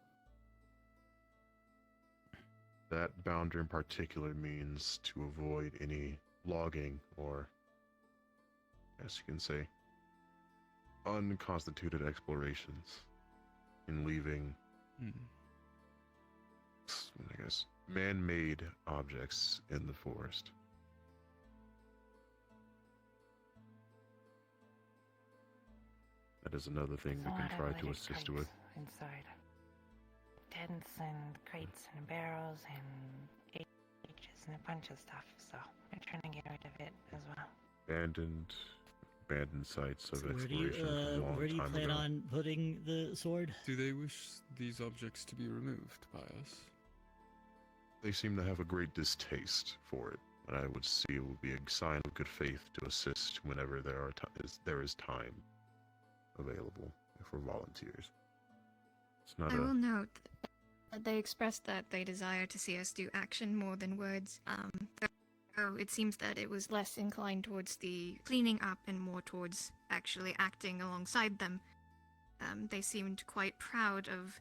That boundary in particular means to avoid any logging or, as you can say, unconstituted explorations in leaving, I guess, man-made objects in the forest. That is another thing we can try to assist with. Inside. Tents and crates and barrels and cages and a bunch of stuff, so we're trying to get rid of it as well. Abandoned sites of So where do exploration from a long you time plan ago. on putting the sword? Do they wish these objects to be removed by us? They seem to have a great distaste for it, and I would see it would be a sign of good faith to assist whenever there is time available for volunteers. It's not I will note that they expressed that they desire to see us do action more than words. Though it seems that it was less inclined towards the cleaning up and more towards actually acting alongside them. They seemed quite proud of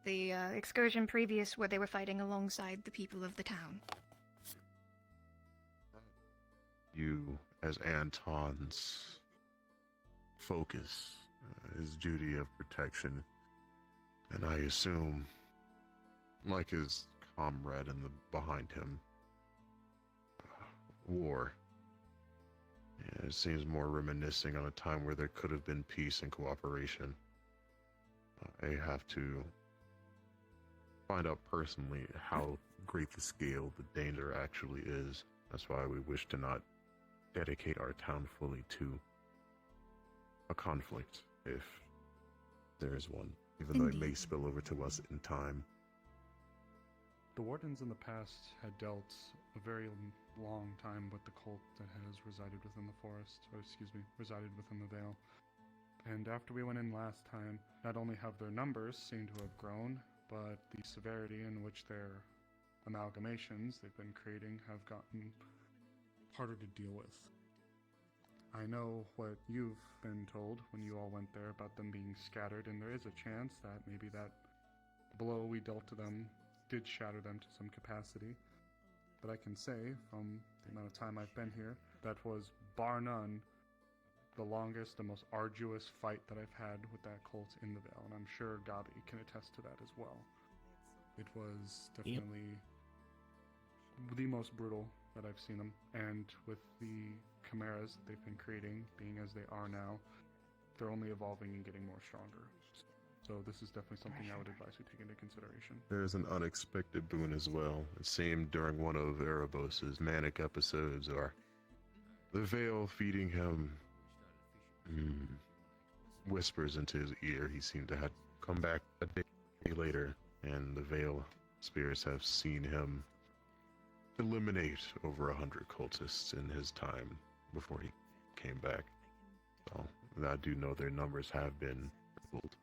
the excursion previous where they were fighting alongside the people of the town. You, as Anton's focus, his duty of protection, and I assume, like his comrade behind him, war. Yeah, it seems more reminiscing on a time where there could have been peace and cooperation. I have to find out personally how great the scale, the danger actually is. That's why we wish to not dedicate our town fully to a conflict, if there is one, even though it may spill over to us in time. The Wardens in the past had dealt a very long time with the cult that has resided within the forest, or resided within the Vale. And after we went in last time, not only have their numbers seemed to have grown, but the severity in which their amalgamations they've been creating have gotten harder to deal with. I know what you've been told when you all went there about them being scattered, and there is a chance that maybe that blow we dealt to them did shatter them to some capacity. But I can say, from the amount of time I've been here, that was, bar none, the longest, the most arduous fight that I've had with that cult in the Vale, and I'm sure Gabi can attest to that as well. It was definitely the most brutal that I've seen them, and with the chimeras that they've been creating, being as they are now, they're only evolving and getting more stronger. So this is definitely something I would advise you take into consideration. There's an unexpected boon as well. It seemed during one of Erebos's manic episodes, or the Veil feeding him whispers into his ear. He seemed to have come back a day later, and the Veil spirits have seen him eliminate over 100 cultists in his time before he came back. So I do know their numbers have been tripled.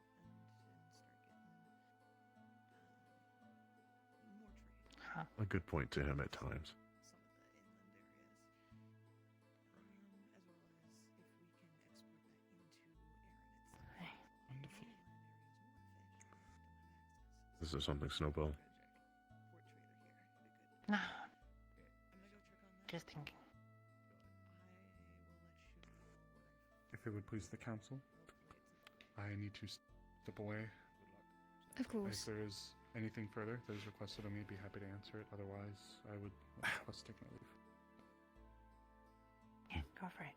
A good point to him at times. Wonderful. Is there something, Snowball? No. Just thinking. If it would please the council, I need to step away. Of course. If there is anything further that is requested of me, I'd be happy to answer it. Otherwise, I would request taking a leave. Yeah, go for it.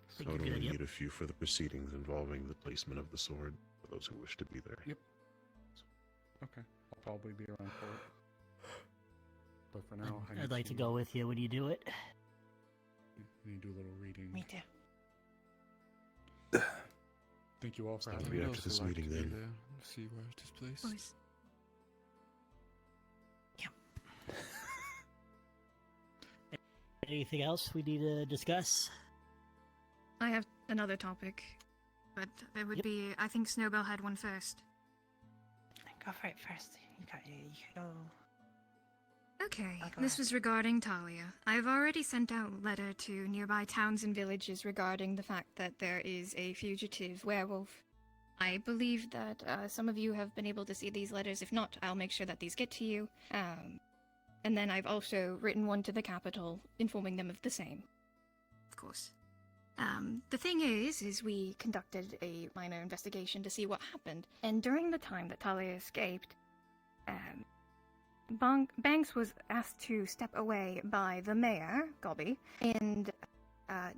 So do we need a few for the proceedings involving the placement of the sword for those who wish to be there? Yep. Okay. I'll probably be around for it. But for now, I'd like to go with you when you do it. I need to do a little reading. Me too. Thank you all for I'll having be me. after this meeting then. There and see where it is placed. Of course. Anything else we need to discuss? I have another topic, but it would be, I think Snowbell had one first. Go for it first. You go. Okay, go this ahead. was regarding Talia. I've already sent out a letter to nearby towns and villages regarding the fact that there is a fugitive werewolf. I believe that some of you have been able to see these letters. If not, I'll make sure that these get to you. And then I've also written one to the capital, informing them of the same. Of course. The thing is we conducted a minor investigation to see what happened, and during the time that Talia escaped, Banks was asked to step away by the mayor, Gobby, and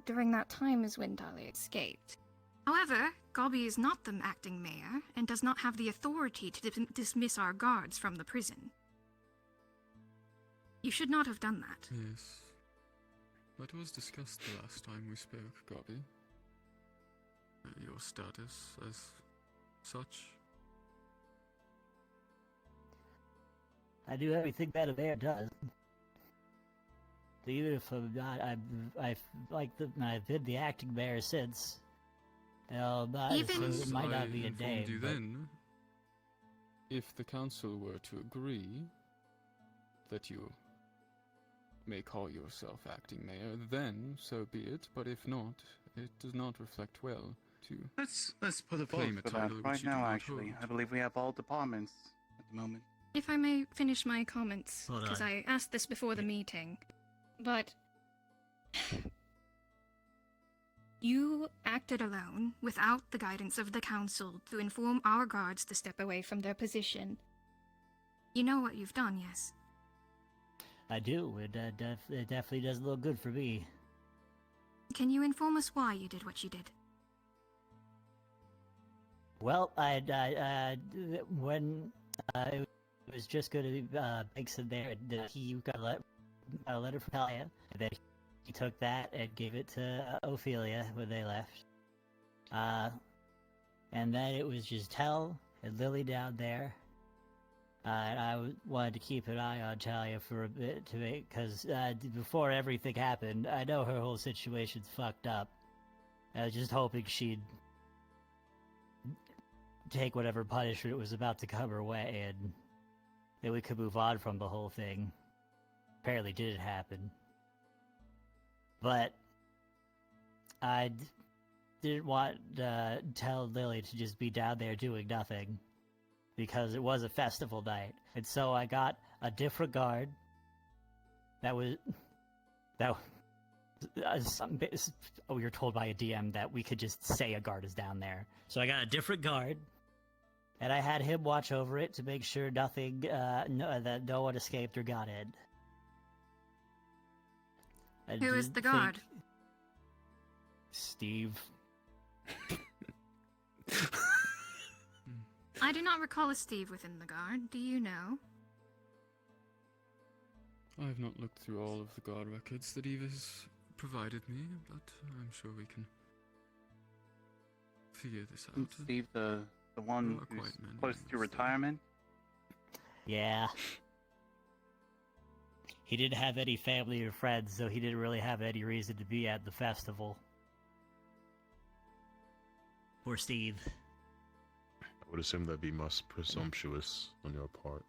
during that time is when Talia escaped. However, Gobby is not the acting mayor, and does not have the authority to dismiss our guards from the prison. You should not have done that. Yes. That was discussed the last time we spoke, Gobby. Your status as such. I do everything that a mayor does. Even if I'm not, I've been the acting mayor since. Even so it might not be a informed day. you but then, if the council were to agree that you may call yourself acting mayor, then so be it. But if not, it does not reflect well to Let's put a vote claim a for that title which right you do now. not Actually, hold. I believe we have all departments at the moment. If I may finish my comments, Hold because on. I asked this before the meeting, but you acted alone without the guidance of the council to inform our guards to step away from their position. You know what you've done, yes? I do. It definitely doesn't look good for me. Can you inform us why you did what you did? Well, when it was just going to be Banks in there, and he got a letter from Talia, and then he took that and gave it to Ophelia when they left. And then it was just Tell and Lily down there. And I wanted to keep an eye on Talia for a bit to make, because before everything happened, I know her whole situation's fucked up. I was just hoping she'd take whatever punishment was about to come her way, and then we could move on from the whole thing. Apparently didn't happen. But I didn't want to tell Lily to just be down there doing nothing, because it was a festival night, and so I got a different guard. We were told by a DM that we could just say a guard is down there. So I got a different guard, and I had him watch over it to make sure nothing, that no one escaped or got in. Who is the guard? Steve. I do not recall a Steve within the guard. Do you know? I have not looked through all of the guard records that Eve has provided me, but I'm sure we can figure this out. Steve, the one There are who's quite many close in to this retirement. Yeah. He didn't have any family or friends, so he didn't really have any reason to be at the festival. Poor Steve. I would assume that'd be most presumptuous on your part.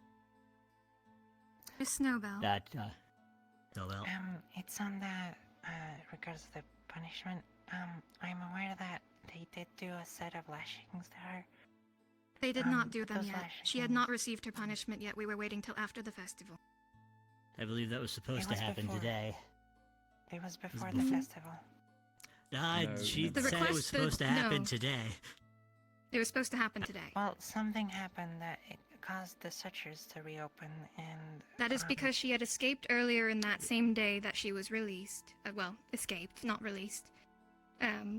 Miss Snowbell. Snowbell. It's on the, regards to the punishment. I'm aware that they did do a set of lashings to her. They did not do them those yet. She had not received her punishment yet. We were waiting till after the festival. I believe that was supposed It to was happen before. today. It was before before. the festival. No, she The said it was request supposed to that- happen no. today. It was supposed to happen today. Well, something happened that it caused the sutures to reopen, and That is because she had escaped earlier in that same day that she was released. Well, escaped, not released.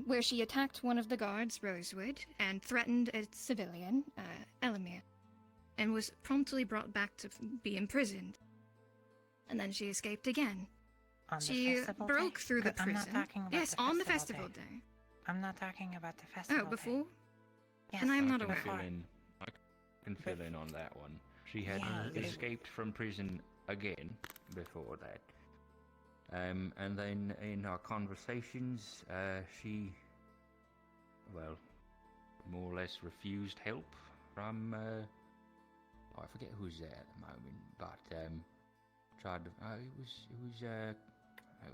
Where she attacked one of the guards, Rosewood, and threatened a civilian, Elamir, and was promptly brought back to be imprisoned. And then she escaped again. on the She festival broke day? through the I'm prison. not talking about Yes, the on the festival festival day. I'm not talking about the festival. Oh, before? Yes, And I am I not can aware. fill in. I can fill in on that one. She had Yeah, escaped from prison again before that. And then in our conversations, she, well, more or less refused help from, I forget who's there at the moment, but, tried to, it was,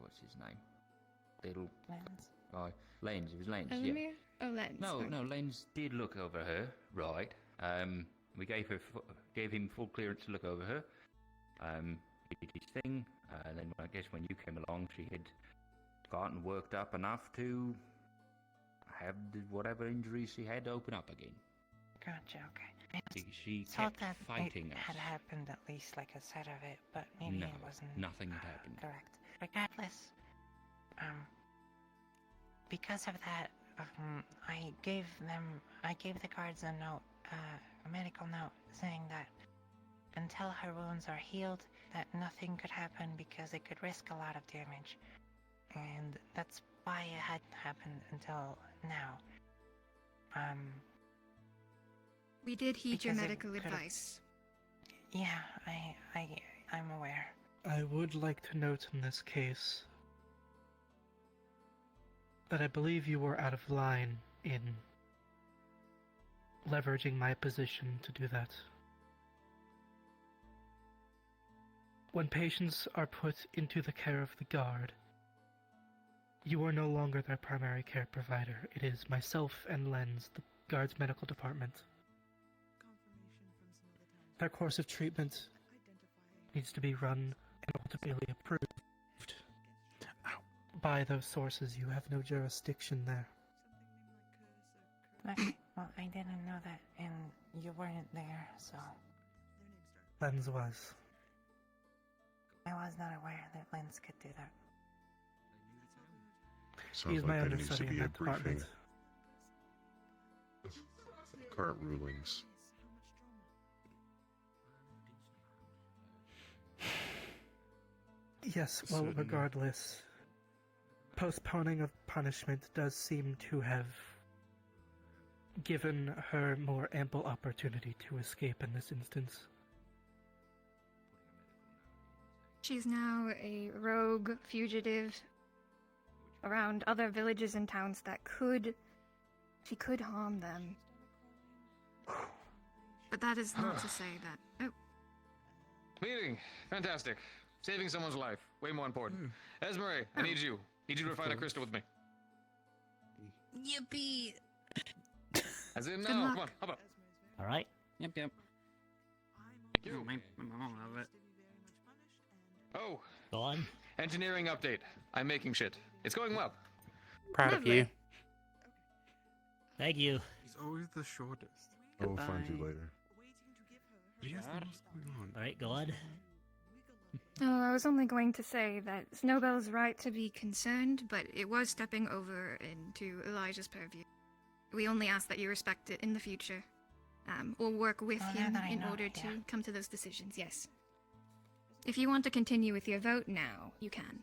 what's his name? Little Lance. guy. Lens, it was Lens, yeah. Elamir? Oh, Lens. No, sorry. no, Lens did look over her, right. We gave him full clearance to look over her. He did his thing, and then I guess when you came along, she had gotten worked up enough to have whatever injuries she had open up again. Gotcha. Okay. She Thought kept that fighting it us. had happened at least like a set of it, but maybe No, it wasn't. nothing had happened. Correct. Regardless, because of that, I gave the guards a note, a medical note, saying that until her wounds are healed, that nothing could happen because it could risk a lot of damage. And that's why it hadn't happened until now. We did heed your because it medical could've- advice. Yeah, I'm aware. I would like to note in this case that I believe you were out of line in leveraging my position to do that. When patients are put into the care of the guard, you are no longer their primary care provider. It is myself and Lens, the guard's medical department. Their course of treatment needs to be run and ultimately approved by those sources. You have no jurisdiction there. Okay, well, I didn't know that, and you weren't there, so Lens was. I was not aware that Lens could do that. Sounds He is my like there needs to understudy be in a that briefing. department. Current rulings. Yes, well, Certainly. regardless, postponing of punishment does seem to have given her more ample opportunity to escape in this instance. She's now a rogue fugitive around other villages and towns that she could harm them. But that is not to say that. Oh, Meeting. Fantastic. Saving someone's life. Way more important. Esmeray, I need you. Need you to find a crystal with me. Yippee! As in Good now. luck. Come on, hop up. All right. Yep. Thank you. My mom will love it. Oh. Go on. Engineering update. I'm making shit. It's going well. Proud of you. Thank you. He's always the shortest. I will find you later. He has the most going on. All right, go on. Oh, I was only going to say that Snowbell's right to be concerned, but it was stepping over into Elijah's purview. We only ask that you respect it in the future, or work with Well, now him that I in know, order yeah. to come to those decisions, yes. If you want to continue with your vote now, you can.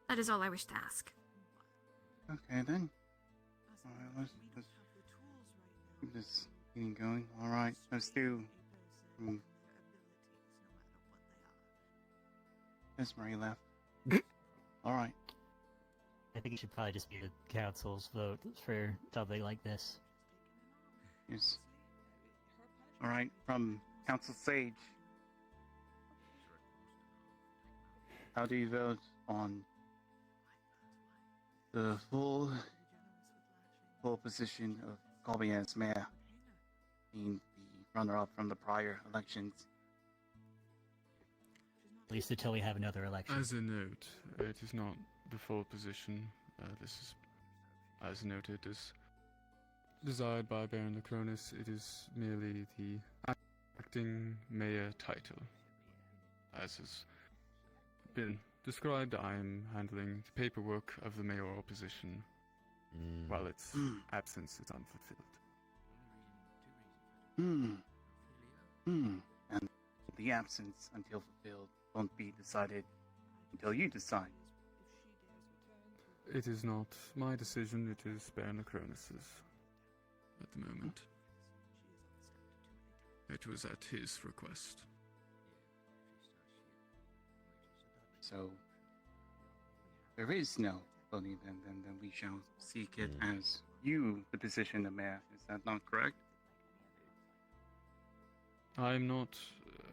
That is all I wish to ask. Okay then. Alright, let's keep this meeting going. Alright, let's do. Miss Marie left. Alright. I think it should probably just be the council's vote for something like this. Yes. Alright, from Council Sage. How do you vote on the full position of Colby as mayor, being the runner-up from the prior elections? At least until we have another election. As a note, it is not the full position. This is, as noted, is desired by Baron Lacronis. It is merely the acting mayor title. As has been described, I am handling the paperwork of the mayoral position, while its absence is unfulfilled. And the absence until fulfilled won't be decided until you decide. It is not my decision, it is Baron Lacronis's at the moment. It was at his request. So, there is no voting, then we shall seek it as you, the position of mayor. Is that not correct? I am not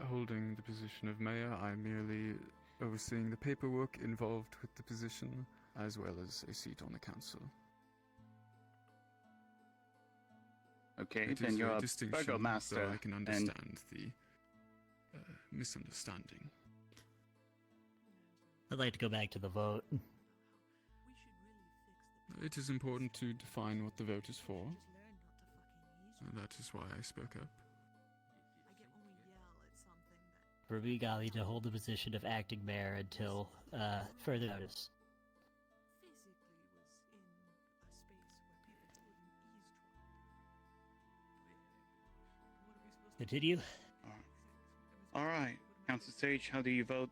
holding the position of mayor, I'm merely overseeing the paperwork involved with the position, as well as a seat on the council. Okay, It then is you're a a distinction, burgomaster. so I can and understand the misunderstanding. I'd like to go back to the vote. It is important to define what the vote is for. That is why I spoke up. For Vigali to hold the position of acting mayor until further notice. Continue. All right, Council Sage, how do you vote?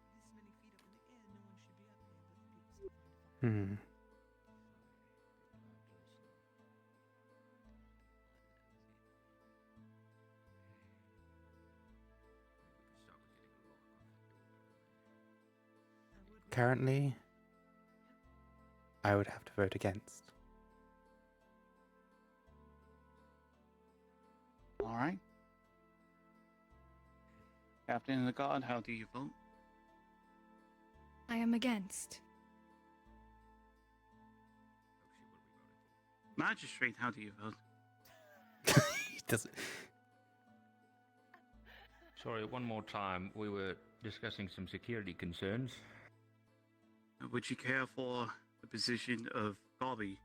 Currently, I would have to vote against. All right. Captain of the Guard, how do you vote? I am against. Magistrate, how do you vote? He doesn't. Sorry, one more time. We were discussing some security concerns. Would you care for the position of Garby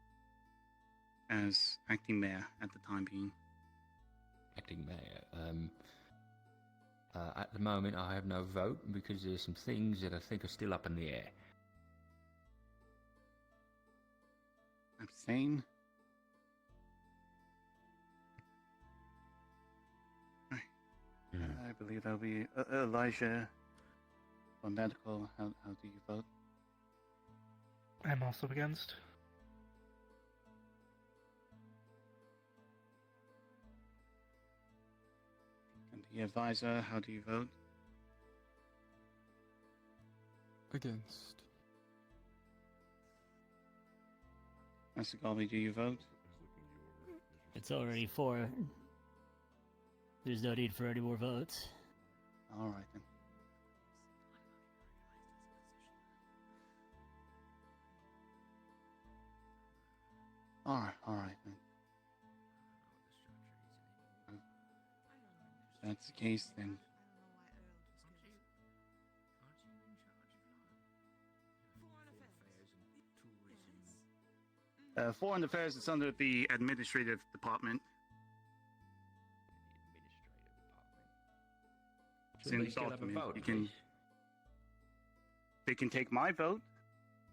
as acting mayor at the time being? Acting mayor. At the moment, I have no vote because there's some things that I think are still up in the air. Abstain? Right. I believe that'll be Elijah for medical. How do you vote? I'm also against. And the advisor, how do you vote? Against. Master Garby, do you vote? It's already 4. There's no need for any more votes. All right then. All right then. If that's the case, then Foreign Affairs is under the Administrative Department. It's in the document. You can. They can take my vote.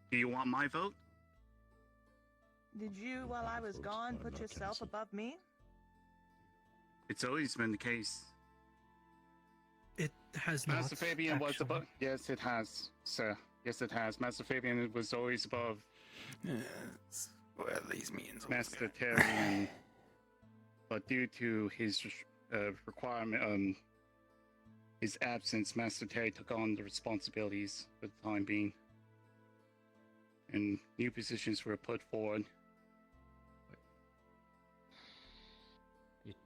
Do you want my vote? Did you, while I was gone, put yourself above me? It's always been the case. It has not. Master Fabian was actually. above. Yes, it has, sir. Yes, it has. Master Fabian was always above. Yes. Well, these meetings. Master Terrian, but due to his requirement, his absence, Master Terry took on the responsibilities for the time being, and new positions were put forward.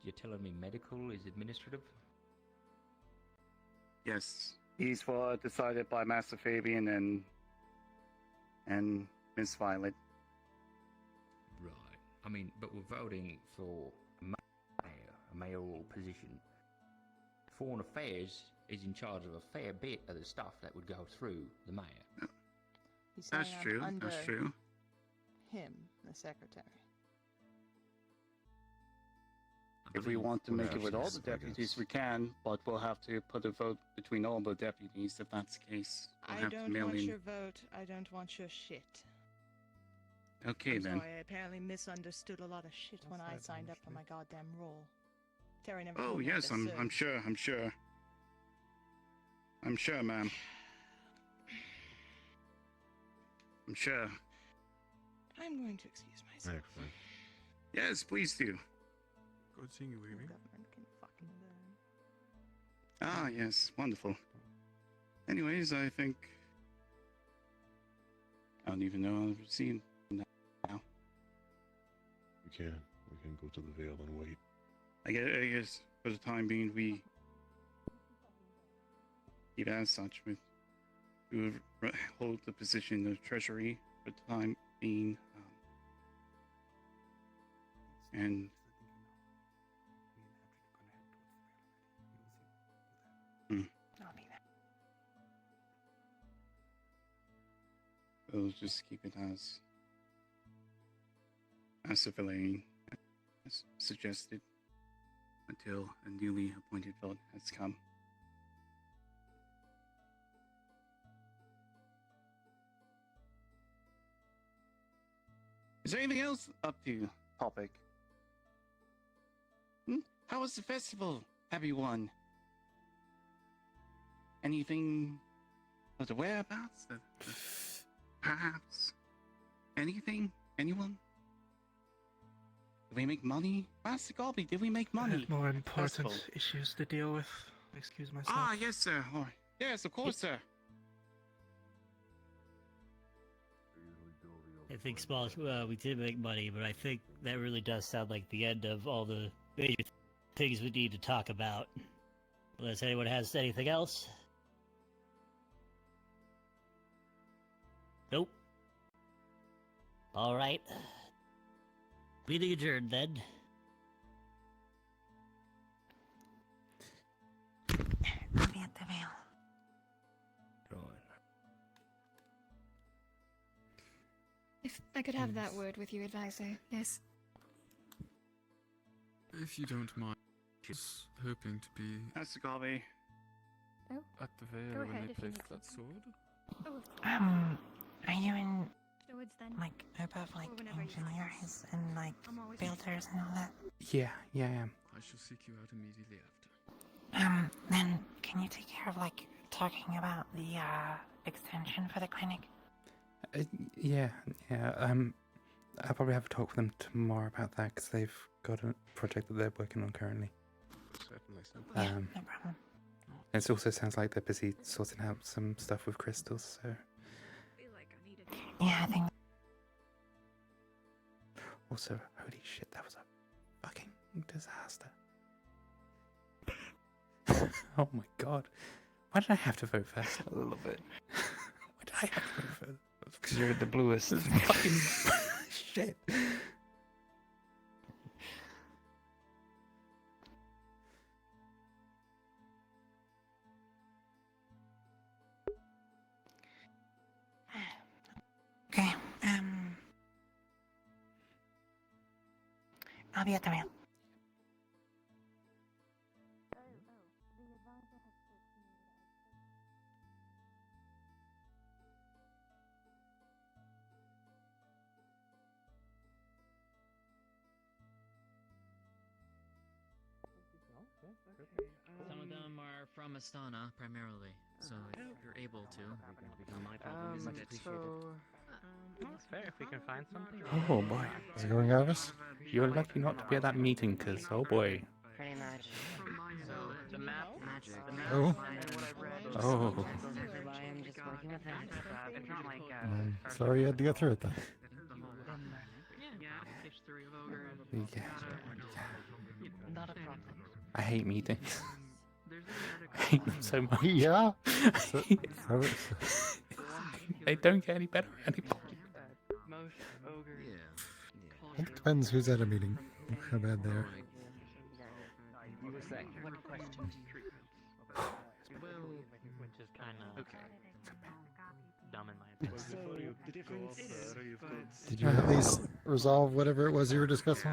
You're telling me medical is administrative? Yes, these were decided by Master Fabian and Miss Violet. Right. I mean, but we're voting for a mayoral position. Foreign Affairs is in charge of a fair bit of the stuff that would go through the mayor. He's saying That's I'm true. under That's true. him, the secretary. If we want to make it with all the deputies, we can, but we'll have to put a vote between all the deputies if that's the case. We'll I have to don't mail want in. your vote. I don't want your shit. Okay I'm then. sorry, I apparently misunderstood a lot of shit when I signed up for my goddamn role. Terry never Oh told me how yes, to I'm serve. sure. I'm sure, ma'am. I'm sure. I'm going to excuse myself. Excellent. Yes, please do. Good seeing you, The Evie. government can fucking learn. Ah, yes, wonderful. Anyways, I think I don't even know how to proceed now. We can go to the Vale and wait. I guess for the time being, we keep it as such. We will hold the position of Treasury for the time being, and I'll be there. we'll just keep it as civilian as suggested until a newly appointed vote has come. Is there anything else up to topic? How was the festival, everyone? anything of the whereabouts? Perhaps anything? Anyone? Did we make money? Master Gobby, did we make I money? have more important Festival. issues to deal with. Excuse myself. Ah, yes, sir. All right. Yes, of course, sir. I think small. We did make money, but I think that really does sound like the end of all the major things we need to talk about. Unless anyone has anything else. Nope. All right. Meeting adjourned then. I'll be at the veil. If I could have that word with you, advisor. Yes. If you don't mind, I was hoping to be Master Gobby. at the veil Go when ahead they if you place need that sword. Are you in, Swords then. like, above, like, Or whenever you find engineers and, like, I'm always builders and all that? Yeah, I am. I shall seek you out immediately after. Then, can you take care of, like, talking about the, extension for the clinic? Yeah. I'll probably have a talk with them tomorrow about that because they've got a project that they're working on currently. Certainly. Yeah, no problem. It also sounds like they're busy sorting out some stuff with crystals, so... Yeah, I think... Also, holy shit, that was a fucking disaster. Oh my god. Why did I have to vote first? A little bit. Why did I have to vote first? Because you're the bluest. Fucking shit. Okay, I'll be at the veil. Some of them are from Astana, primarily, so if you're able to. It's fair if we can find something. Oh boy. Is it going, Jarvis? You're lucky not to be at that meeting, because, oh boy. Pretty much. So, the map, magic. Oh. Oh. I'm just working with them. It's not like, Sorry you had to get through it then. Yeah. Not a problem. I hate meetings. I hate them so much. Yeah. They don't get any better anymore. It depends who's at a meeting, how bad they are. Which is kind of dumb in my opinion. Did you at least resolve whatever it was you were discussing?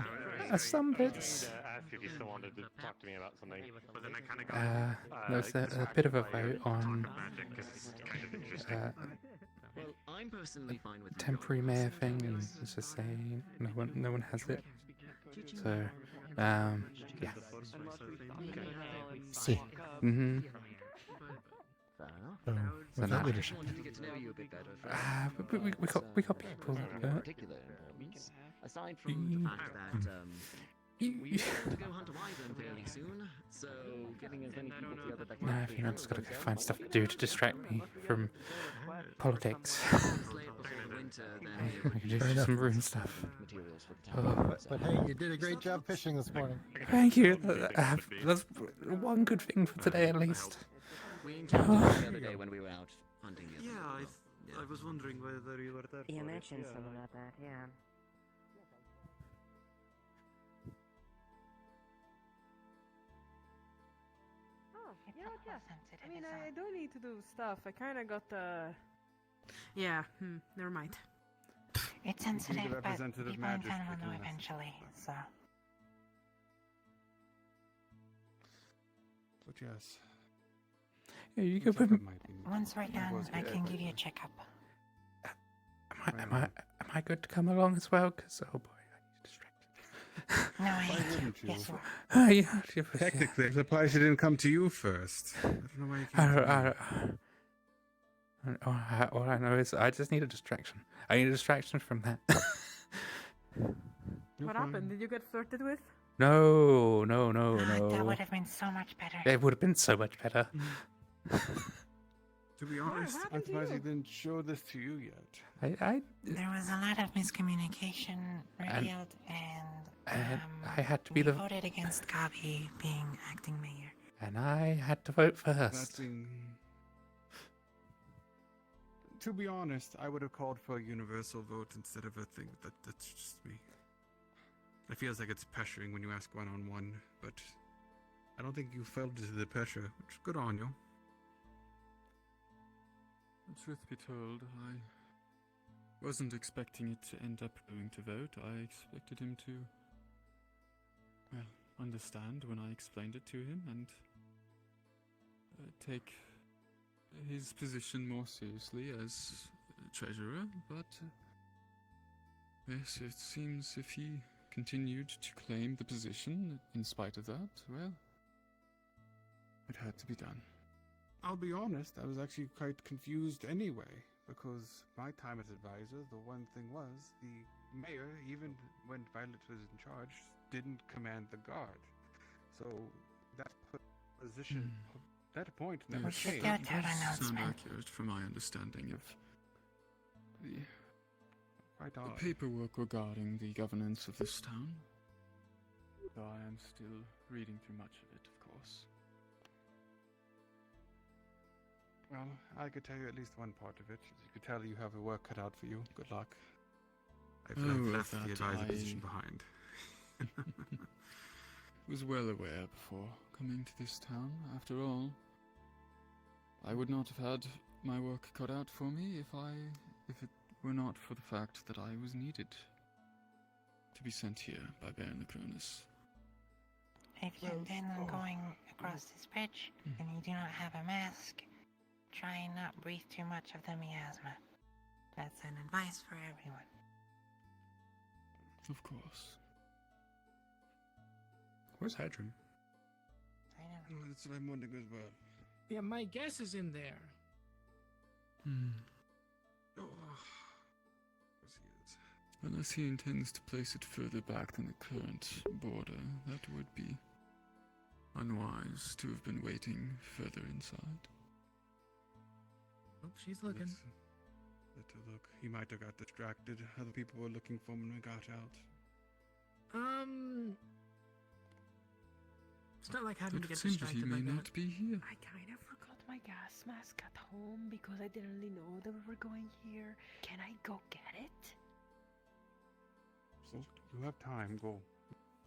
Some bits. Ask if you still wanted to talk to me about something. But then I kind of There's a bit of a vote on Well, I'm personally fine with temporary mayor thing, and it's just saying no one has it. So, yeah. See. Mm-hmm. So, what's that leadership? We got people. Aside from the fact that we were able to go hunt a wyvern fairly soon, so getting as many people together that No, I think I just gotta go find stuff to do to distract me from politics. I can do some rune stuff. But hey, you did a great job fishing this morning. Thank you. That's one good thing for today, at least. We encountered it the other day when we were out hunting. Yeah, I was wondering whether you were there. You mentioned something about that, yeah. I mean, I don't need to do stuff. I kind of got the. Yeah. Never mind. It's sensitive, but representative people in magic town will know between us. eventually, so. But yes. Yeah, you go put. Once we're done, I can give you a checkup. Am I good to come along as well? Because oh boy, I need distracted. No, I Why hate you. wouldn't you? Yes, you are. Yeah, Technically, I'm surprised she didn't come to you first. I don't know why you came to me. All I know is I just need a distraction. I need a distraction from that. What happened? Did you get flirted with? No. That would have been so much better. It would have been so much better. To be honest, I'm surprised he didn't show this to you yet. There was a lot of miscommunication revealed, and I had to we be voted against Gabi being acting mayor. And I had to vote first. To be honest, I would have called for a universal vote instead of a thing. That's just me. It feels like it's pressuring when you ask one-on-one, but I don't think you fell into the pressure, which is good on you. Truth be told, I wasn't expecting it to end up going to vote. I expected him to, well, understand when I explained it to him and take his position more seriously as treasurer, but yes, it seems if he continued to claim the position in spite of that, well, it had to be done. I'll be honest, I was actually quite confused anyway, because my time as advisor, the one thing was, the mayor, even when Violet was in charge, didn't command the guard. So that position, that point never Yes, changed. that does sound accurate from my understanding of the paperwork regarding the governance of this town. Though I am still reading through much of it, of course. Well, I could tell you at least one part of it. You could tell you have a work cut out for you. Good luck. I've left the advisor position behind. Was well aware before coming to this town. After all, I would not have had my work cut out for me if it were not for the fact that I was needed to be sent here by Baron Acronis. If you intend on going across this bridge and you do not have a mask, try and not breathe too much of the miasma. That's an advice for everyone. Of course. Where's Hadron? I know. That's what I'm wondering as well. Yeah, my guess is in there. Oh. Unless he intends to place it further back than the current border, that would be unwise to have been waiting further inside. Oh, she's looking. Let's look. He might have got distracted. Other people were looking for him when we got out. It's not like having to But get it seems that distracted he may like not that. be here. I kind of forgot my gas mask at home because I didn't really know that we were going here. Can I go get it? So you have time. Go.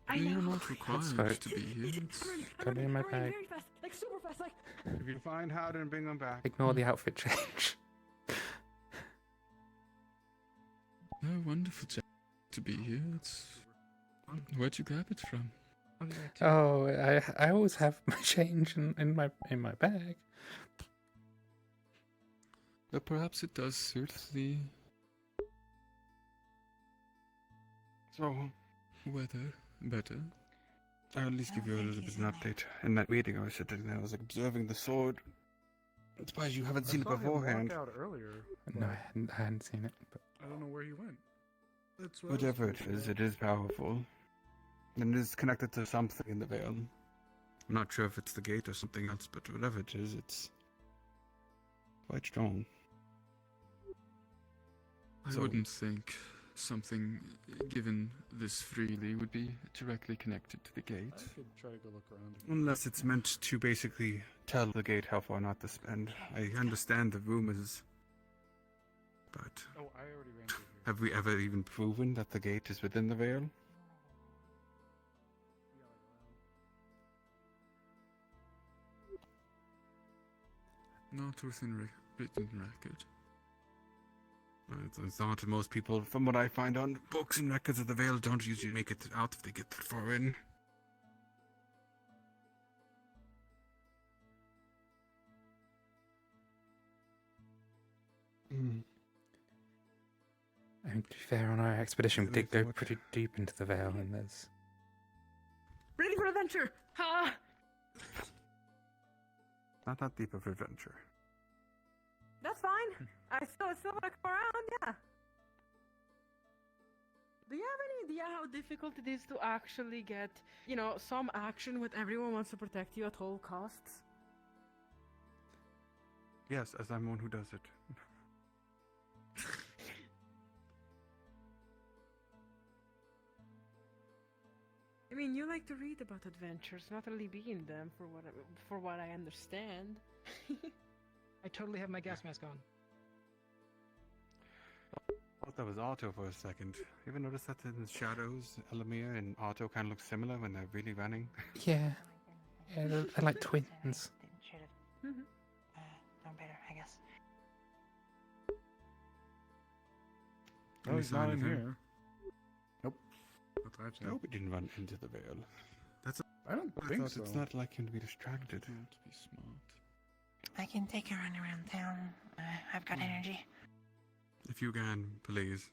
I You're know. not required to be here. It's Got it in my bag. Very fast, like super fast, like. If you find Howden, bring him back. Ignore the outfit change. no wonderful to be here. It's where'd you grab it from? Oh, I always have my change in my bag. But perhaps it does suit the weather better. I'll at least give you a little bit of an update. In that meeting I was sitting there, I was observing the sword. I'm surprised you haven't seen it beforehand. Walk out earlier. No, I hadn't seen it. But I don't know where he went. That's what Whatever it is powerful. And it is connected to something in the Vale. I'm not sure if it's the gate or something else, but whatever it is, it's quite strong. I wouldn't think something given this freely would be directly connected to the gate. I could try to go look around. Unless it's meant to basically tell the gate how far not to spend. I understand the rumors, but Oh, I already ran through here. have we ever even proven that the gate is within the Vale? Not within written record. It's not most people, from what I find on books and records of the Vale, don't usually make it out if they get that far in. I mean, to be fair, on our expedition, we did go pretty deep into the Vale, and there's adventure. Ha! Not that deep of adventure. That's fine. I still want to come around. Yeah. Do you have any idea how difficult it is to actually get, some action with everyone wants to protect you at all costs? Yes, as I'm one who does it. I mean, you like to read about adventures, not really be in them, for what I understand. I totally have my gas mask on. I thought that was Otto for a second. You ever notice that in the shadows, Elamir and Otto kind of look similar when they're really running? Yeah. Yeah, they're like twins. Known better, I guess. Oh, he's not in sign of him? here. Nope. Not that I've seen. I hope he didn't run into the veil. I don't I think thought so. it's not like him to be distracted. Not to be smart. I can take a run around town. I've got energy. If you can, please.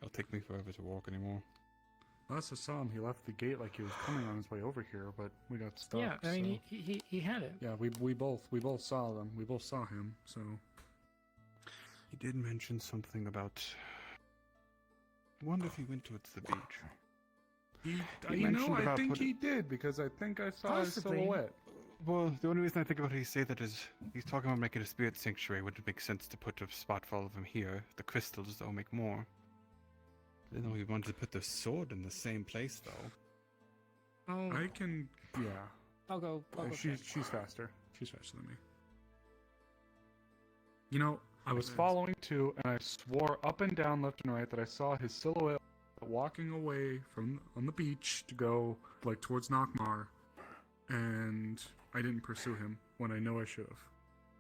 It'll take me forever to walk anymore. Last I saw him, he left the gate like he was coming on his way over here, but we got stuck. Yeah, I mean, so- he had it. Yeah, we both saw them. We both saw him. So He did mention something about. I wonder if he went towards the beach. he, He you know, mentioned I about think putting- he did because I think I saw his Possibly. silhouette. Well, the only reason I think about it, he say that is he's talking about making a spirit sanctuary. Would it make sense to put a spot for all of them here? The crystals, though, make more. I didn't know he wanted to put the sword in the same place, though. Oh, I can, yeah. I'll go. She's faster. She's faster than me. You know, I was following too, and I swore up and down, left and right, that I saw his silhouette walking away from on the beach to go like towards Nockmar, and I didn't pursue him when I know I should have.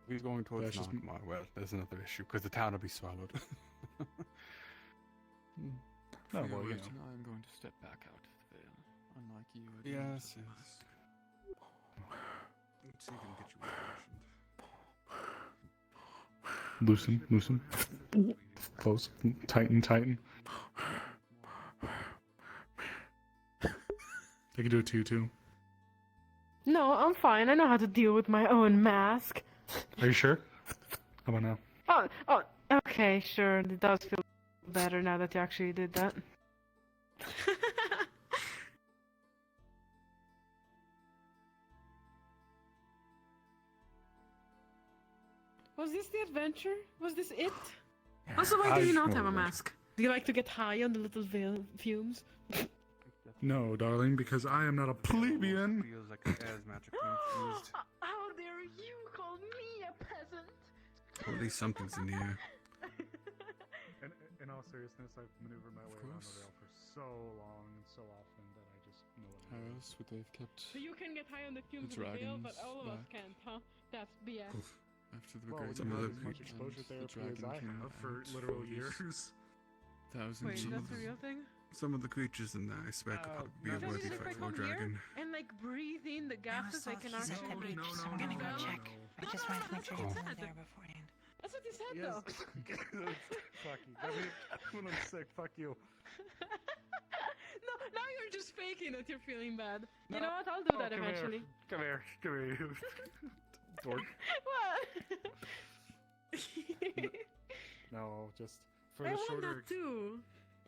He's going towards That's just- Nockmar. Well, there's another issue because the town will be swallowed. For Oh, your well, you wit, know. I'm going to step back out of the veil. Unlike you, I do not Yes, have a yes. mask. Let's see if we can get you Loosen, loosen. Close, tighten. I can do it to you too. No, I'm fine. I know how to deal with my own mask. Are you sure? How about now? Oh, okay, sure. It does feel better now that you actually did that. Was this the adventure? Was this it? Also, why do you not have a mask? Do you like to get high on the little fumes? No, darling, because I am not a plebeian. Feels like it has magically infused. How dare you call me a peasant? Or at least something's in the air. In all seriousness, I've maneuvered my way around the rail for so long and so often that I just know what How I'm doing. else would they have kept So you can get high on the fumes the of the veil, but dragons all of us back? can't, huh? That's BS. After the Well, great you war had as much and exposure the therapy as Dragon I King have for and literal all these years. Thousands Wait, of that's a real thing? Some of the creatures in there, I swear, could probably be a So worthy if I fight for a come here dragon. and like breathe in the gases, I can He's at the actually. beach, so I'm gonna go check. I just wanted to make sure he's not there beforehand. That's what you said, Yes. though. Fuck you. When I'm sick, fuck you. No, now you're just faking that you're feeling bad. You No. know what? I'll do that come eventually. Here. Come here. Dork. What? No, just for I the want shorter. that too.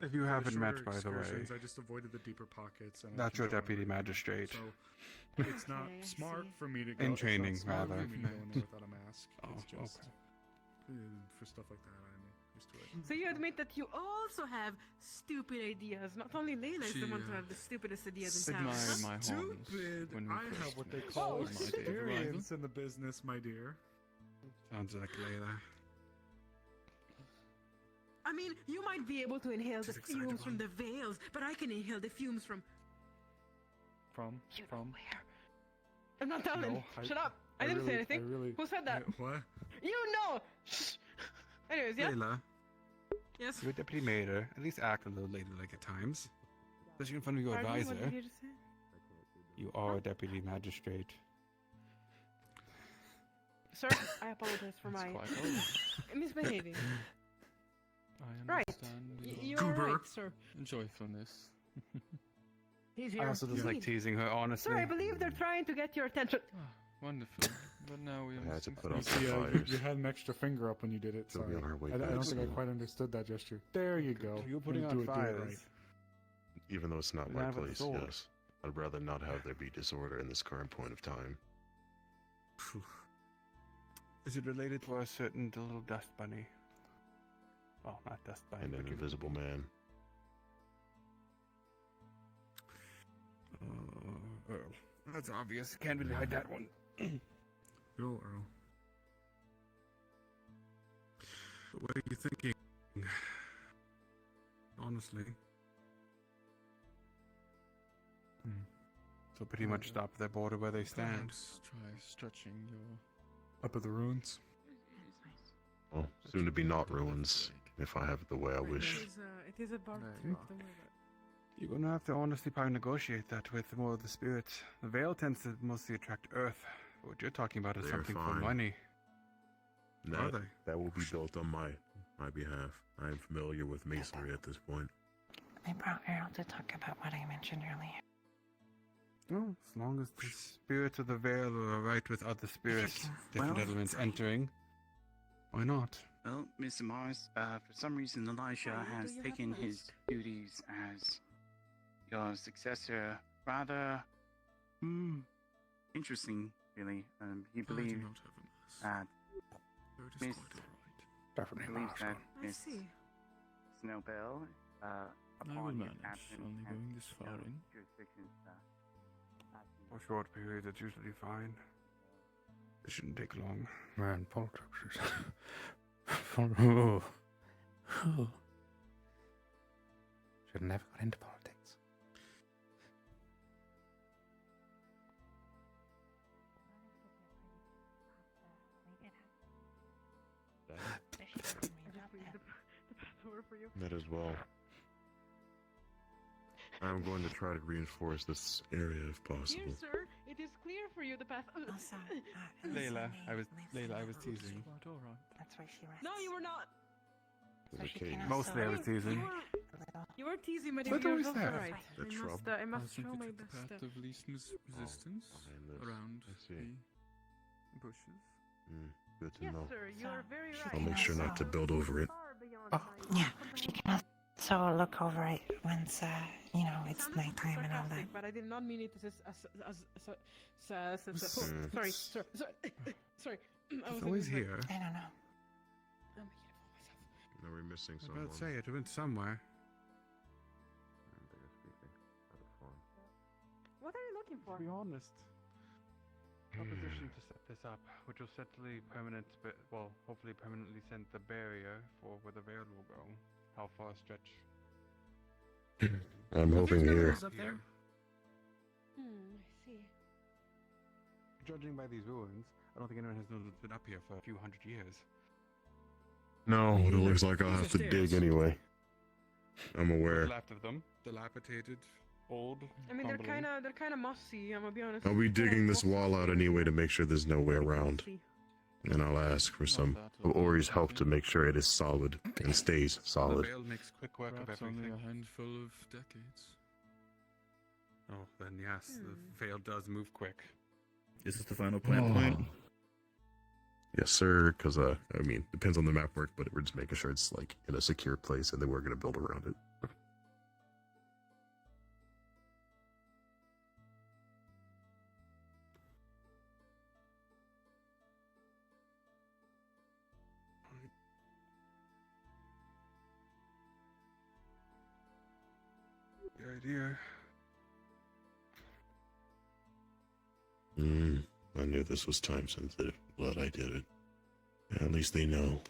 If you for the haven't met, shorter by the way, excursions, I just avoided the deeper pockets. And I that's can your go deputy wherever I want. magistrate. So it's not Okay, I smart see. for me to go. In it's not training, smart rather. for me to go in there without a mask. Oh, It's just okay. for stuff like that, I'm used to it. So you admit that you also have stupid ideas. Not only Layla is the one to have the stupidest ideas in town. admired huh? my horns Stupid! when we I first have what they met call on my day of arrival. experience in the business, my dear. Sounds like Layla. I mean, you might be able to inhale the She's fumes from excitable. the veils, but I can inhale the fumes from. From. I'm not telling. No, Shut up. I didn't say anything. Who said that? What? You know. Shh. Anyways, yeah. Layla, Yes. you're a deputy mayor. At least act a little ladylike at times. Especially in front of your Pardon me, advisor. what did you just say? You are a deputy magistrate. Sir, I apologize for my quite old. misbehaving. I Right. understand Y- your you are right, sir. joyfulness. He's I here. also just like teasing her, honestly. Sir, I believe they're trying to get your attention. Wonderful. But now we I had to must put out inform- the Yeah, fires. you had an extra finger up when you did it. She'll be Sorry. on her way I back don't think I soon. quite understood that gesture. There you go. You're When putting you out do it fires. right. Even though it's not You my have a place, sword. yes. I'd rather not have there be disorder in this current point of time. Is it related to a certain little dust bunny? Well, not dust bunny. And an but invisible man. Earl. That's obvious. Can't really hide that one. Yo, Earl. What are you thinking? Honestly. So pretty much stop their border where they stand. Perhaps try stretching your Up at the ruins. Well, soon to be not ruins, if I have it the way I wish. It is a bark Right. trip. Don't worry about it. You're gonna have to honestly probably negotiate that with more of the spirits. The veil tends to mostly attract earth. What you're talking about is They're something for fine. money. Are That, they? that will be built on my behalf. I am familiar with masonry at this point. I brought Earl to talk about what I mentioned earlier. Well, as long as the spirits of the veil are alright with other spirits, different Well- elements entering, why not? Well, Mr. Mars, for some reason Elijah has taken his duties as your successor rather interesting, really. He I do believes not have a mask. that So it is Miss quite alright. Definitely believes not. that I Miss see. Snowbell, I will upon his manage, absence, only has going this far no in. jurisdiction, For short periods, it's usually fine. It shouldn't take long. Man, politics is. Oh. Should have never got into politics. That as well. I'm going to try to reinforce this area if Here, possible. sir, it is clear for you the path. Layla, I was teasing. Quite alright. That's where she rests. No, you were not. There's a cave. Mostly I was teasing. You were teasing, but What you're was also that? right. The I must, shrub? I must I show simply my took the best. path of least resistance behind this. around I see. the bushes. Good to Yes, know. sir, you are very right. I'll make sure not to build over it. Yeah, she can also look over it once, it's nighttime and all that. Sarcastic, but I did not mean it sorry, sorry. I It's was always thinking here. I don't know. I'm making it for myself. No, we're missing I was someone. about to say it went somewhere. What are you looking for? To be honest, proposition to set this up, which will certainly hopefully permanently send the barrier for where the veil will go. How far a stretch? I'm hoping here. Up there. I see. Judging by these ruins, I don't think anyone has been up here for a few hundred years. No, it looks like I'll have to dig anyway. I'm aware. Left of them, dilapidated, old. I mean, they're crumbling. kind of mossy. I'm gonna be honest. I'll be digging this wall out anyway to make sure there's no way around. And I'll ask for some of Ori's help to make sure it is solid and stays The solid. veil makes quick work of Perhaps only everything. a handful of decades. Oh, then yes, the veil does move quick. Is this the final plant point? Yes, sir, because, depends on the map work, but we're just making sure it's, like, in a secure place, and then we're going to build around it. Good idea. I knew this was time sensitive. Glad I did it. At least they know.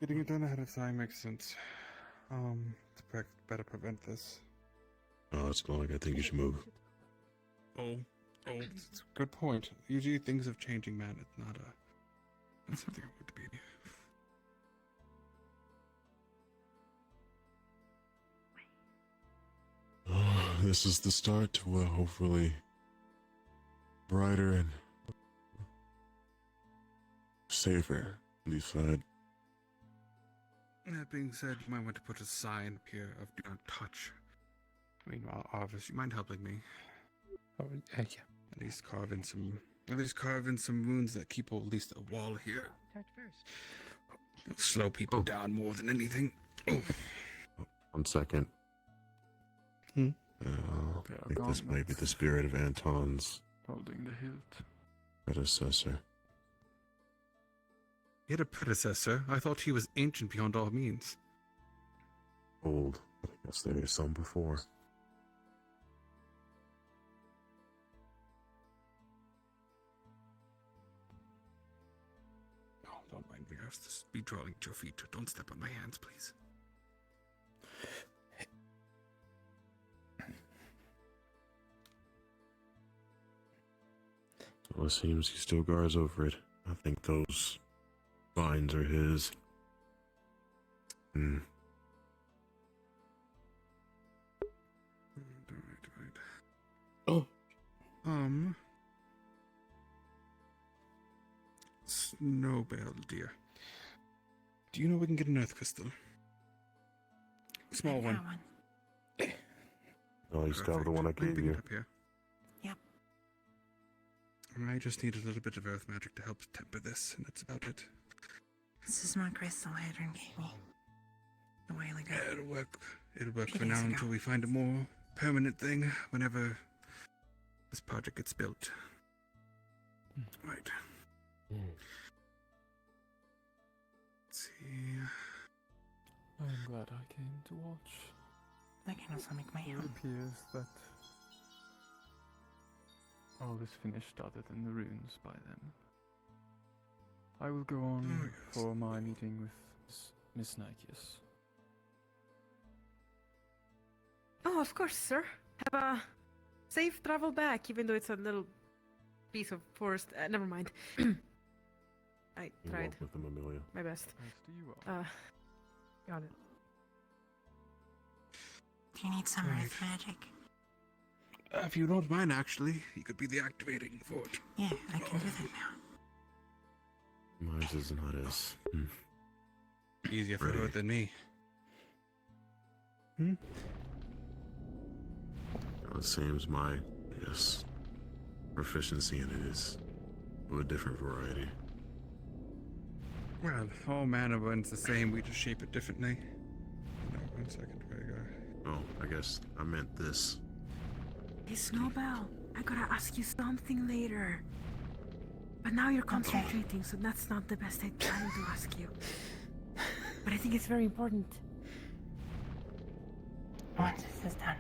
Getting it done ahead of time makes sense. To better prevent this. Oh, it's glowing. I think you should move. It's a good point. Usually things of changing, man. It's not something I want to be. This is the start to a hopefully brighter and safer leaf side. That being said, you might want to put a sign up here of do not touch. Meanwhile, Arvis, you mind helping me? Oh, yeah. At least carve in some wounds that keep at least a wall here. Start first. It'll slow people down more than anything. Oh. 1 second. Hmm? I think this might be the spirit of Anton's Holding the hilt. predecessor. He had a predecessor. I thought he was ancient beyond all means. Old. I guess there is some before. Oh, don't mind me. I have to be drawing at your feet. Don't step on my hands, please. Well, it seems he still guards over it. I think those vines are his. Right. Oh. Snowbell, dear. Do you know we can get an earth crystal? Small one. Oh, you still have the one I Let me gave bring you. it up here. Yep. I just need a little bit of earth magic to help temper this, and that's about it. This is my crystal Hadron gave me a while ago. It'll work. It'll work Few for now days ago. until we find a more permanent thing whenever this project gets built. Right. Let's see. I'm glad I came to watch. I can also make my It own. appears that all is finished other than the runes by then. I will go on for my meeting with Miss Nykius. Oh, of course, sir. Have a safe travel back, even though it's a little piece of forest. Never mind. I You tried walk with them, Amelia. my best. As do you all. Got it. Do you need some Right. earth magic? If you don't mind, actually, you could be the activating for it. Yeah, I can do that now. Mine is not as Easier for Ready. her than me. It seems my, proficiency in it is of a different variety. Well, all mana runs the same, we just shape it differently. No, 1 second, where you go? Oh, I guess I meant this. Hey, Snowbell, I gotta ask you something later. But now you're concentrating, so that's not the best time to ask you. But I think it's very important. Once this is done.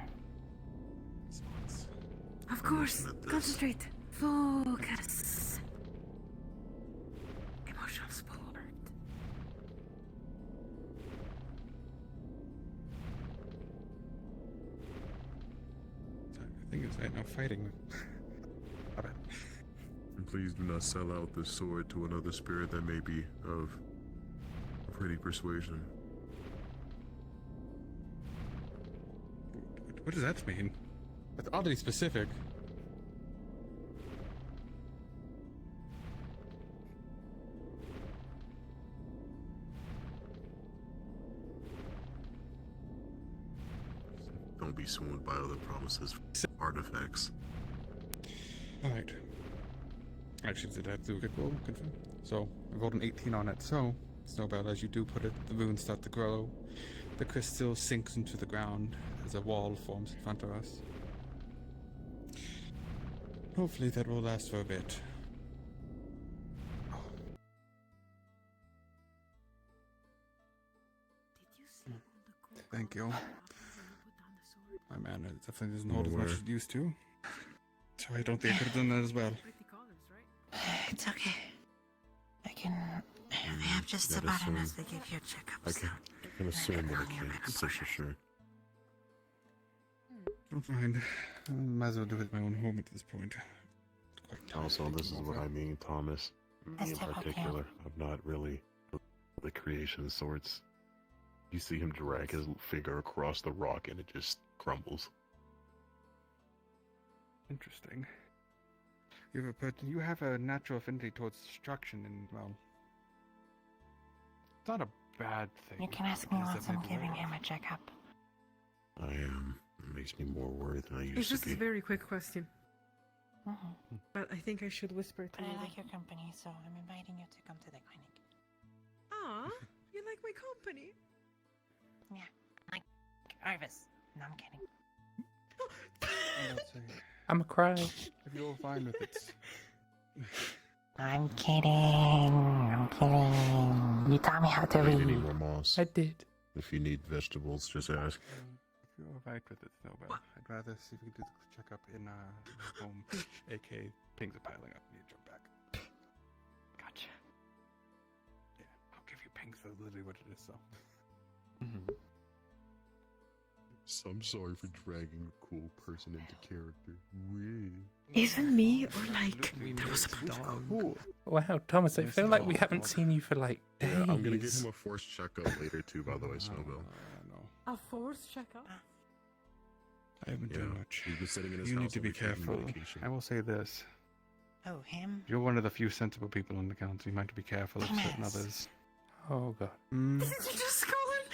Of course, concentrate. Focus. Emotional support. I think it's right now fighting. And please do not sell out this sword to another spirit that may be of pretty persuasion. What does that mean? That's oddly specific. Don't be swooned by other promises, artifacts. Alright. Actually, did I have to do a good roll? Confirm. So, I rolled an 18 on it. So, Snowbell, as you do put it, the runes start to grow. The crystal sinks into the ground as a wall forms in front of us. Hopefully that will last for a bit. Thank you. My mana definitely doesn't hold as much as it used to. So I don't think I could have done that as well. It's okay. I can. I have just that about is enough so- to give you a checkup. I can assume that I can't say for sure. Don't mind. I might as well do it at my own home at this point. Also, this is what I mean, Thomas. Me in That's particular, I'm not really the creation sorts. You see him drag his finger across the rock and it just crumbles. Interesting. You have a natural affinity towards destruction, and well, it's not a bad thing. You can ask me It's once I'm definitely giving him a checkup. I am makes me more worried than I used It's to just be. a very quick question, Mhm. but I think I should whisper to But I you. like your company, so I'm inviting you to come to the clinic. Aw, you like my company? Yeah, like Arvis. No, I'm kidding. I'm a cry. If you're fine with it. I'm kidding. I'm kidding. You taught me how to Need any read. more moss? I did. If you need vegetables, just ask. If you're alright with it, Snowbell, I'd rather see if we can do the checkup in home. AK, pings are piling up. Need to jump back. Gotcha. Yeah, I'll give you pings for literally what it is, so. So I'm sorry for dragging a cool person into character. Even me, or like, that was supposed to go. Ooh. Wow, Thomas, I feel like we haven't seen you for like days. Yeah, I'm gonna get him a forced checkup later too, by the way, Snowbell. A force checkup? I haven't Yeah, done much. he's been sitting in his You need house to be and taking careful. medication. I will say this. Oh, him? You're one of the few sensible people on the council. You might be careful of certain Thomas. others. Oh god. Did you just call him?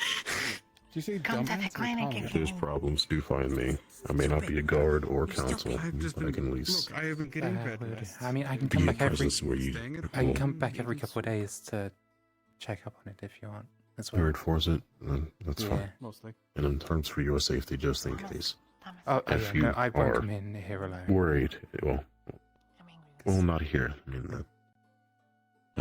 Did you say Come to the clinic If and there's problems, do find me. I may not be a guard or counsel, I've just but I been, can at least look, I have been getting bed Would- rest. I mean, I can be come a back every. presence where you Staying at I can home, come back every eating couple of days to check up on it if you want as well. reinforce it, then that's Yeah. fine. Mostly. And in terms for your safety, just in Thomas. case. Thomas. Oh, If yeah, you no, I won't are come in here alone. worried, well, I'm angry with well, not here. I mean, the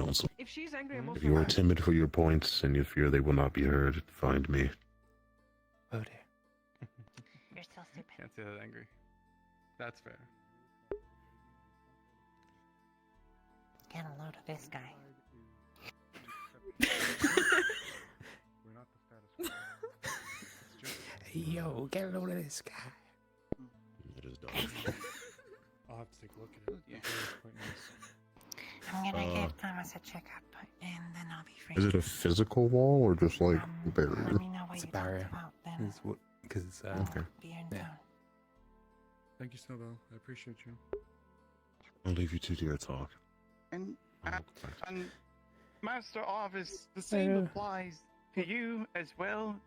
council. If she's angry, I'm If also you are angry. timid for your points and you fear they will not be heard, find me. Oh dear. You're still stupid. Can't say that angry. That's fair. Get a load of this guy. We're not the status quo. Hey, yo, get a load of this guy. It is done. I'll have to take a look at it. Yeah. It's quite nice. I'm gonna Uh, give Thomas a checkup, and then I'll be free. Is it a physical wall or just like a Let barrier? me know what It's a you barrier. talked about, then Is what? Because Okay. be in Yeah. town. Thank you, Snowbell. I appreciate you. I'll leave you two to your talk. And, I'll uh, go back. and Master Arvis, the same Uh. applies to you as well.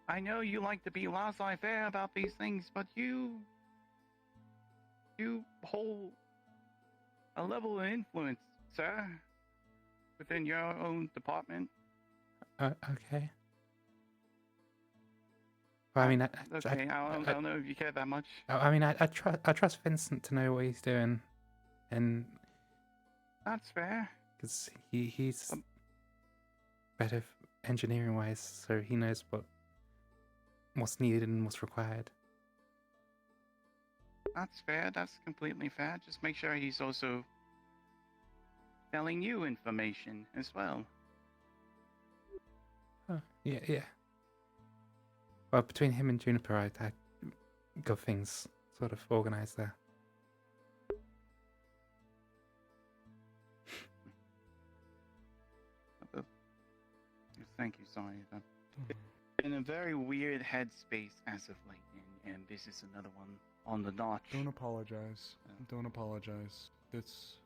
I know you like to be laissez-faire about these things, but you hold a level of influence, sir, within your own department. Okay. Well, I mean, Okay, I don't know if you care that much. I mean, I trust Vincent to know what he's doing, and That's fair. because he's better engineering wise, so he knows what's needed and what's required. That's fair. That's completely fair. Just make sure he's also telling you information as well. Oh, yeah. Well, between him and Juniper, I got things sort of organized there. Thank you, sorry. I've been in a very weird headspace as of late, and this is another one on the notch. Don't apologize. Don't apologize. It's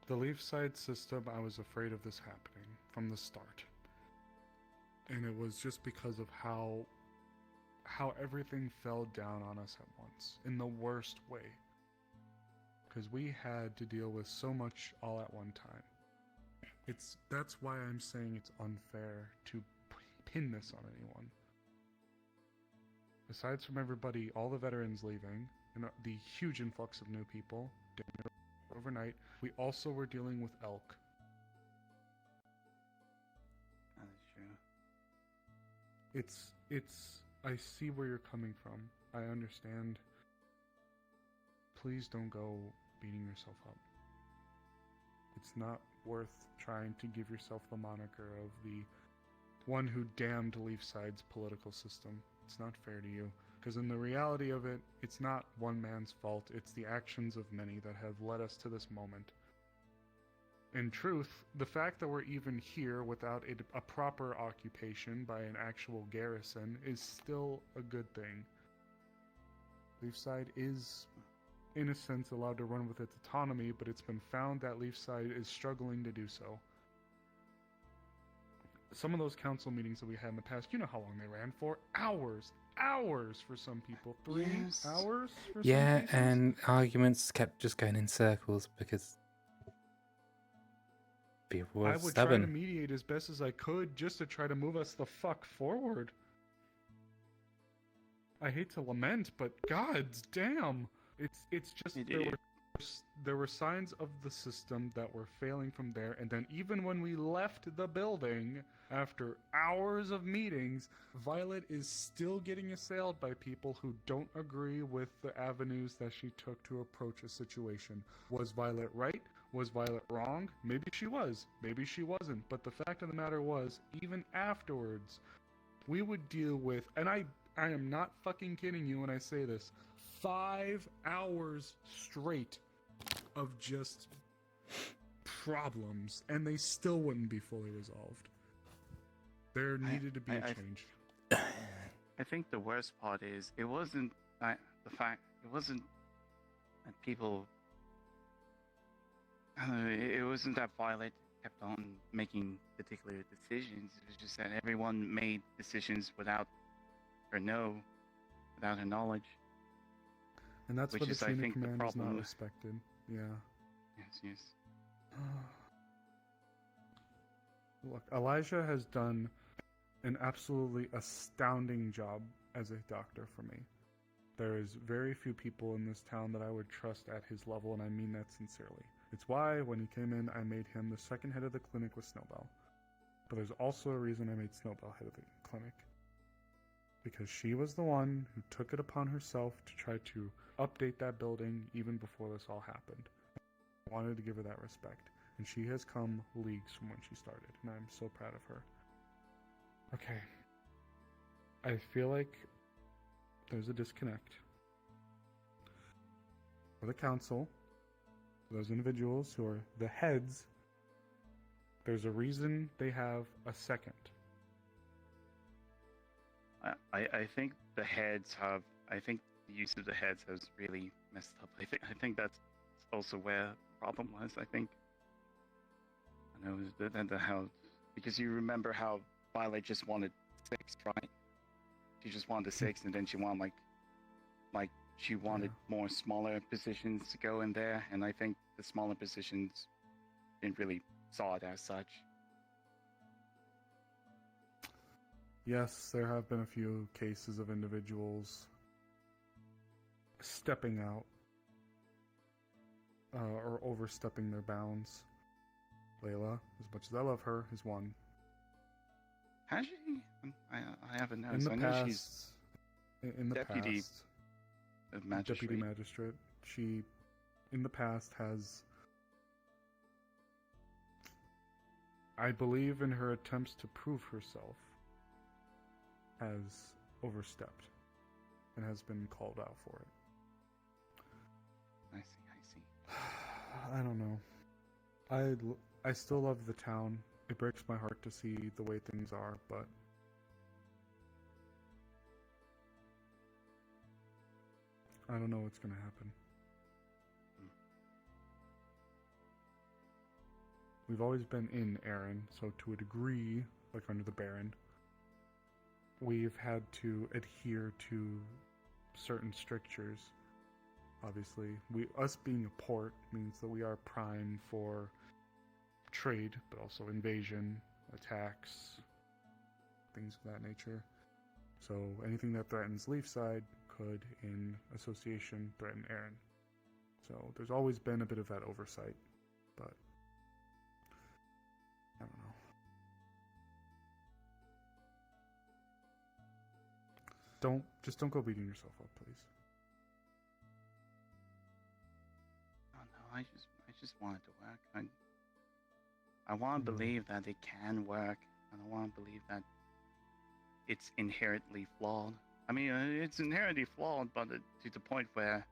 the Leaf Side system. I was afraid of this happening from the start, and it was just because of how everything fell down on us at once in the worst way. Because we had to deal with so much all at one time. That's why I'm saying it's unfair to pin this on anyone. Aside from everybody, all the veterans leaving, and the huge influx of new people overnight, we also were dealing with elk. That is true. I see where you're coming from. I understand. Please don't go beating yourself up. It's not worth trying to give yourself the moniker of the one who damned Leafside's political system. It's not fair to you. Because in the reality of it, it's not one man's fault. It's the actions of many that have led us to this moment. In truth, the fact that we're even here without a proper occupation by an actual garrison is still a good thing. Leafside is, in a sense, allowed to run with its autonomy, but it's been found that Leafside is struggling to do so. Some of those council meetings that we had in the past, you know how long they ran for? Hours! hours for some people. 3 Yes. hours for Yeah, some people. and arguments kept just going in circles because people were I would try to stubborn. mediate as best as I could just to try to move us the fuck forward. I hate to lament, but god damn, it's just there were signs of the system that were failing from there, and then even when we left the building after hours of meetings, Violet is still getting assailed by people who don't agree with the avenues that she took to approach a situation. Was Violet right? Was Violet wrong? Maybe she was, maybe she wasn't, but the fact of the matter was, even afterwards, we would deal with, and I am not fucking kidding you when I say this, 5 hours straight of just problems, and they still wouldn't be fully resolved. There needed to be a change. I think the worst part is it wasn't that people. It wasn't that Violet kept on making particular decisions. It was just that everyone made decisions without her knowledge. And that's which where the is, I chain of think, the command is not problem. respected. Yeah. Yes. Look, Elijah has done an absolutely astounding job as a doctor for me. There is very few people in this town that I would trust at his level, and I mean that sincerely. It's why, when he came in, I made him the second head of the clinic with Snowbell. But there's also a reason I made Snowbell head of the clinic. Because she was the one who took it upon herself to try to update that building even before this all happened. I wanted to give her that respect. And she has come leagues from when she started, and I'm so proud of her. Okay. I feel like there's a disconnect. For the council, those individuals who are the heads, there's a reason they have a second. I think the heads have. I think the use of the heads has really messed up. I think that's also where the problem was. I think. I know the how, because you remember how Violet just wanted 6, right? She just wanted 6, and then she wanted like she wanted more smaller positions to go in there, and I think the smaller positions didn't really saw it as such. Yes, there have been a few cases of individuals stepping out or overstepping their bounds. Layla, as much as I love her, is one. Has she? I haven't In noticed. the I know past, she's in the deputy past, magistrate. deputy magistrate. She, in the past, has, I believe, in her attempts to prove herself, has overstepped and has been called out for it. I see. I don't know. I still love the town. It breaks my heart to see the way things are, but I don't know what's going to happen. We've always been in Erin, so to a degree, like under the Baron, we've had to adhere to certain strictures. Obviously, us being a port means that we are prime for trade, but also invasion, attacks, things of that nature. So anything that threatens Leafside could, in association, threaten Erin. So there's always been a bit of that oversight, but I don't know. Don't go beating yourself up, please. Oh no, I just want it to work. I want to believe that it can work, and I want to believe that it's inherently flawed. I mean, it's inherently flawed, but to the point where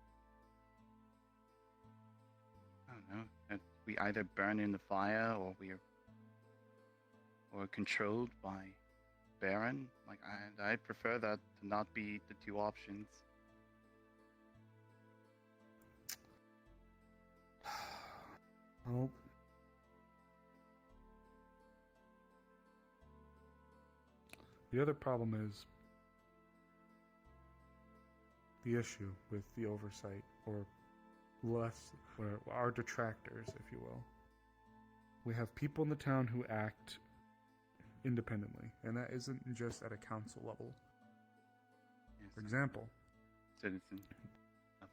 I don't know, that we either burn in the fire or we're controlled by Baron. Like I prefer that to not be the two options. Well, the other problem is the issue with the oversight, or our detractors, if you will. We have people in the town who act independently, and that isn't just at a council level. For example, Citizen.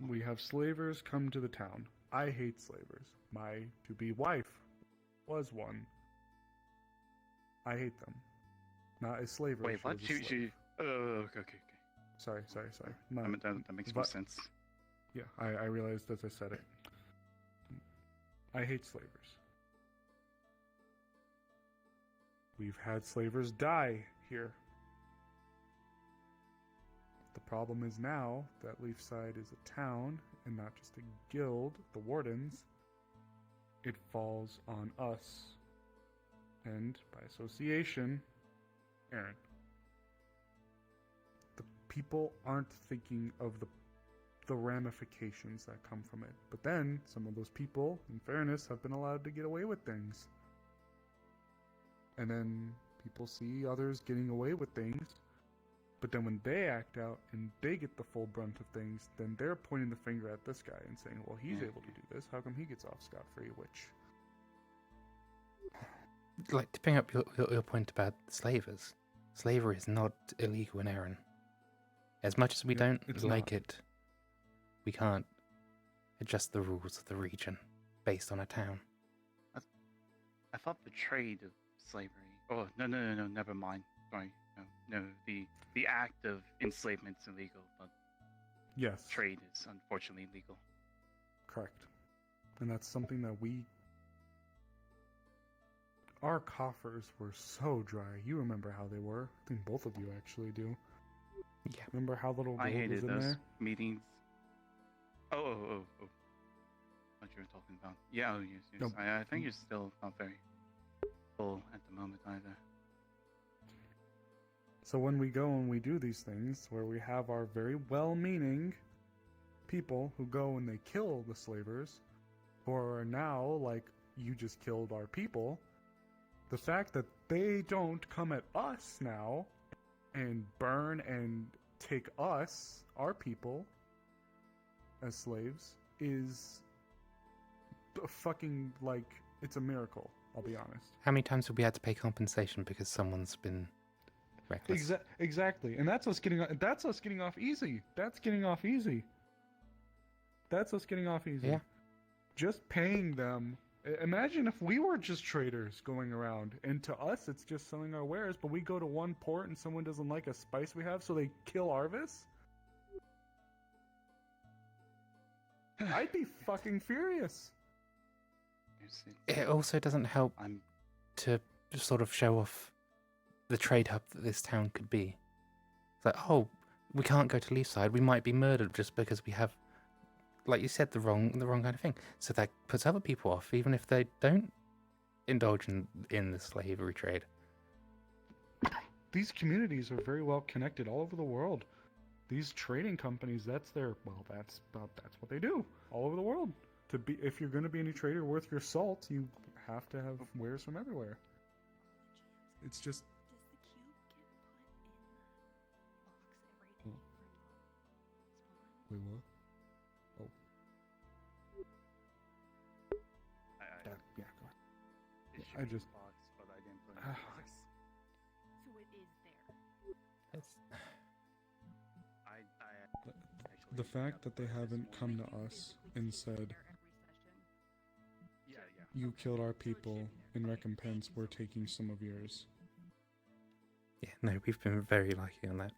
we have slavers come to the town. I hate slavers. My to-be wife was one. I hate them. Not as slavery. Wait, what? She. Oh, okay. Sorry. That makes more sense. Yeah, I realized as I said it. I hate slavers. We've had slavers die here. The problem is now that Leafside is a town and not just a guild, the Wardens. It falls on us. And, by association, Aaron. The people aren't thinking of the ramifications that come from it. But then, some of those people, in fairness, have been allowed to get away with things. And then people see others getting away with things. But then when they act out and they get the full brunt of things, then they're pointing the finger at this guy and saying, well, he's able to do this. How come he gets off scot-free? Which... Like, to bring up your point about slavers, slavery is not illegal in Erin. As much as we don't like it, we can't adjust the rules of the region based on a town. I thought the trade of slavery. Oh, no, never mind. Sorry. No, the act of enslavement is illegal, but yes, trade is unfortunately illegal. Correct. And that's something that our coffers were so dry. You remember how they were. I think both of you actually do. Yeah. Remember how little gold I hated was in those there? meetings. Oh. What you were talking about. Yeah, yes. Nope. I think you're still not very full at the moment either. So when we go and we do these things, where we have our very well-meaning people who go and they kill the slavers, who are now, like, you just killed our people, the fact that they don't come at us now and burn and take us, our people, as slaves, is fucking, like, it's a miracle, I'll be honest. How many times have we had to pay compensation because someone's been reckless? Exactly, and that's us getting off easy. That's getting off easy. Yeah. Just paying them. Imagine if we were just traders going around, and to us it's just selling our wares, but we go to one port and someone doesn't like a spice we have, so they kill Arvis? I'd be fucking furious. It also doesn't help to sort of show off the trade hub that this town could be. It's like, oh, we can't go to Leafside, we might be murdered just because we have, like you said, the wrong kind of thing. So that puts other people off, even if they don't indulge in the slavery trade. These communities are very well connected all over the world. These trading companies, that's what they do all over the world. If you're going to be any trader worth your salt, you have to have wares from everywhere. It's just... Wait, what? Oh. Yeah, go ahead. I just... Box, but I didn't put So it is there. The fact that they haven't come to us and said, you killed our people, in recompense we're taking some of yours. Yeah, no, we've been very lucky on that.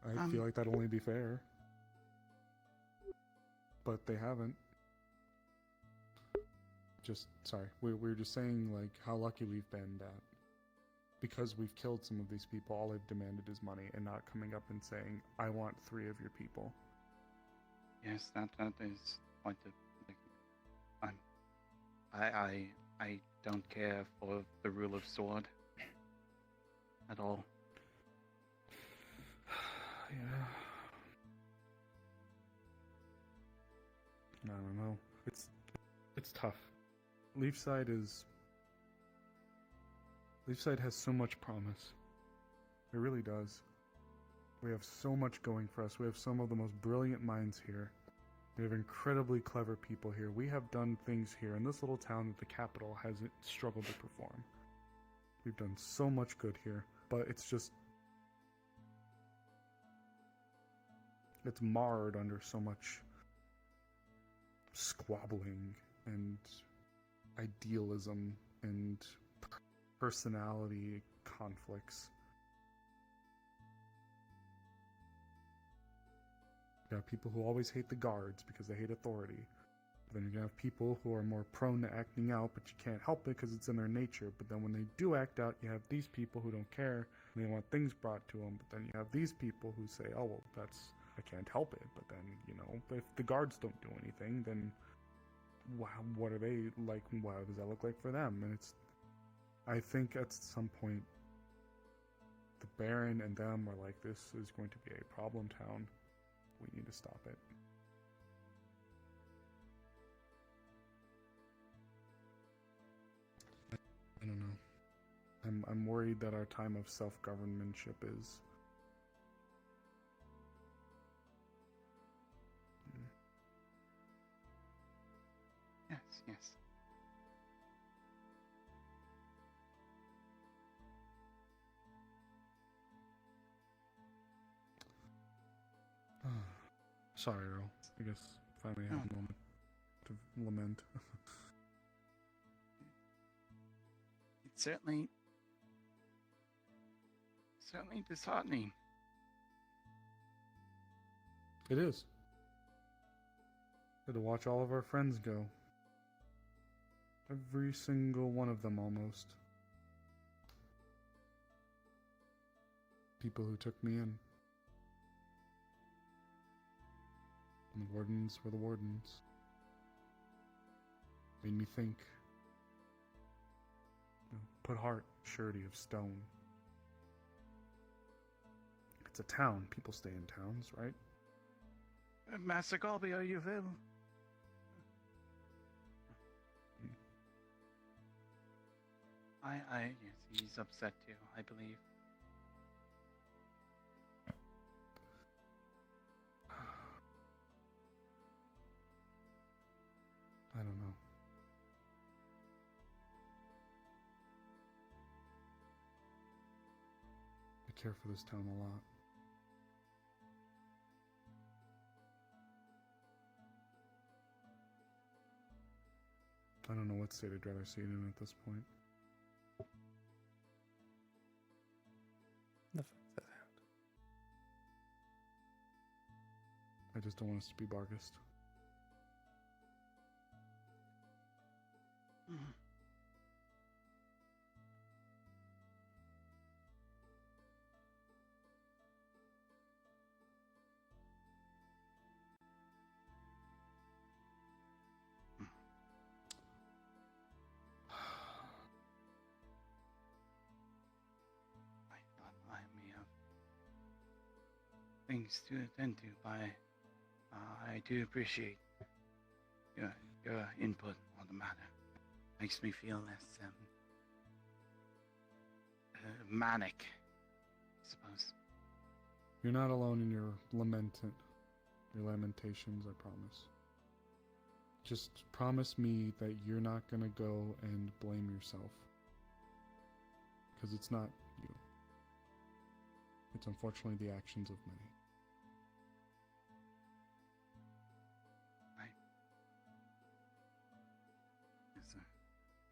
I feel like that'd only be fair. But they haven't. We're just saying, like, how lucky we've been that because we've killed some of these people, all they've demanded is money and not coming up and saying, I want 3 of your people. Yes, that is quite I don't care for the rule of sword at all. Yeah. I don't know. It's tough. Leafside has so much promise. It really does. We have so much going for us. We have some of the most brilliant minds here. We have incredibly clever people here. We have done things here in this little town that the capital has struggled to perform. We've done so much good here, but it's just... it's marred under so much squabbling and idealism and personality conflicts. You have people who always hate the guards because they hate authority. Then you're going to have people who are more prone to acting out, but you can't help it because it's in their nature. But then when they do act out, you have these people who don't care, and they want things brought to them. But then you have these people who say, oh, well, I can't help it. But then, if the guards don't do anything, then what are they like? What does that look like for them? And I think at some point, the Baron and them are like, this is going to be a problem town. We need to stop it. I don't know. I'm worried that our time of self-governmentship is... Yes. Sorry, Earl. I guess finally have a moment to lament. It's certainly disheartening. It is. Had to watch all of our friends go. Every single one of them, almost. People who took me in. And the wardens were the wardens. Made me think. Put heart, surety of stone. It's a town. People stay in towns, right? Master Colby, are you available? Yes, he's upset too, I believe. I don't know. I care for this town a lot. I don't know what state I'd rather see it in at this point. I just don't want us to be Bargist. Things to attend to, but I do appreciate your input on the matter. Makes me feel less manic, I suppose. You're not alone in your lamentations, I promise. Just promise me that you're not gonna go and blame yourself. Because it's not you. It's unfortunately the actions of many.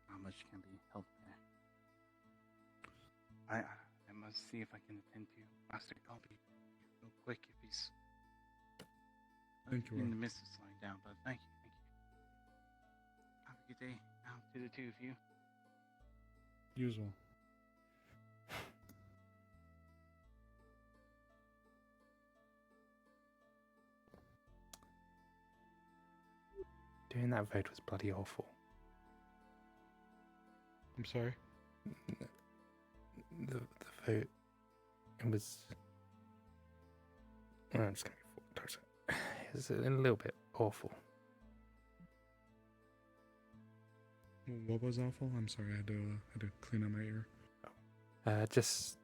How much can be helped there? I must see if I can attend to Master Colby real quick if he's Thank you, in Earl. the midst of slowing down, but thank you. Have a good day now to the two of you. You as well. Doing that vote was bloody awful. I'm sorry? The vote, it was... I'm just going to be towards it. It was a little bit awful. What was awful? I'm sorry, I had to clean out my ear. Just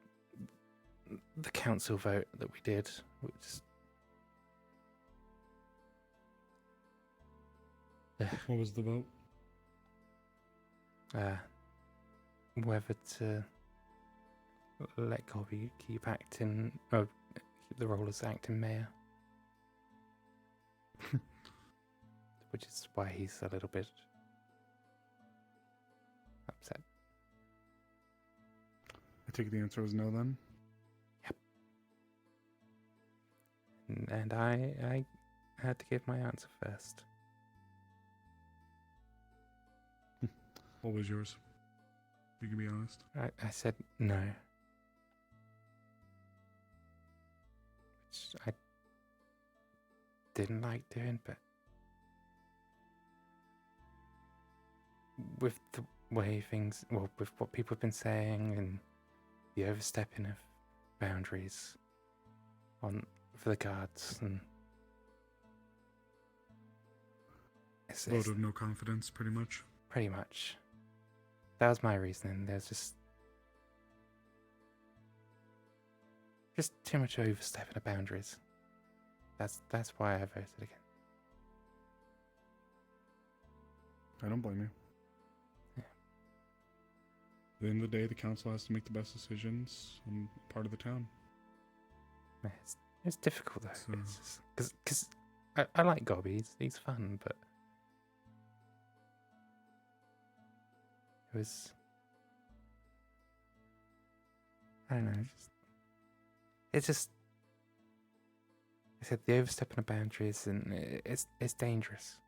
the council vote that we did, which What was the vote? Whether to let Gobby keep acting, or keep the role as acting mayor. Which is why he's a little bit upset. I take the answer was no then? Yep. And I had to give my answer first. What was yours? You can be honest. I said no. Which I didn't like doing, but with the way things, well, with what people have been saying and the overstepping of boundaries for the guards, and Vote of no confidence, pretty much. Pretty much. That was my reasoning. There's just too much overstepping of boundaries. That's why I voted again. I don't blame you. Yeah. At the end of the day, the council has to make the best decisions on part of the town. Yeah, it's difficult though. Because I like Gobby. He's fun, but it was, I don't know. It's just. I said the overstepping of boundaries, and it's dangerous.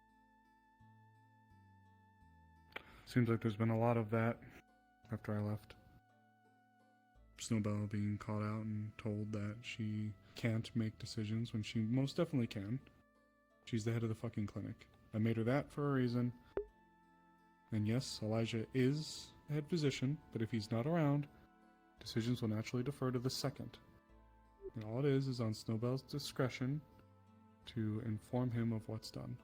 Seems like there's been a lot of that after I left. Snowbell being called out and told that she can't make decisions when she most definitely can. She's the head of the fucking clinic. I made her that for a reason. And yes, Elijah is the head physician, but if he's not around, decisions will naturally defer to the second. And all it is on Snowbell's discretion to inform him of what's done.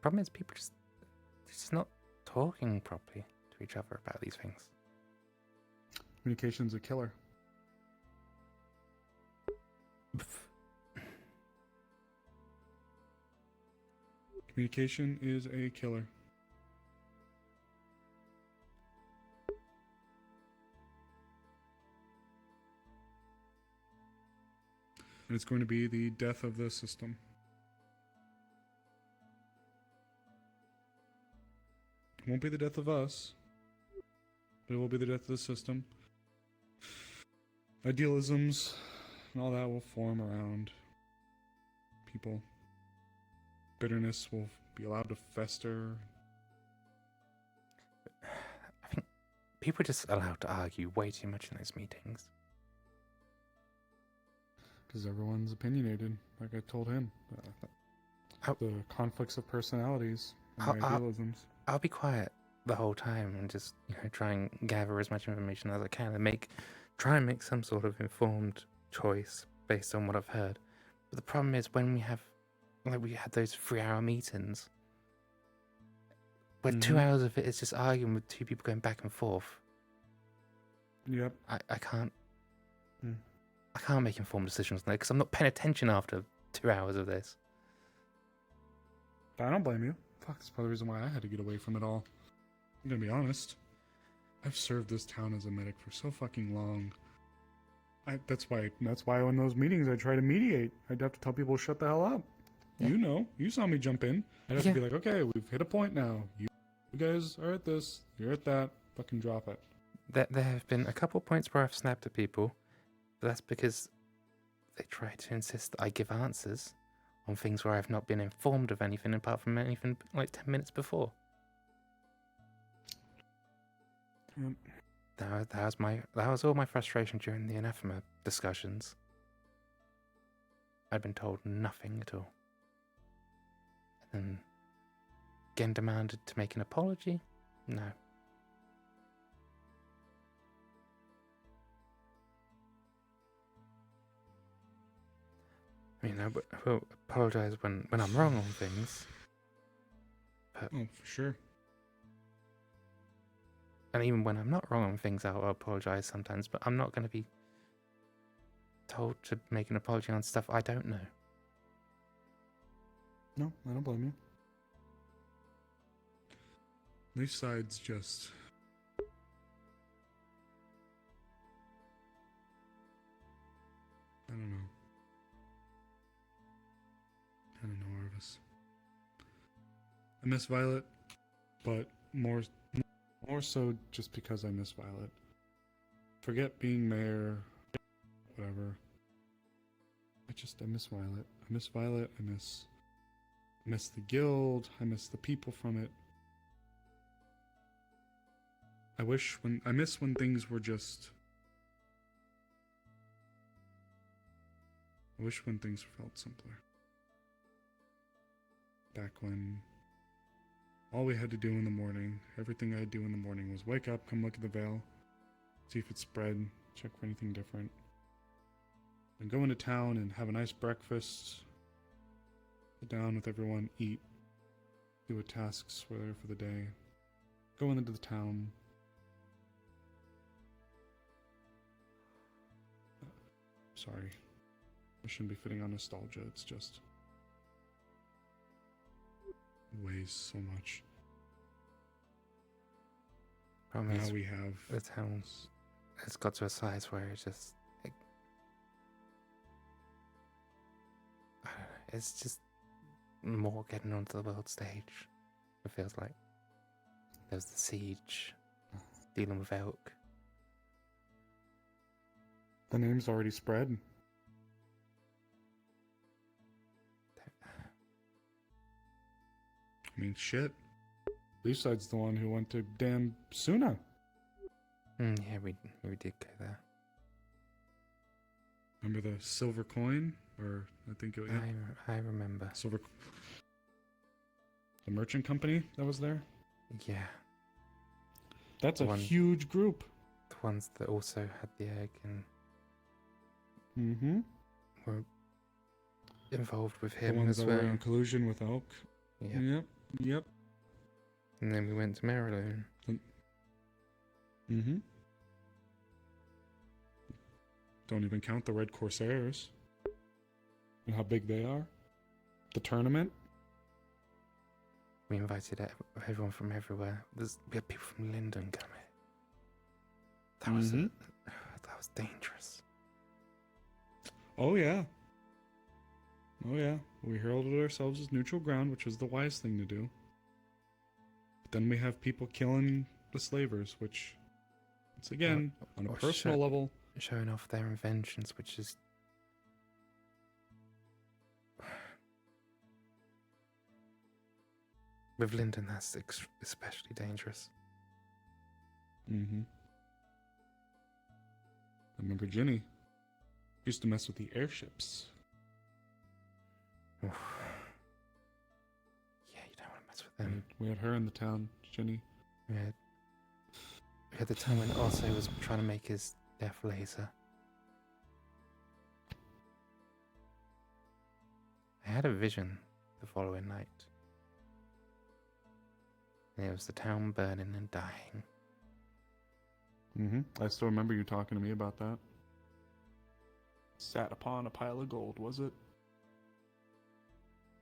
Problem is, people just not talking properly to each other about these things. Communication's a killer. Communication is a killer. And it's going to be the death of the system. It won't be the death of us, but it will be the death of the system. Idealisms and all that will form around people. Bitterness will be allowed to fester. I think people are just allowed to argue way too much in those meetings. Because everyone's opinionated, like I told him. The conflicts of personalities and idealisms. I'll be quiet the whole time and just, try and gather as much information as I can and try and make some sort of informed choice based on what I've heard. But the problem is when we had those 3-hour meetings, where 2 hours of it is just arguing with two people going back and forth. Yep. I can't. I can't make informed decisions now because I'm not paying attention after 2 hours of this. I don't blame you. Fuck, that's part of the reason why I had to get away from it all. I'm gonna be honest. I've served this town as a medic for so fucking long. That's why in those meetings I try to mediate. I'd have to tell people shut the hell up. Yeah. You saw me jump in. I'd have to be like, okay, we've hit a point now. You guys are at this, you're at that. Fucking drop it. There have been a couple points where I've snapped at people, but that's because they try to insist that I give answers on things where I've not been informed of anything apart from anything like 10 minutes before. Yep. That was all my frustration during the anathema discussions. I'd been told nothing at all. And then again demanded to make an apology? No. I mean, I will apologise when I'm wrong on things. But oh, for sure. And even when I'm not wrong on things, I'll apologize sometimes, but I'm not going to be told to make an apology on stuff I don't know. No, I don't blame you. Leafside's just... I don't know. Arvis. I miss Violet, but more so just because I miss Violet. Forget being mayor, whatever. I miss Violet. I miss Violet. I miss the guild. I miss the people from it. I miss when things were just... I wish when things felt simpler. Back when all we had to do in the morning, everything I'd do in the morning was wake up, come look at the veil, see if it's spread, check for anything different, and go into town and have a nice breakfast, sit down with everyone, eat, do what tasks were there for the day, go into the town. Sorry. I shouldn't be fitting on nostalgia, it's just... it weighs so much. Problem now is, we have... the town's... it's got to a size where it's just... like, I don't know, it's just more getting onto the world stage, it feels like. There's the siege, dealing with Elk. The name's already spread. I mean, shit. Leafside's the one who went to damn Suna. Yeah, we did go there. Remember the silver coin? Or, I think it was... I remember. Silver... The merchant company that was there? Yeah. That's a huge group. The ones that also had the egg and... Mm-hmm. were involved with The him ones as that well. were in collusion with Elk. Yeah. Yep. And then we went to Maryland. Mm-hmm. Don't even count the Red Corsairs. And how big they are. The tournament. We invited everyone from everywhere. We had people from Linden come here. That was dangerous. Oh yeah. Oh yeah. We heralded ourselves as neutral ground, which was the wise thing to do. But then we have people killing the slavers, which, once again, on a personal level... showing off their inventions, which is... with Linden, that's especially dangerous. Mm-hmm. I remember Ginny used to mess with the airships. Yeah, you don't want to mess with them. We had her in the town, Ginny. We had the time when Otto was trying to make his death laser. I had a vision the following night. And it was the town burning and dying. Mm-hmm. I still remember you talking to me about that. Sat upon a pile of gold, was it?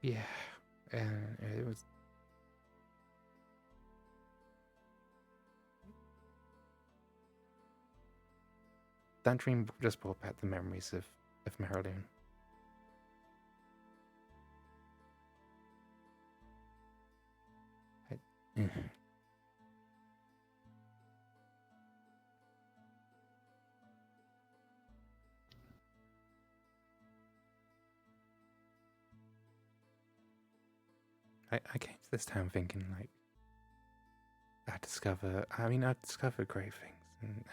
Yeah, and it was... that dream just brought back the memories of Marilyn. I came to this town thinking, like, I'd discovered great things and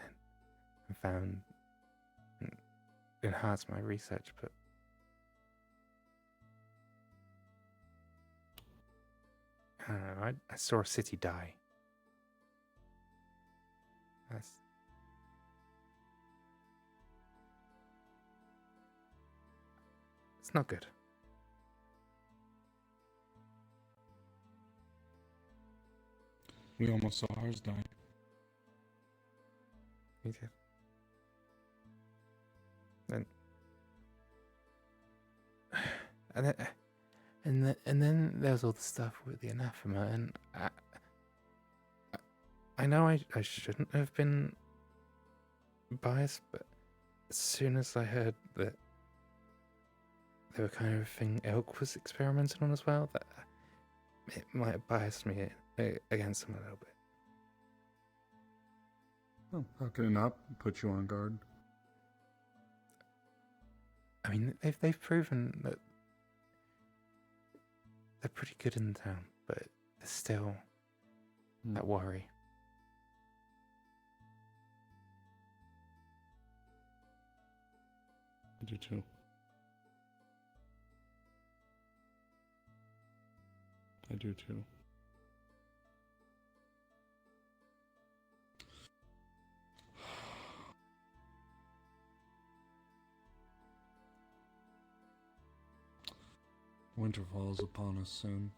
found and enhanced my research, but I don't know, I saw a city die. It's not good. We almost saw ours die. We did. And then there's all the stuff with the anathema, and I know I shouldn't have been biased, but as soon as I heard that they were kind of a thing Elk was experimenting on as well, that it might have biased me against them a little bit. Oh, how can it not put you on guard? I mean, they've proven that they're pretty good in the town, but there's still that worry. I do too. I do too. Winter falls upon us soon.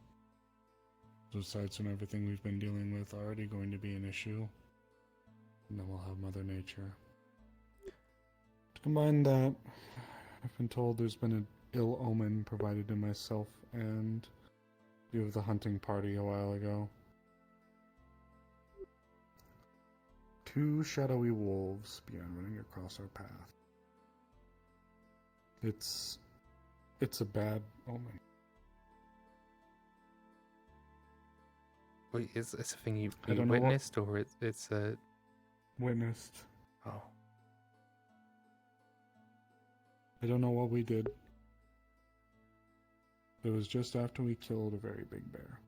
The sites and everything we've been dealing with are already going to be an issue. And then we'll have Mother Nature. To combine that, I've been told there's been an ill omen provided to myself and you of the hunting party a while ago. 2 shadowy wolves began running across our path. It's a bad omen. Wait, it's a thing you I don't know what- witnessed, or it's a... Witnessed. Oh. I don't know what we did. It was just after we killed a very big bear.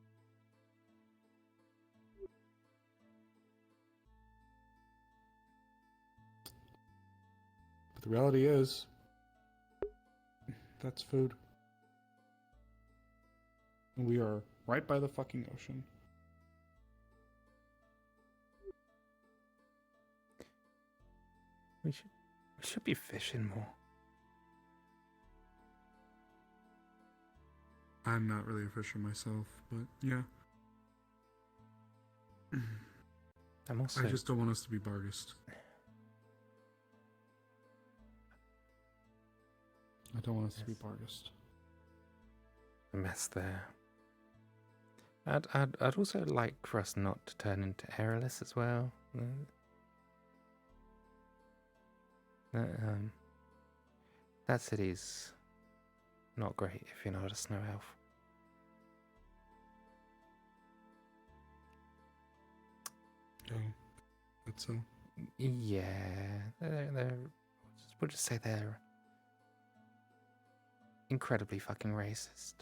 But the reality is, that's food. And we are right by the fucking ocean. We should be fishing more. I'm not really a fisher myself, but yeah. I just don't want us to be bargist. I don't want us to be bargist. A mess there. I'd also like for us not to turn into airless as well. That city's not great if you're not a snow elf. Oh, that's so. Yeah, we'll just say they're incredibly fucking racist.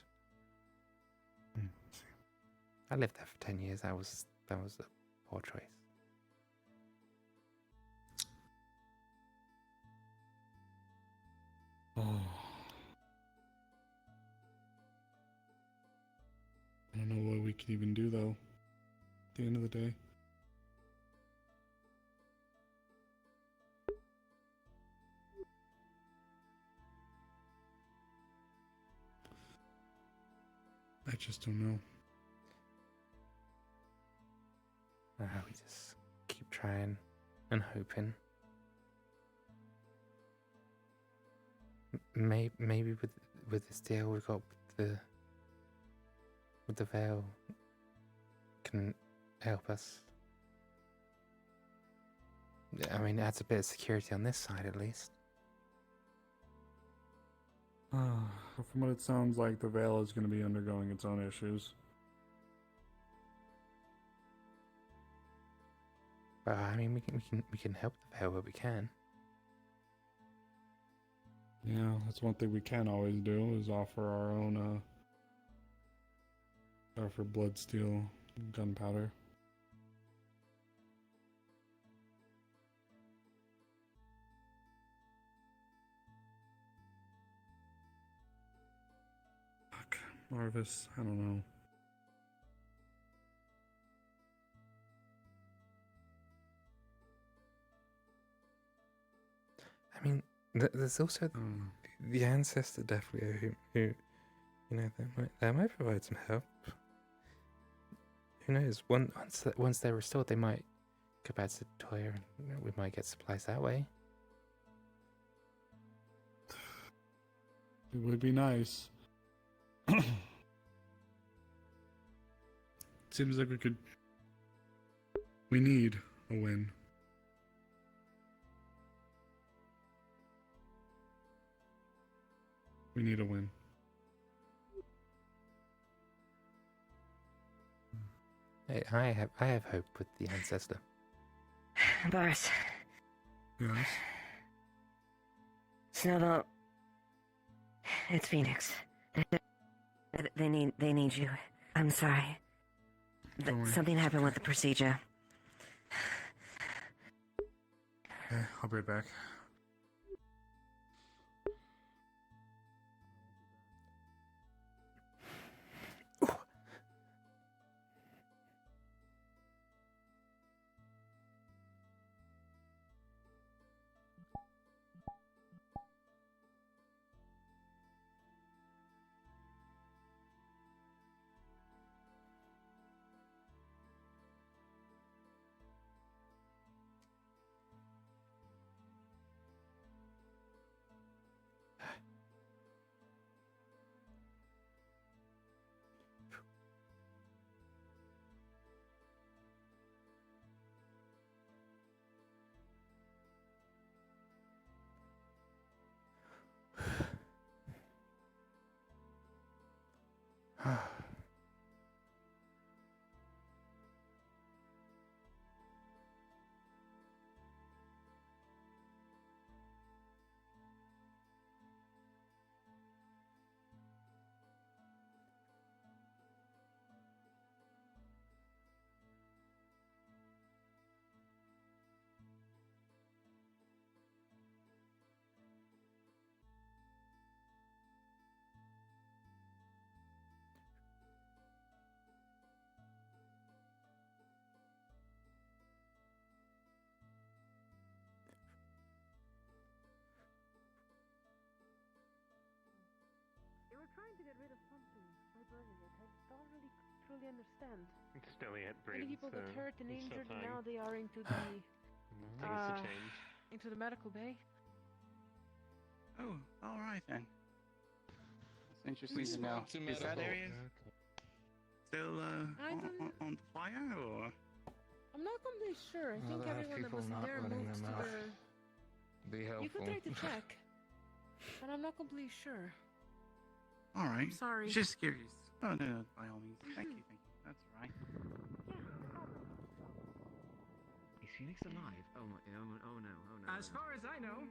I lived there for 10 years. That was a poor choice. Oh. I don't know what we can even do, though. At the end of the day. I just don't know. We just keep trying and hoping. Maybe with this deal we got with the veil can help us. I mean, it adds a bit of security on this side at least. From what it sounds like, the veil is going to be undergoing its own issues. But I mean, we can help the veil where we can. Yeah, that's one thing we can always do is offer our own offer blood steel gunpowder. Fuck, Marvis, I don't know. I mean, there's also the ancestor definitely who you know, they might provide some help. Who knows? Once they're restored, they might capacitor, we might get supplies that way. It would be nice. Seems like we need a win. We need a win. Hey, I have hope with the ancestor. Boris. Yes. Snowball. It's Phoenix. They need you. I'm sorry. Something happened with the procedure. Okay, I'll be right back. They were trying to get rid of something by burning it. I don't really truly understand. Still yet Many breathes. people got hurt and it's still injured, and fine. now they are into the Things to change. into the medical bay. Oh, all right then. It's interesting to know. Is that area still on fire, or? I'm not completely sure. I think Rather have everyone that people was not there running moved their to mouth. the. Be helpful. You could try to check, but I'm not completely sure. All right. Sorry. Just curious. Oh no, by all means. Thank you. That's all right. Is Phoenix alive? Oh my, oh no. As far as I know.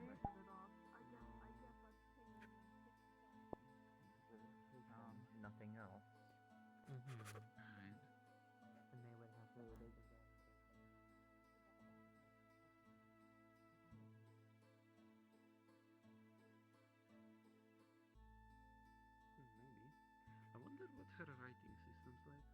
Nothing else. Alright. And they would have to. Maybe. I wonder what her writing system's like.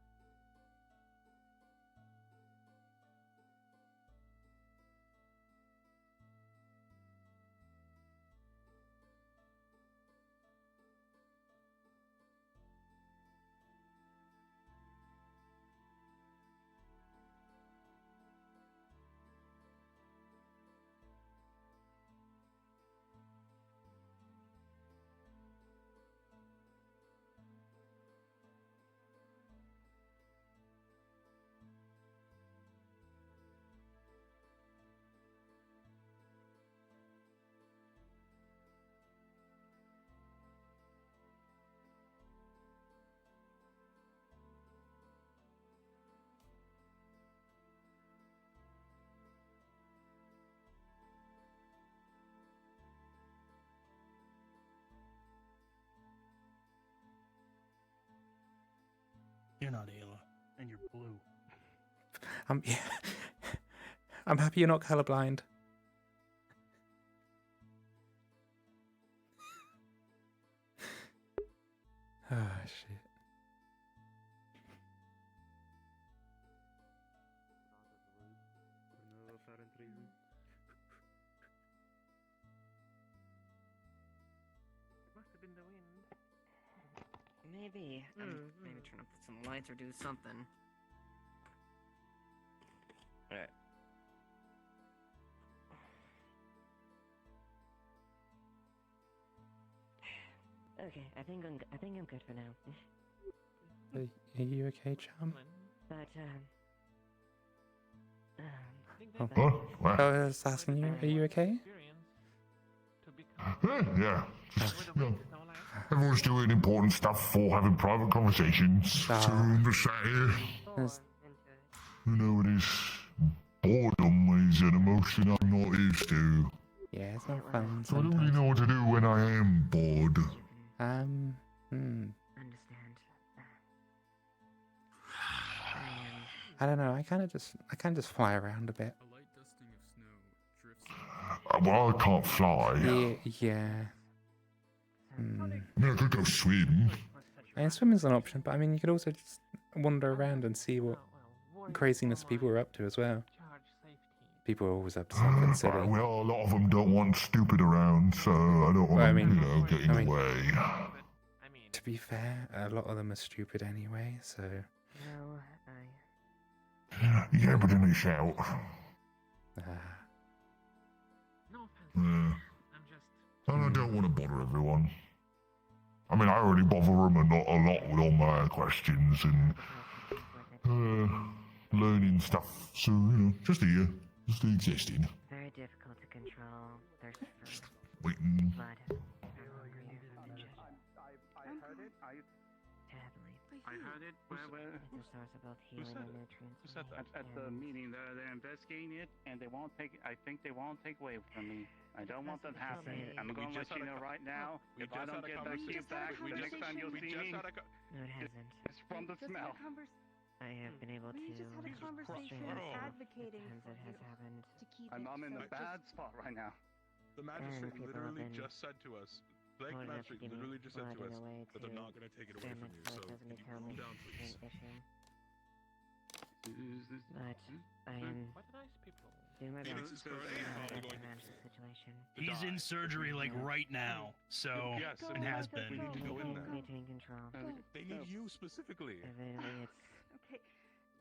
You're not Ayla, and you're blue. Yeah. I'm happy you're not colorblind. Ah, shit. For no apparent reason. Must have been the wind. Maybe. Maybe turn up some lights or do something. Alright. Okay, I think I'm good for now. Are you okay, Chum? But Oh. I was asking you, are you okay? Yeah. Just, everyone's doing important stuff or having private conversations. So I'm just sat here. You know, it is. Boredom is an emotion I'm not used to. Yeah, it's not fun. So I don't really know what to do when I am bored. Understand. I don't know. I kind of just fly around a bit. Well, I can't fly. Yeah. I mean, I could go swim. And swimming's an option, but I mean, you could also just wander around and see what craziness people are up to as well. People are always up to something silly. Well, a lot of them don't want stupid around, so I don't want to, get in the way. To be fair, a lot of them are stupid anyway, so... No, Yeah, but then they shout. And I don't want to bother everyone. I mean, I already bother them a lot with all my questions and learning stuff. So, just here, just existing. very difficult to control. There's Waiting. blood. I heard it. Where? It's a source of both healing and nutrients. At the meeting, they're investigating it, and they won't take. I think they won't take away from me. I don't want that happening. I'm going to let you know right now. If I don't get back to you the next time you'll see me, No, it hasn't. it's from the smell. I have been able to just had a conversation advocating times that has happened. I'm in a bad spot right now. The magistrate literally just said to us, Blake Magistrate literally just said to us that they're not going to take it away from you, so can you calm down, please? But I am doing my best to manage the situation. He's in surgery like right now, so Yes, it has been. We need to go in there. Maintain control. They need you specifically. Evidently, it's Okay.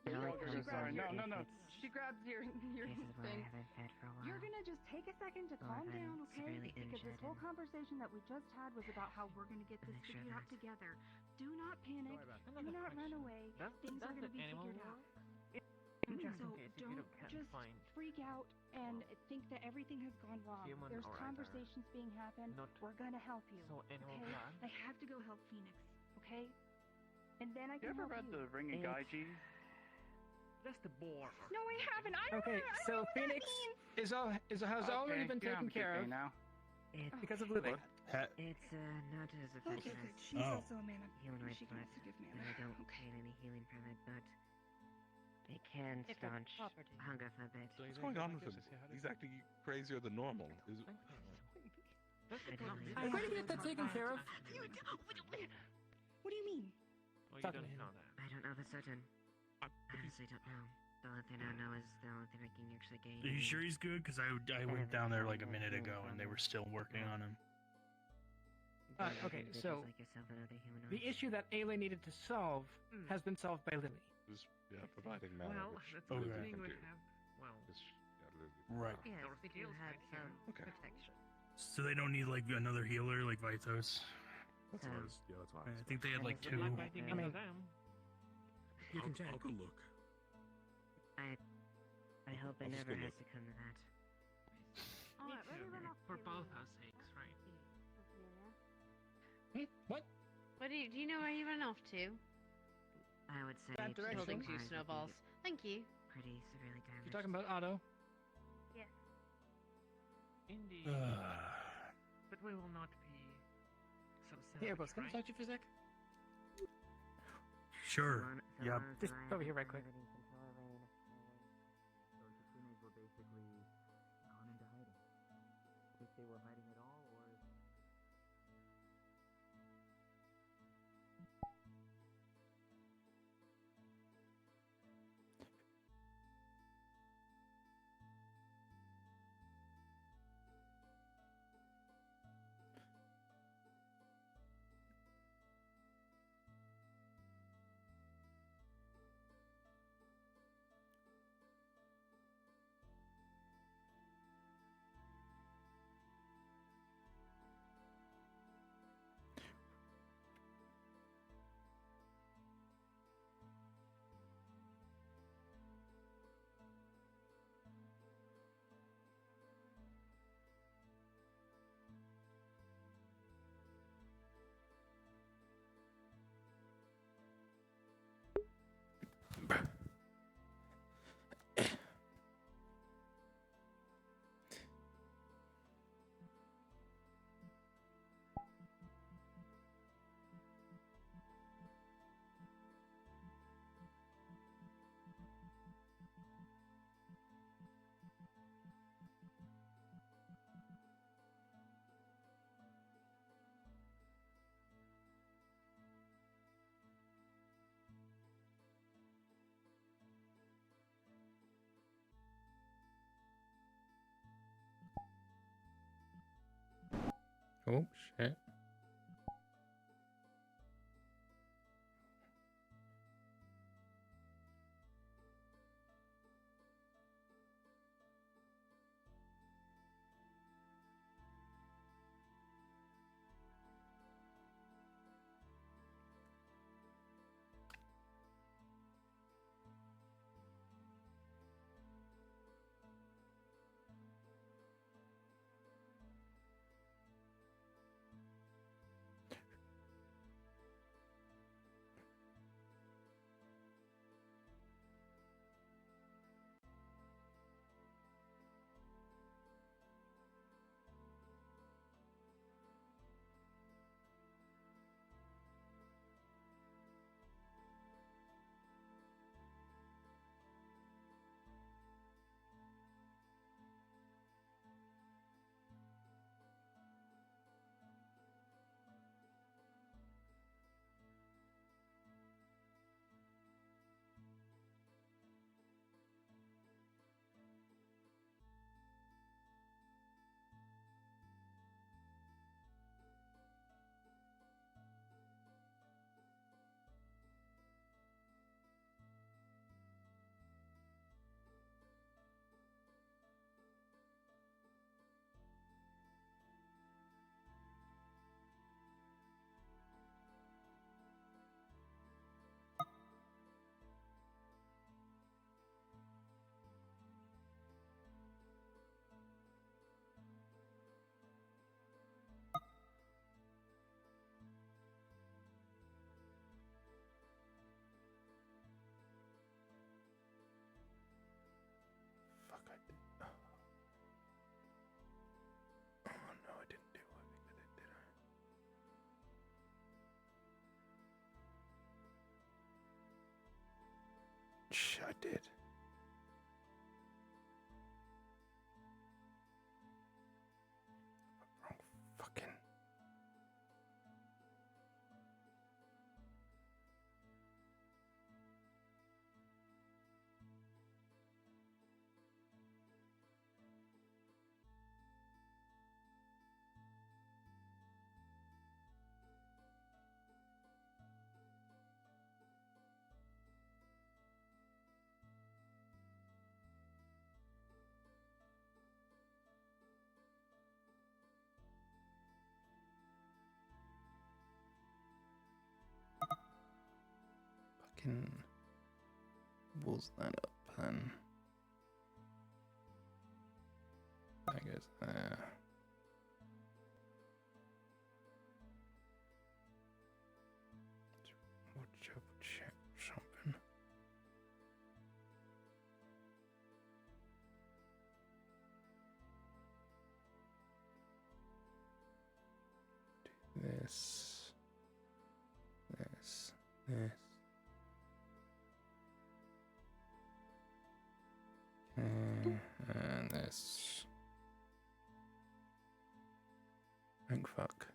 it only comes Sorry, out no. if it's She grabs your cases where I thing. haven't fed for a while. You're gonna just take a second to Or calm if I'm down, okay? severely Because this injured whole and- conversation that we just had was about how we're gonna get this make sure figured out that- together. Do not panic. Do not run away. Things are gonna be figured out. So don't just freak out and think that everything has gone wrong. There's conversations being happened. We're gonna help you. Okay? I have to go help Phoenix. Okay? And then I You can ever help read you. the Ring of Gaiji? That's the bore. No, I haven't. I don't Okay, know, I don't so know what that Phoenix means. has already been yeah, taken I'm care okay of now. It's because of Lily. It's not as Okay, effective good. as She's also a man of humanoid she blood, can forgive me on and I that. don't Okay. get any healing from it, but it can Different staunch property. hunger for a bit. What's going on with him? He's acting crazier than normal. I don't really I'm going to get that taken care of. What do you mean? Talk to him. I don't know for certain. I honestly don't know. The only thing I know is the only thing I can actually gain. Are you sure he's good? Because I went down there like a minute ago and they were still working on him. Okay, so Like yourself and other humanoids. the issue that Ayla needed to solve has been solved by Lily. Just, providing mana, Well, which that's Lily opening can would do. have- well. Just, Lily. Right. Yes, you had some Okay. protection. So they don't need like another healer like Vitos. That's what I was, yeah, that's what I think they had like two. I mean, you can check. I'll go look. I hope it I'll just never go has look. to come to that. For both our sakes, right? What? What do you know where you ran off to? I would say That it's direction. Holding just two lines would be snowballs. Thank you. Pretty severely damaged. You're talking about Otto. Yes. Indeed. But we will not be so sad. Here, boss, can I talk to you for a sec? Sure. Yep. Just over here right quick. They were hiding at all, or Oh shit. Fuck, I did. Oh no, I didn't do what I think I did I? Shh, I did. Wrong fucking. Fucking balls that up and that goes there. Watch out, check something. Do this, this. Okay, and this. Thank fuck.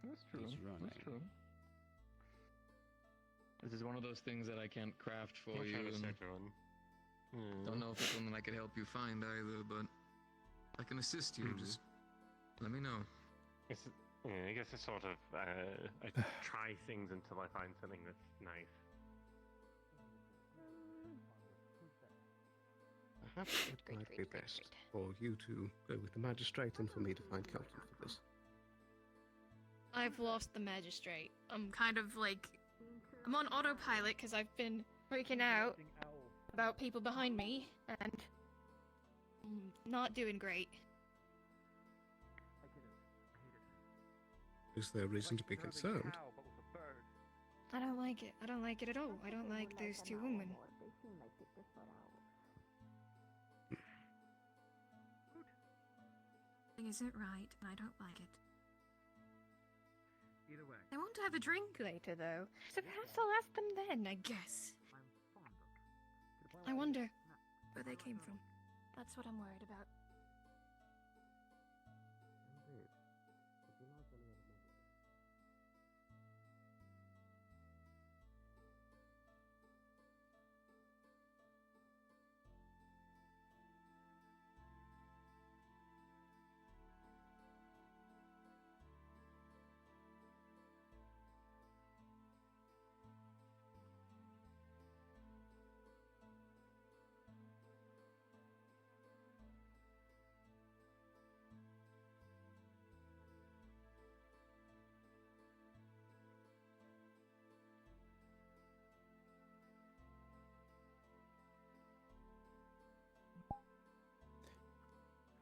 That's true. He's running. That's true. This is one of those things that I can't craft for you. And don't know if it's something I could help you find either, but I can assist you. Just let me know. It's, I guess it's sort of I try things until I find something that's nice. Perhaps it might be best for you to go with the magistrate and for me to find counsel for this. I've lost the magistrate. I'm kind of like, I'm on autopilot because I've been freaking out about people behind me and not doing great. Is there reason to be concerned? I don't like it. I don't like it at all. I don't like those two women. Isn't right, and I don't like it. Either way. I want to have a drink later, though, so perhaps I'll ask them then, I guess. I wonder where they came from. That's what I'm worried about.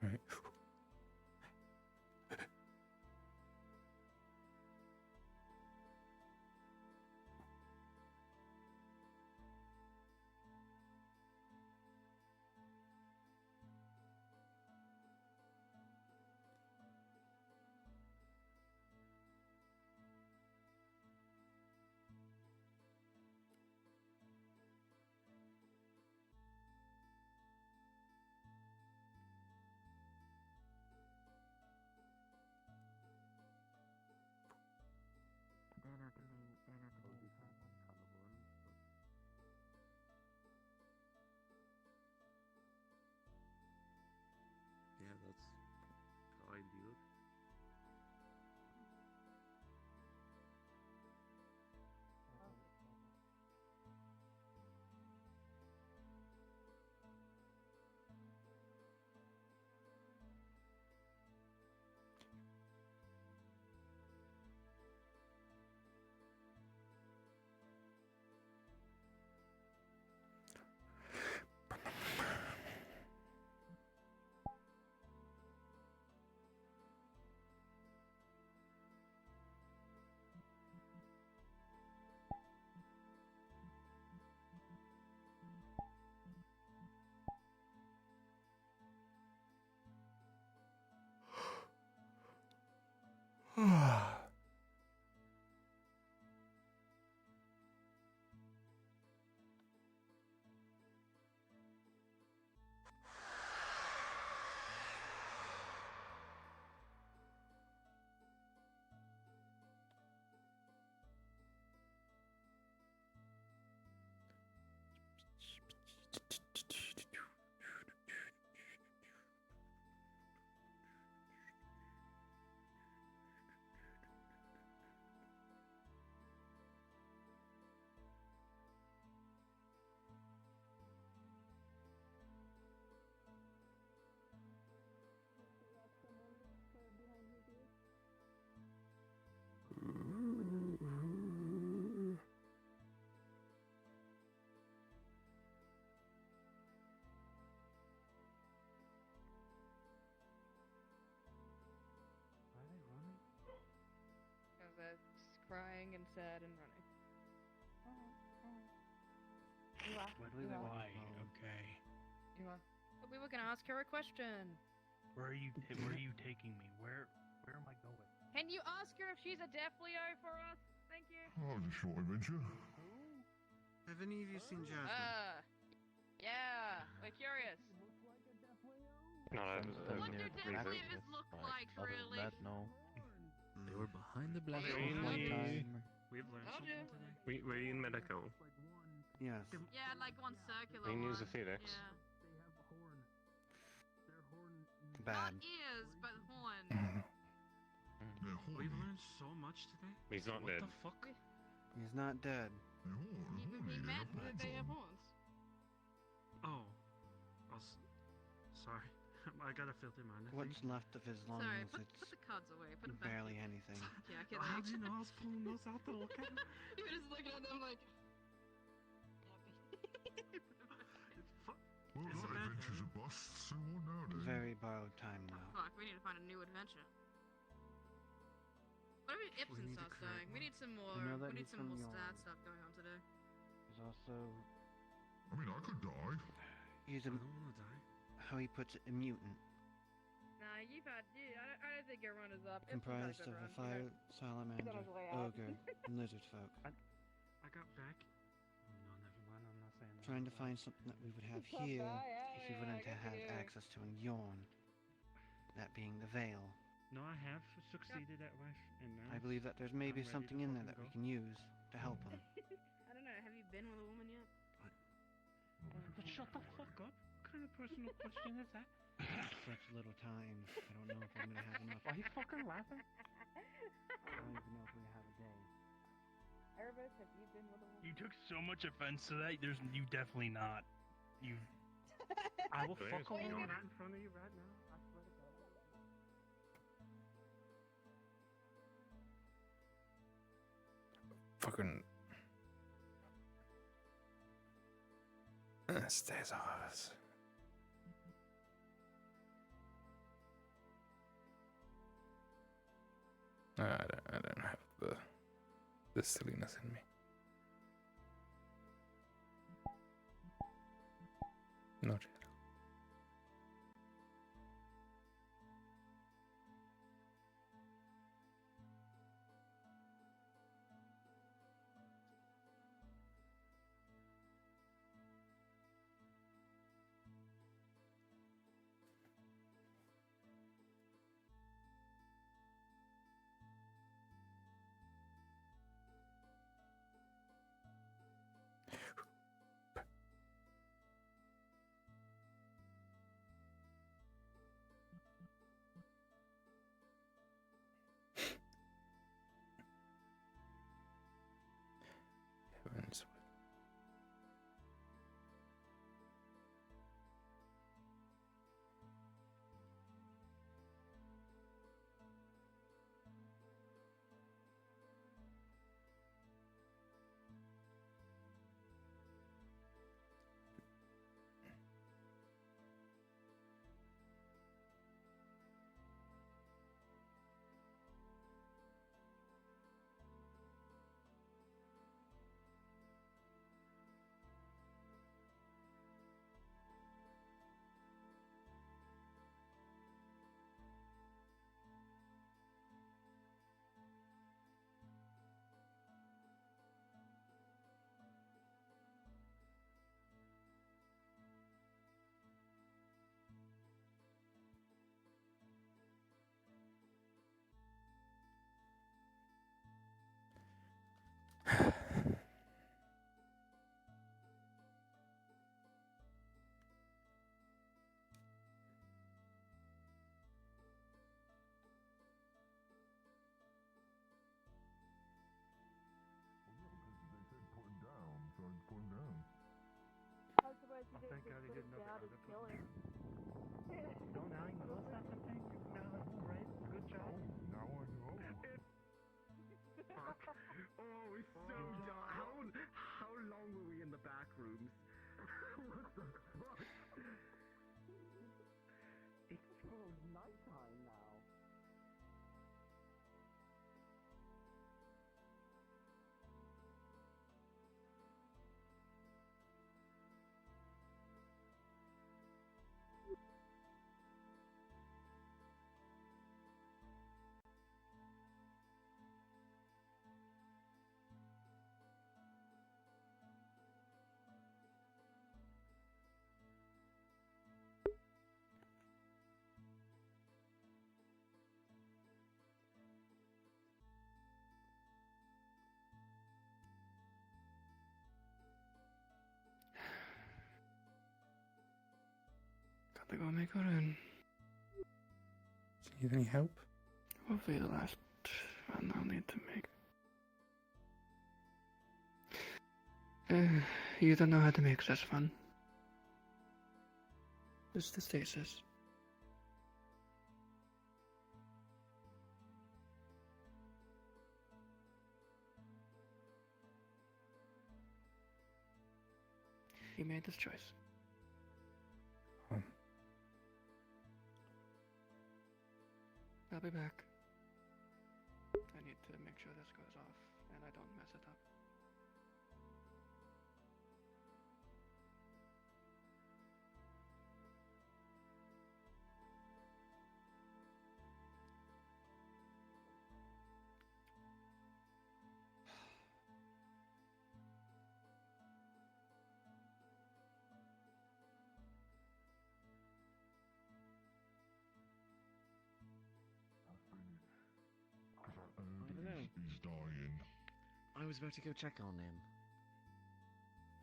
Right. Yeah, that's how I do it. Crying and sad and running. Why? Okay. But we were gonna ask her a question. Where are you taking me? Where am I going? Can you ask her if she's a Death Leo for us? Thank you. Oh, it was a short adventure. Have any of you seen Jasmine? Yeah, we're curious. No, What did did any any of of us look like, Other really? than that, no. They were behind the black Really? hole one time. We've learned Told something you. today. Were you in medical? Yes. Yeah, like one circular Can you one. use a Phoenix? Yeah. Bad. Not ears, but horn. We've learned so much today. He's not what dead. the fuck? He's not dead. He meant that they have horns. Oh. Sorry. I got a filthy mind. I What's think. left of his lungs? Sorry, put It's the cards away. Put them back. barely anything. Yeah, I How do you know I was pulling those out to look at? You were just looking at them like. Well, Is that it bad? adventure's a bust, so what now then? Very borrowed time now. Fuck, we need to find a new adventure. What if Ibsen need to starts create dying? We need some more. I know that We need he's some from more Yarn. stat stuff going on today. There's also I mean, I could die. he's a I don't wanna die. how he puts it, a mutant, Nah, you've had. I don't think your run is up. comprised of a fire salamander, his way out. ogre, and lizard folk. I got back. No, never mind. I'm not saying that. Trying to find something that we would have Tough here guy, yeah, if you yeah, wouldn't good have for had you. access to a yawn. That being the veil. No, I have succeeded at life, and now I believe that there's maybe I'm ready something to in there that fucking we can use to help him. I don't know. Have you been with a woman yet? But shut the fuck up. What kind of personal question is that? Such little time. I don't know if I'm gonna have enough. Are you fucking laughing? I don't even know if we have a day. Erebus, have you been with a woman? You took so much offense to that. You definitely not. You've. I will There's fuck along one. right in front of you right now. I swear to God. Fucking. Stays ours. I don't have the silliness in me. Not yet. Heavens. Oh, thank God he didn't know the other person. No, now you know that's the thing. Now it's great. Good job. Now I know. Fuck. Oh, it's so dumb. How long were we in the back rooms? What the fuck? It's full nighttime now. gotta go make a run. Do you need any help? What will be the last run I'll need to make? You don't know how to make this fun. It's the stasis. He made this choice. I'll be back. I need to make sure this goes off and I don't mess it up. He's dying. I was about to go check on him.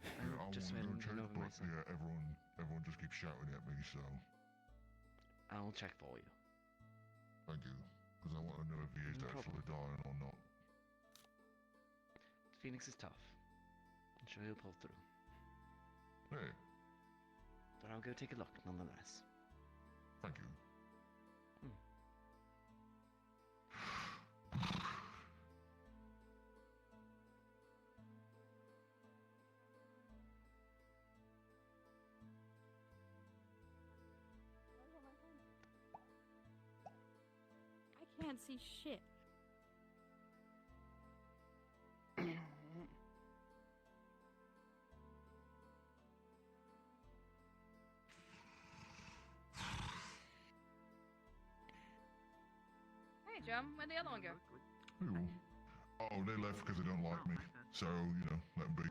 Yeah, I just want to went go check, over but myself. yeah, everyone just keeps shouting at me, so I'll check for you. thank you. Because I want to know if he is No actually dying or not. Phoenix is tough. I'm sure he'll pull through. Hey, But I'll go take a look nonetheless. thank you. I can't see shit. Hey, Jum, where'd the other one go? Ooh. Oh, they left because they don't like me. So, you know, let them be.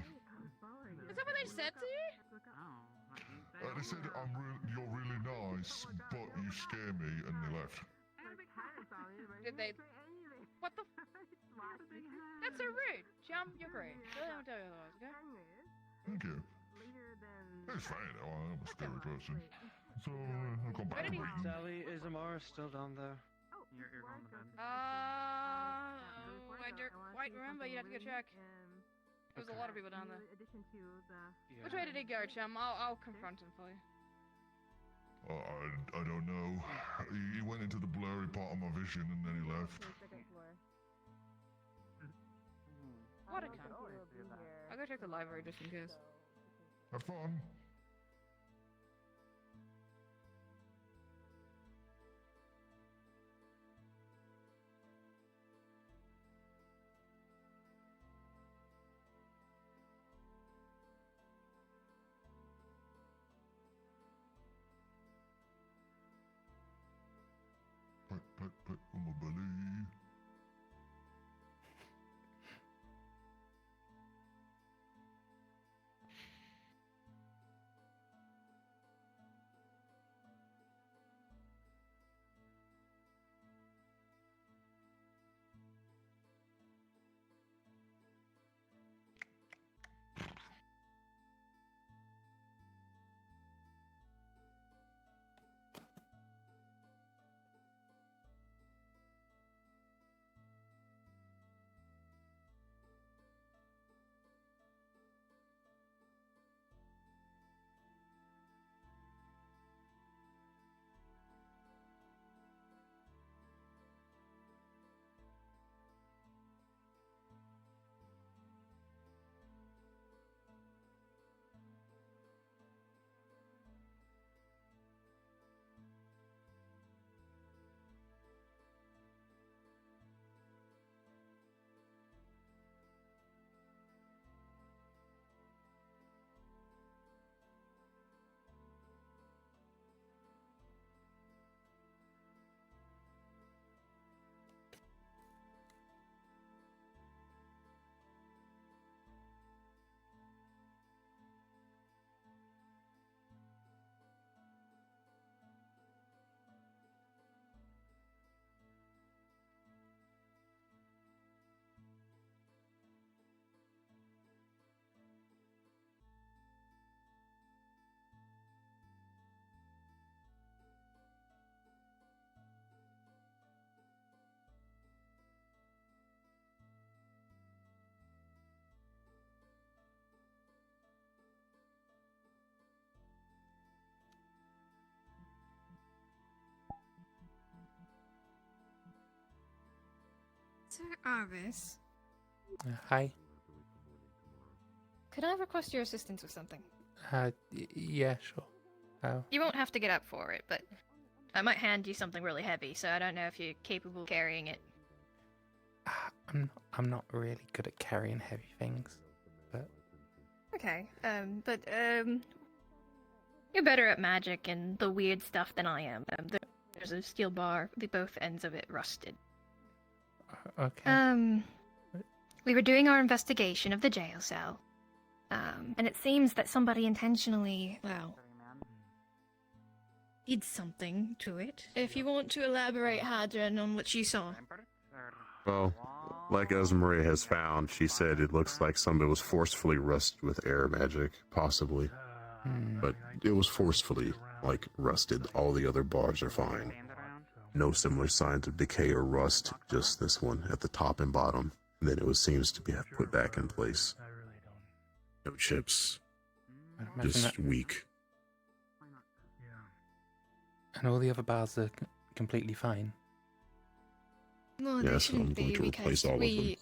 Is that what they said to you? They said you're really nice, but you scare me, and they left. Did they? What the? That's so rude. Jum, you're great. Really don't tell you otherwise, okay? Thank you. It's fine, though. I'm a scary person. So, I'll come back to Britain. Sally, is Amara still down there? You're going to bed. I don't quite remember. You have to go check. There's a lot of people down there. Which way did he go, Chum? I'll confront him for you. I don't know. He went into the blurry part of my vision, and then he left. What a cunt. I'll go check the library just in case. Have fun. Pet on my belly. Sir Arvis, Hi. could I request your assistance with something? Yeah, sure. How? You won't have to get up for it, but I might hand you something really heavy, so I don't know if you're capable of carrying it. I'm not really good at carrying heavy things, but Okay, you're better at magic and the weird stuff than I am. There's a steel bar, both ends of it rusted. okay. We were doing our investigation of the jail cell, and it seems that somebody intentionally, well, did something to it. If you want to elaborate, Hadron, on what you saw. Well, like Esmeralda has found, she said it looks like somebody was forcefully rusted with air magic, possibly. But it was forcefully, like, rusted. All the other bars are fine. No similar signs of decay or rust, just this one at the top and bottom. And then it seems to be put back in place. No chips. Just weak. And all the other bars are completely fine. Well, they Yes, I'm shouldn't going be to because replace all of them.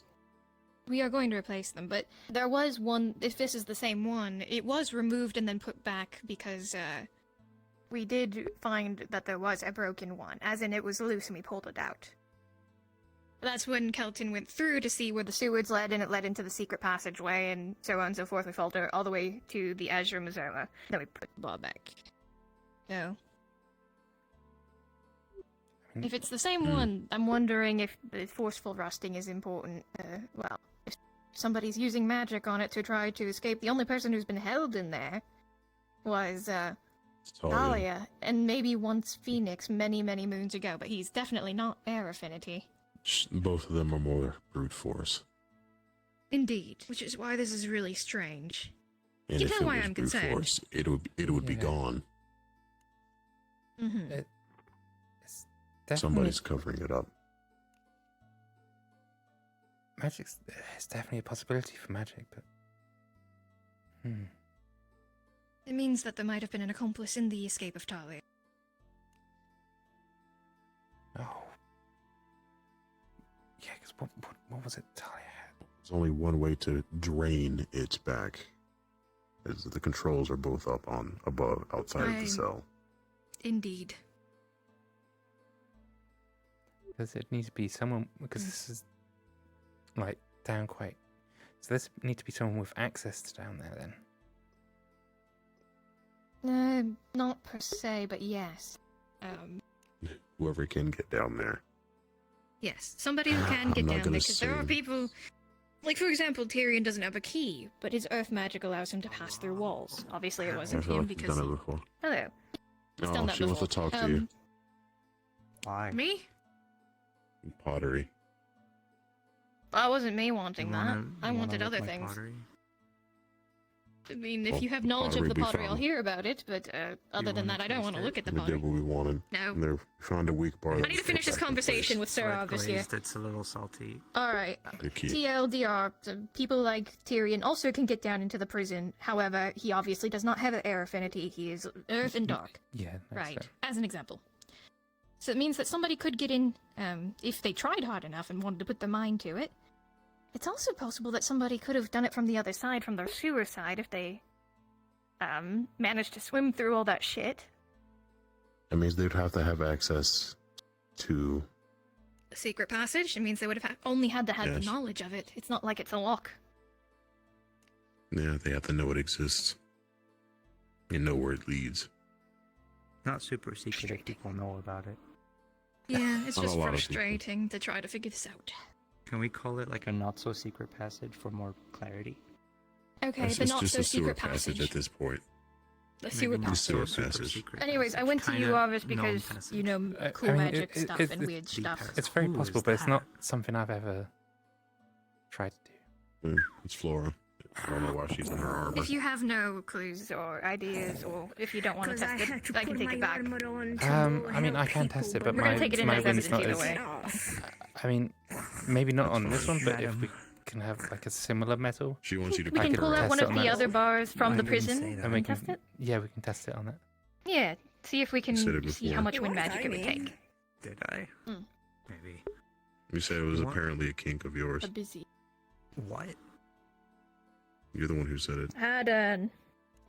we are going to replace them, but there was one, if this is the same one, it was removed and then put back because, we did find that there was a broken one, as in it was loose and we pulled it out. That's when Kelton went through to see where the sewers led, and it led into the secret passageway, and so on and so forth. We followed it all the way to the Azure Mazzola. Then we put the ball back. So, if it's the same one, I'm wondering if the forceful rusting is important. Well, if somebody's using magic on it to try to escape, the only person who's been held in there was, Talia, and maybe once Phoenix many, many moons ago, but he's definitely not air affinity. Both of them are more brute force. Indeed, which is why this is really strange. And You if know it why was I'm brute concerned. force, it would be gone. Mm-hmm. Somebody's covering it up. Magic's it's definitely a possibility for magic, but It means that there might have been an accomplice in the escape of Talia. Oh. Yeah, because what was it Talia had? There's only one way to drain it back. As the controls are both up on above outside of the cell. Indeed. Does it need to be someone, because this is like down quite, so this need to be someone with access to down there then? Not per se, but yes. Whoever can get down there. Yes, somebody who can I'm get not down there, gonna because there are say- people... Like, for example, Tyrion doesn't have a key, but his earth magic allows him to pass through walls. Obviously, it I wasn't feel him like you've because... done it before. Hello. He's Oh, done that she wants to before. talk to you. Why? Me? Pottery. That wasn't me wanting You that. wanna- I you wanted wanna other look my things. pottery? I mean, if Well, you have knowledge of pottery the be pottery, I'll fun. hear about it, but other than that, I don't want to look at the We pottery. did what we wanted. No. And they found a weak part. I need to finish this conversation with Sir Slight Arvis here. glazed, it's a little salty. Alright. The key. TLDR, people like Tyrion also can get down into the prison. However, he obviously does not have an air affinity. He is earth and dark. Yeah, that's Right. fair. As an example. So it means that somebody could get in, if they tried hard enough and wanted to put their mind to it. It's also possible that somebody could have done it from the other side, from their sewer side, if they, managed to swim through all that shit. That means they'd have to have access to. The secret passage? It means they would have only had to have the Yes. knowledge of it. It's not like it's a lock. Yeah, they have to know it exists. And know where it leads. Not super secret if people know about it. Yeah, it's Not a just lot of people. frustrating to try to figure this out. Can we call it like a not so secret passage for more clarity? Okay, It's the not just so a sewer secret passage at this point. The sewer Maybe not passage. Sewer so super passage. secret Anyways, I went to you, Kinda Arvis, known because passage. you know cool I mean, magic stuff and it- weird stuff. It's very Who possible, is but it's not that? something I've ever tried to do. It's Flora. I don't know why she's in her armor. If you have no clues or ideas, or if you don't want to test it, I can take it back. I mean, I can test it, but We're gonna take it in my as win's evidence not either as. way. I mean, maybe not on this one, but if Madam. we can have like a similar metal, She wants you to We pick can her pull out up. one test of it on the that. other bars from I the didn't say prison that. and we and can, test it. yeah, we can test it on it. Yeah, see if we You said can it see how before. much wind magic it would take. Did I? Mm. Maybe. You said it was What? apparently a kink of yours. busy. What? You're the one who said it. Aden.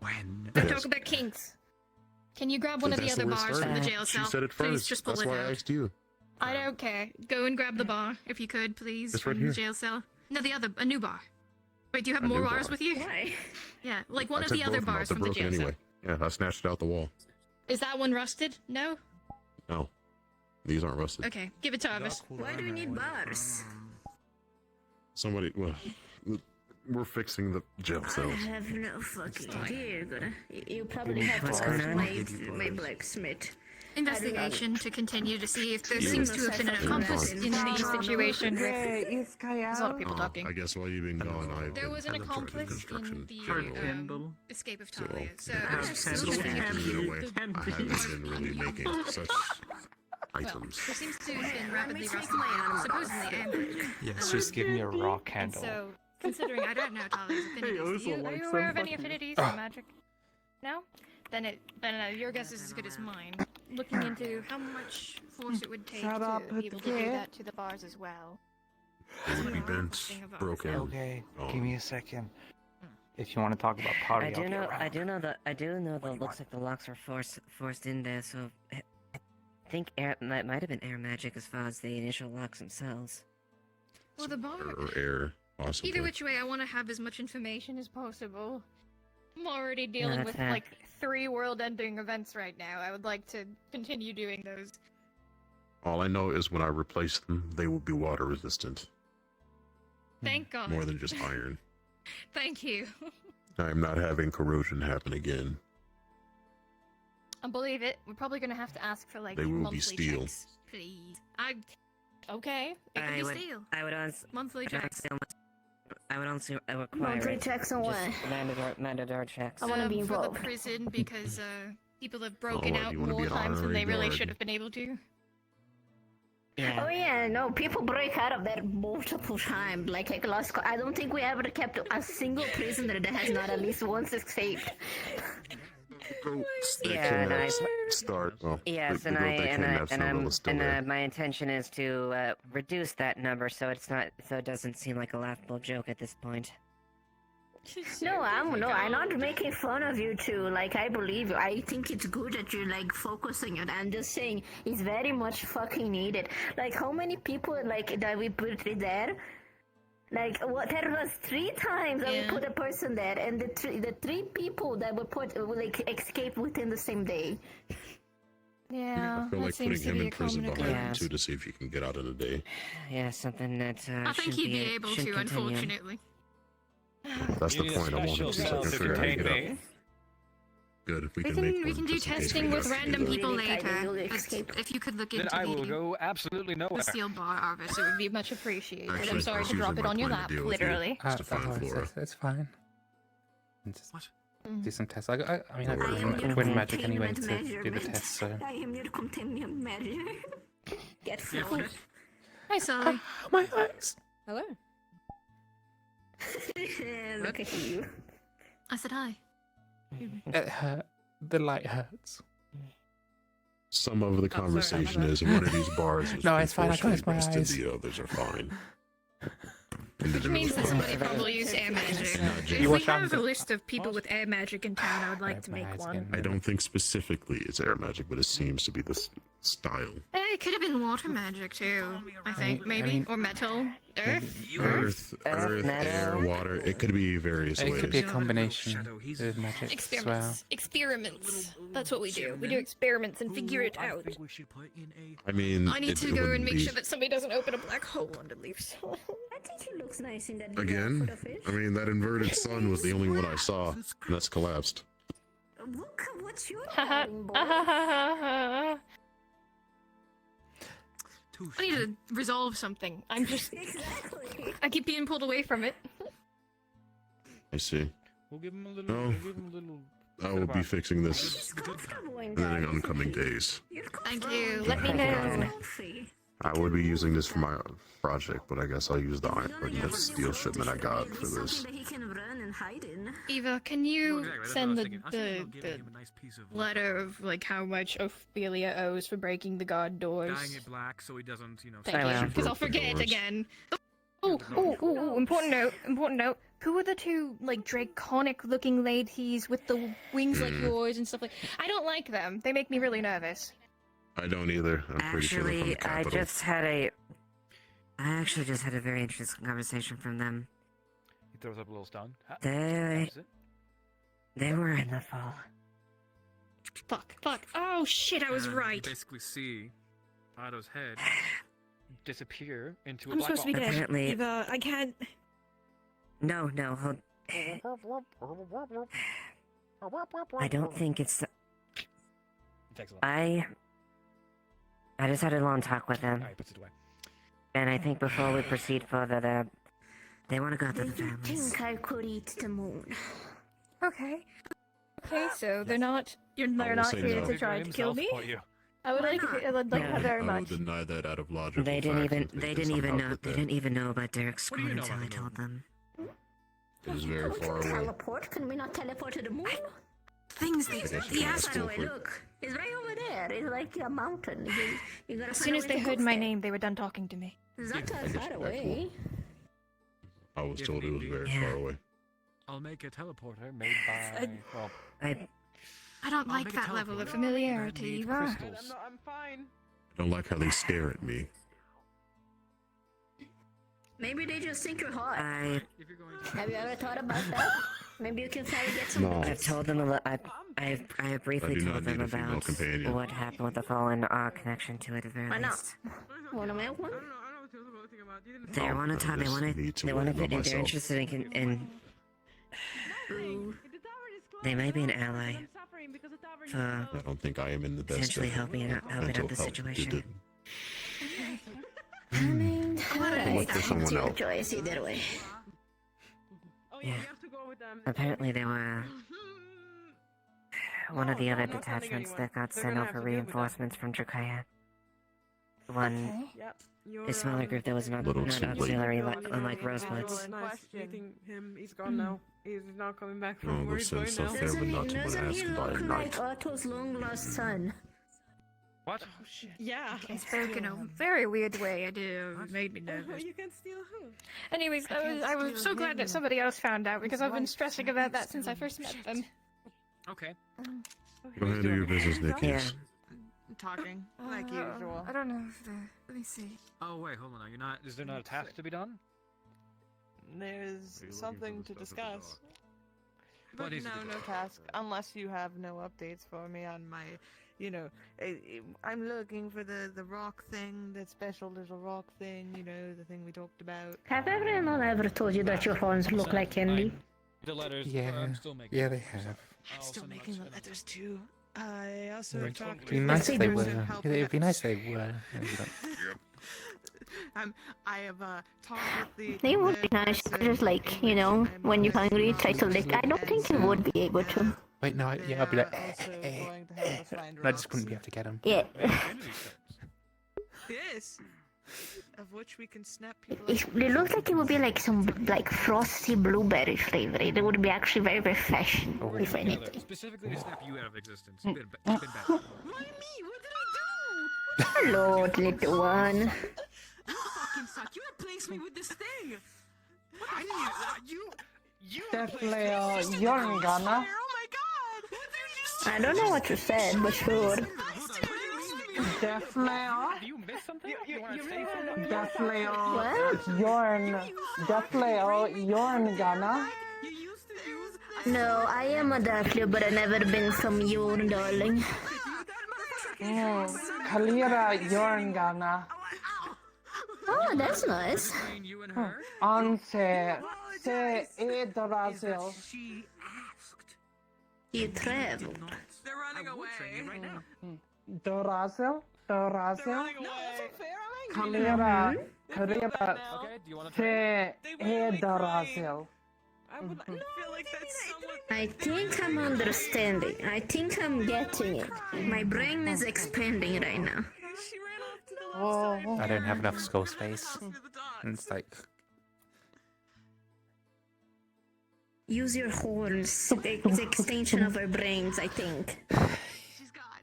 When? Don't talk about kinks. Can you grab one of the That's other where it bars from the started. jail She cell? said it Please first. just pull That's it why I out. asked you. I don't care. Go and grab the bar, if you could, please, It's right from the here. jail cell. No, a new bar. Wait, do you have A more new bars bar. with you? Why? Yeah, like one I of took the other both of them out. bars They're from the broken jail anyway. Yeah, I snatched it out the wall. cell. Is that one rusted? No? No, these aren't rusted. Okay, give it to Arvis. Why do you need bars? Somebody, well, we're fixing the jail I cells. have no fucking idea. You probably have What's to going ask on? my blacksmith. Investigation to continue to see if there You- seems to have been an accomplice in the situation Hey, with... it's There's a lot of people talking. I guess while you've been gone, I've There been was an in charge of accomplice construction. in the escape of Talia, so I I'm just looking at in a way, I haven't been really making such items. There seems to have been rapidly rusted, supposedly ambushed. Yes. Just give me a raw And candle. so, considering I don't know Talia's affinities, also are you likes aware of them, any but- affinities in magic? No? Then your guess is as good as mine. Looking into how much force it would take Shut up, to be able to do kid. that to the bars as well. It would be bent, broken. Okay, gone. give me a second. If you want to talk about pottery, I do I'll know. get around. I do know that. I do know that. It looks like the locks are forced in there. So I think air might have been air magic as far as the initial locks themselves. Well, the bar. Or air, possibly. Either which way, I want to have as much information as possible. I'm already dealing that's with fair. like 3 world-ending events right now. I would like to continue doing those. All I know is when I replace them, they will be water resistant. Thank God. More than just iron. Thank you. I am not having corrosion happen again. I believe it. We're probably gonna have to ask for like They will be monthly steel. checks, please. Okay. It can I be would. steel. I would also. Monthly checks. I would also require Monthly it. checks on Just what? mandatory checks. I wanna be For the involved. prison because people have broken what, out you wanna be more an times than they honorary really guard? should have been able to. Yeah. Oh yeah, no, people break out of there multiple times. Like last, I don't think we ever kept a single prisoner that has not at least once escaped. Yeah, and I. Start. Well, Yes, the and girl I that and came I after and Nova I'm was still and there. my intention is to reduce that number so it's not so it doesn't seem like a laughable joke at this point. I'm not making fun of you two. Like I believe you. I think it's good that you're like focusing on. I'm just saying it's very much fucking needed. Like how many people like that we put there? Like what? There was 3 times that we put a person there, and the three people that were put like escaped within the same day. Yeah, I feel that like seems putting to him be in a prison common behind him occurrence. too to see if he can get out in a day. Yeah, something that I think shouldn't he'd be able shouldn't to, continue. unfortunately. That's the You need a point. I want him to see if I can special figure out how to cell to get contain out. me. Good. If we We can make can one do just in case testing we with have to random do it. people Really later. tight, But escape. if you could look Then into I will the go absolutely nowhere. steel bar, Arvis, it would be much appreciated. Actually, I'm sorry that's to drop usually it my on your plan to lap, deal with you. literally. Just to find Flora. It's fine. And just do some tests. I mean, I Don't worry about can it. win magic anyway Containment to do the measurement. test, so. I am your containment measure. Get flown. Hi, Sally. My eyes. Hello. Look at you. I said hi. It hurt. The light hurts. Some of the conversation is in one of these bars. has No, been it's fine, I forcefully closed my busted, eyes. The others are fine. Which means that somebody probably used air magic. If You we watch have a out. list of people with air magic in town, I would like to make one. I don't think specifically it's air magic, but it seems to be the style. It could have been water magic too, I think, maybe. Or metal. Earth? Earth, air, water. It could be various It ways. could be a combination of magic as well. Experiments. Experiments. That's what we do. We do experiments and figure it out. I mean, I need it to go and wouldn't make be- sure that somebody doesn't open a black hole underneath. I think he looks nice in that. Again, I mean, that inverted sun was the only one I saw, and that's collapsed. Look, what's your I calling, boy? need to resolve something. I'm just. I keep being pulled away from it. I see. We'll give him a little. No. We'll give him a little. I will be fixing this in the oncoming days. Thank you. Let me know. I would be using this for my project, but I guess I'll use the iron that steel shipment I got for this. That he can run and hiding. Eva, can you exactly, that's what I send was the thinking. I was thinking about giving the him a nice piece of letter of like how much Ophelia owes for breaking the guard doors? dyeing it black so he doesn't, you know. Thank you, because I'll forget it again. Oh, important note. Who are the two, like, draconic-looking ladies with the wings like yours and stuff like... I don't like them. They make me really nervous. I don't either. I'm pretty sure they're from the Actually, I capital. actually just had a very interesting conversation from them. He throws up a little stone. They were in the fall. Fuck. Oh, shit, I was And right. You basically see Otto's head disappear into a I'm black supposed to be box. dead. Apparently- Eva, I can't... No, hold. I don't think it's. It takes a lot. I just had a long talk with them, Alright, puts it away. and I think before we proceed further, they want to go to Do the you families. think I could eat the moon? Okay, so they're not... They're will not say here no. to try to kill me? You. I would like that very I much. will deny that out of logical They didn't fact even. and think They that didn't even somehow know. put They that. didn't even know about Derek's What do you squad know until I about the told them. It is very we far can away. teleport. Can we not teleport to the moon? Things I guess you Yes, can by ask the them way, for- look. It's right over there. It's like a mountain. You gotta As find soon a as way they to heard go my there. name, they were done talking to me. It's not I that guess far you're away. I was told it was very far away. I'll make a teleporter made by... Well, I don't I'll like make a that level of teleporter familiarity, that needs Eva. crystals. I'm fine. I don't like how they stare at me. Maybe they just think you're hot. I Have you ever thought about that? Maybe you can finally get some. No. I've told them a lot. I have briefly I do told not them need a female about companion. what happened with the fall and our connection to it at the very Why not? least. Wanna make one? They want to talk. They just want need to. to They want to worry fit about in. They're myself. interested in. They may be an ally for I don't think I am in the best potentially helping out mental the health to situation. do- I mean, I'll look for someone it's your else. choice either way. Yeah. Apparently, there were one of the other detachments that got sent over reinforcements from Drakaya. One, a smaller group that was not Little too late. auxiliary, unlike Rosebuds. Nice meeting him. He's gone now. He's not coming back Oh, from where those he's going send stuff now. there, but not to Doesn't he ask by look night. like Otto's long lost son? What? Yeah. He spoke in a very weird way. It made me nervous. You can steal who? Anyways, I was so glad that somebody else found out because I've been stressing about that since I first met them. Okay. Go ahead and do your business, Nikki. Yeah. Talking like usual. I don't know if let me see. Oh wait, hold on. Now you're not. Is there not a task to be done? There's something to discuss. What But is no, it? no task. Unless you have no updates for me on my, I'm looking for the rock thing, that special little rock thing, the thing we talked about. Have everyone ever told you that your horns look like candy? The letters. Yeah, I'm still making. yeah, they have. I'm still making the letters too. I also It'd talked be to nice if they person were. helping It'd be us. nice if they were. No, you don't. I have talked with They would be nice, just like, when you're hungry, try to lick. I don't think you would be able to. Wait, no, yeah, I'd be like, going to help us find and I just wouldn't be able to get them. Yeah. Yes. Of which we can snap people. It looks like it would be like some frosty blueberry flavor. It would be actually very refreshing, if anything. Specifically to snap you out of existence. It's been bad. Why me? What did I do? Hello, little one. You fucking suck. You replaced me with this thing. What I didn't you Definitely, you're gonna. Oh my god. What did you I don't know what you said, but sure. Definitely, You missed something? You want to say something? definitely, What? you're gonna. No, I am a Darklew, but I've never been from your darling. Kalira, you're gonna. Oh, that's nice. Anse, se Edorazil. You traveled. They're running away. Right now. Dorazil, Dorazil. No, that's unfair. Kalira, Okay, do you want to se Edorazil. I would I feel like that's somewhat. I think I'm understanding. I think I'm getting it. My brain is expanding right now. She ran off to the left Oh, side. I don't have enough skull space. Through the dots. And it's like, Use your horns. It's extension of our brains, I think. She's gone.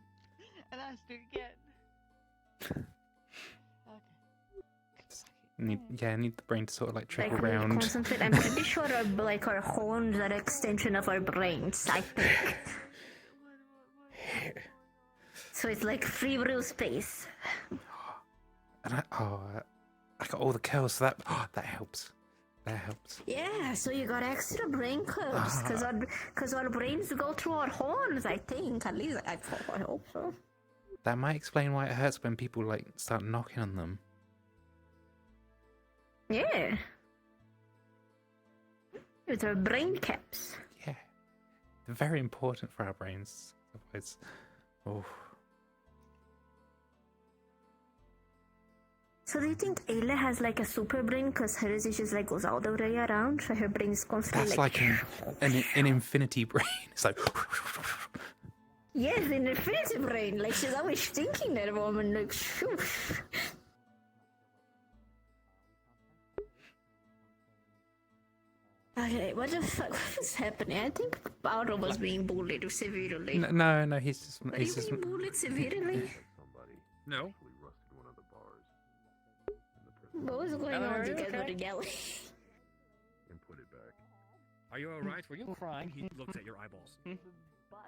And I asked her again. I need the brain to sort of like trickle Like, we round. concentrate. I'm pretty sure our horns are extension of our brains, I think. So it's like free will space. And I got all the curls, so that helps. That helps. Yeah, so you got extra brain curves, because our brains go through our horns, I think. At least I hope so. That might explain why it hurts when people like start knocking on them. Yeah. With our brain caps. Yeah. They're very important for our brains. Otherwise, oh. So do you think Ayla has like a super brain because hers is just like goes all the way around, so her brain is constantly That's like an infinity brain. It's like yes, an infinity brain. Like she's always thinking that woman like shoosh. Okay, what the fuck was happening? I think Paolo was being bullied severely. no, he's just Were you being bullied severely? No. What was going on? You guys were yelling. And put it back. Are you alright? Were you crying? He looked at your eyeballs.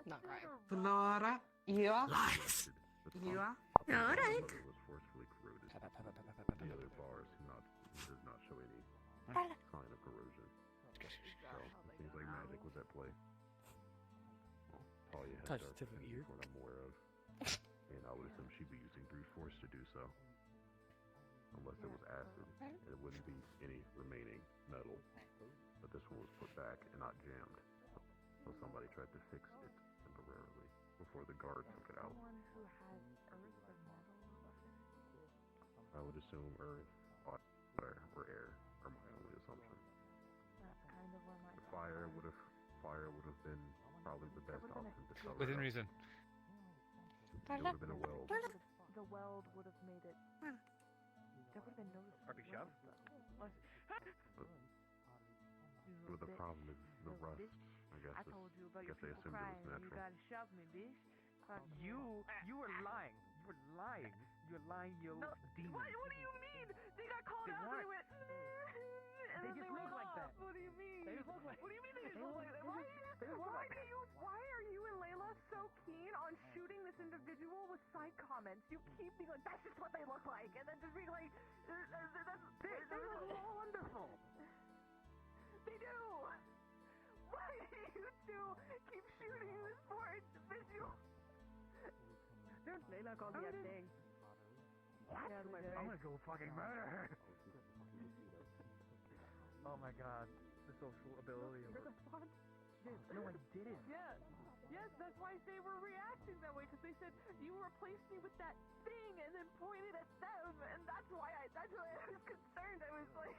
Not crying. Flora. Yeah. Lies. Yeah. Alright. Was forcefully corroded. The other bars does not show any sign of corrosion. So it seems like magic was at play. Well, Talia has Touched dark tip of vision, ear. what I'm aware of. And I would assume she'd be using brute force to do so. Unless it was acid, it wouldn't be any remaining metal. But this one was put back and not jammed. So somebody tried to fix it temporarily before the guard took it out. I would assume earth, water, or air are my only assumption. Fire would have been probably the best option to cover. Within it up. reason. It would have been a weld. The weld would have made it. There would have been no. RP shove. But the problem is the rust. I guess. I told you about I your guess they people assumed it crying. was You natural. gotta shove me, bitch. You were lying. You were lying. You're lying, you No, demon. what do you mean? They got called They out weren't. and they went. And They then just they look went like off. that. What do you mean? They just look like. What do you mean they just They look look- like that? they Why? just- they look like that. Why are you and Layla so keen on shooting this individual with side comments? You keep being like, that's just what they look like, and then just being like, they look all wonderful. They do. Why do you two keep shooting this poor individual? Layla called me a thing. What? I'm gonna go fucking murder her. Oh my god, the social ability of You're her. the one. No, I didn't. Yes. Yes, that's why they were reacting that way, because they said you replaced me with that thing and then pointed at them, and that's why I was concerned. I was like,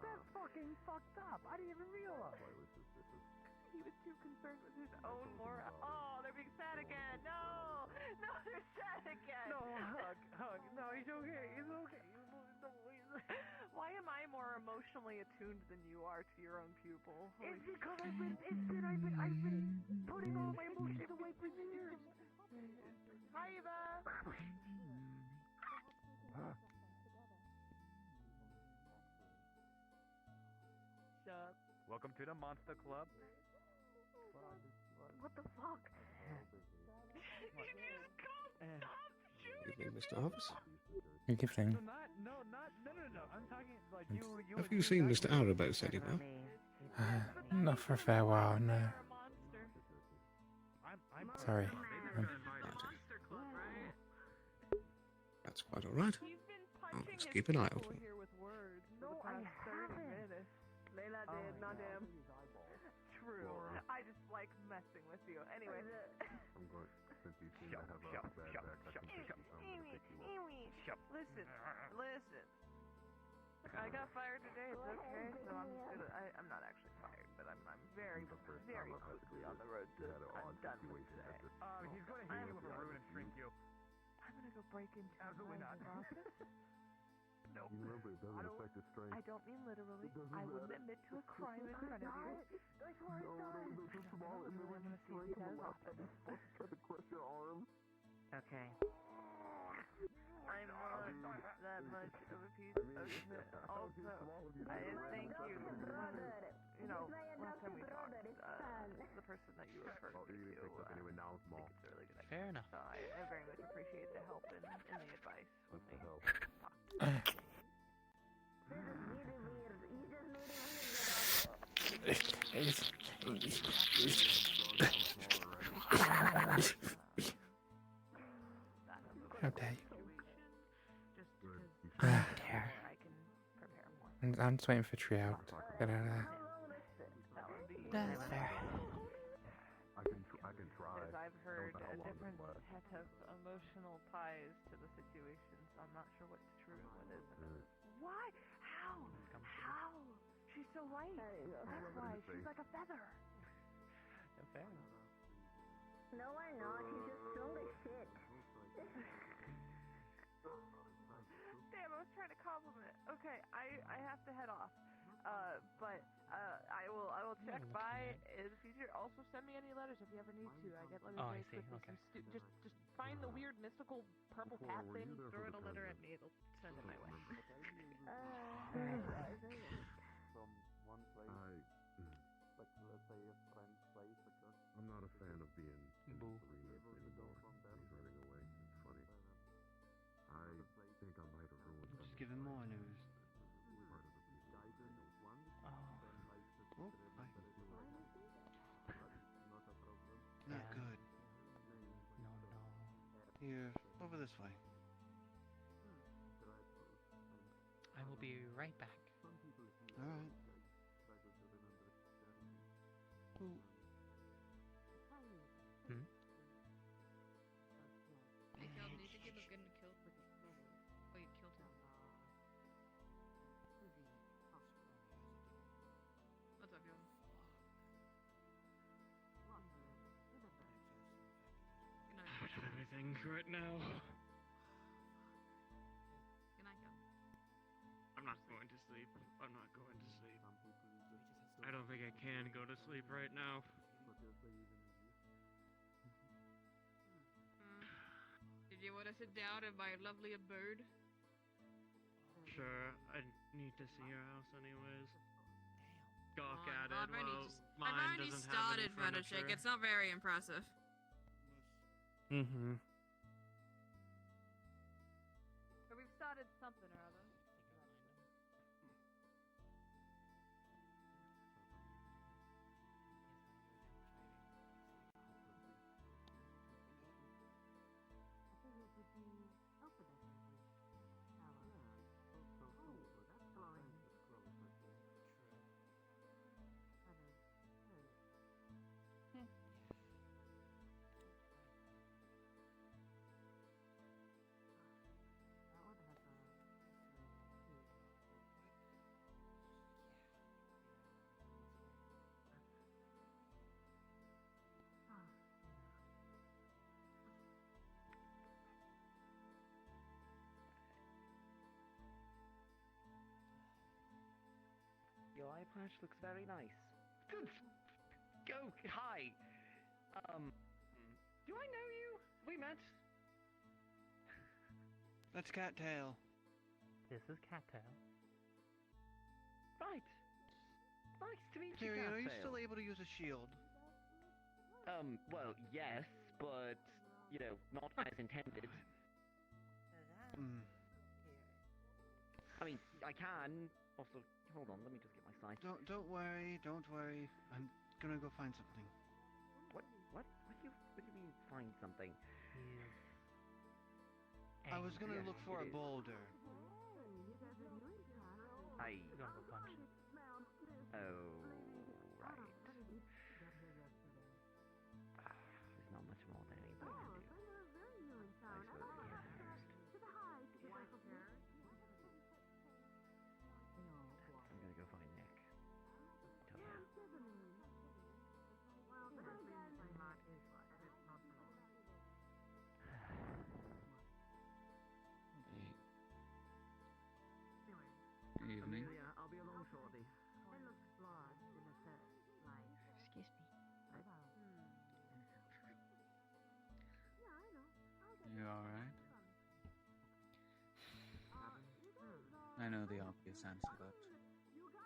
That's fucking fucked up. I didn't even realize. he was too concerned with his own morale. Oh, they're being sad again. No, they're sad again. No, hug. No, he's okay. He's okay. Why am I more emotionally attuned than you are to your own pupil? It's because I've been putting all my emotions away for years. Hi, Eva. Welcome to the Monster Club. What the fuck? Excuse me, Mr. Harvest. Good thing. No. I'm talking like you. Have you seen Mr. Arabos anywhere? Not for a fair while, no. Sorry. That's quite alright. I'll just keep an eye out for you. No, I haven't. Layla did, not him. True. I just like messing with you. Anyway. I'm going. Since you seem to have a bad back, I can take you. Listen. I got fired today. It's okay. So I'm not actually fired, but I'm very quickly on the road to. I'm done with today. He's gonna hit you with a rune and shrink you. I'm gonna go break into Absolutely not. office. No. You remember, it doesn't affect the strength. I don't mean literally. It doesn't I wouldn't matter. admit to a crime in front of you. That's what it does. It's a small, and then when you strike him a lot, and he's supposed to try to crush your arm. Okay. I'm not that much of a piece of shit. Also, I thank you. You know, last time we talked, the person that you referred me to, Anyway, now it's small. it's a really good idea. Fair enough. So I very much appreciate the help and the advice when we talk. How dare you? Just because I can prepare more. I'm just waiting for Trio to get out of there. That would be That's fair. I can try. Because I've heard I don't know how long different it'll last. set of emotional ties to the situation, so I'm not sure what's true and what isn't. Why? How? How? She's so light. That's why. She's like a feather. Fair enough. No, I'm not. He's just strong as shit. Damn, I was trying to compliment. Okay, I have to head off. But I will check by in the future. Also, send me any letters if you ever need to. I get letters Oh, I very see. quickly. Okay. Just find the weird mystical purple cat thing, throw in a letter at me. It'll send it my way. From one place, like let's say a friend's place, I'm not a fan of being in this arena anymore. He's running away. It's funny. I think I might have ruined Just give him more news. part of the reason I don't want Oh. Oh, hi. Not Yeah. good. No, no. Here, over this way. I will be right back. Alright. Who? Hmm? Hey, Calvin, do you think he looked good in the kill? Oh, you killed him. What's up, Calvin? Good night. Out of everything right now. Good night, Calvin. I'm not going to sleep. I'm not going to sleep. I don't think I can go to sleep right now. Did you want to sit down and my lovely bird? Sure, I need to see your house anyways. Gawk Come on, at I've it already while just- mine I've already doesn't started have any furnishing. furniture. It's not very impressive. Mm-hmm. But we've started something or other. Your eye patch looks very nice. Go, hi. Do I know you? Have we met? That's Cattail. This is Cattail. Right. Nice to meet you, Tyrion, are you Cattail. still able to use a shield? Well, yes, but, you know, not as intended. Hmm. I mean, I can. Also, hold on, let me just get my sight. Don't worry, don't worry. I'm gonna go find something. What do you mean find something? I was gonna Yes, look for it a is. boulder. I... We're gonna go punch it. Oh, right. There's not much more that anybody can do. I suppose we have to first. I'm gonna go find Nick. Tell you. the obvious answer, but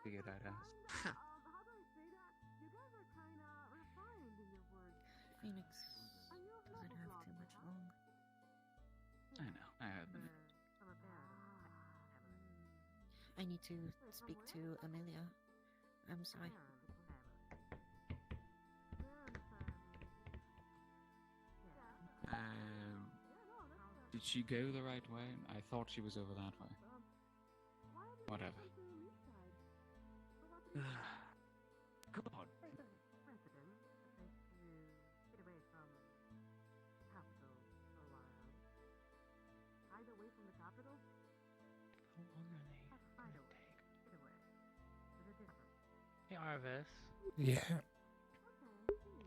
figured I'd ask. How do I say that? You guys are kinda refined in your words. Phoenix doesn't have too much long. I know, I heard them. I need to speak to Amelia. I'm sorry. Did she go the right way? I thought she was over that way. Whatever. God. Hide away from the capital? How long are they Hide gonna away. take? Get away. There's a difference. Hey, Arvis. Yeah.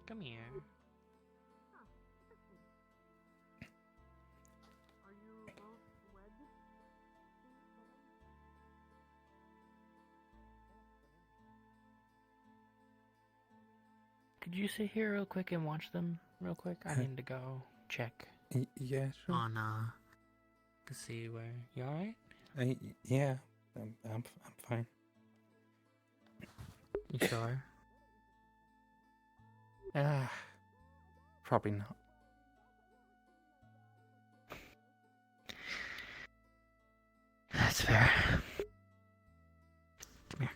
Come here. Are you both wed? Could you sit here real quick and watch them real quick? I need to go check Yeah, sure. on to see where you alright? Yeah, I'm fine. You sure? Probably not. That's fair. Come here.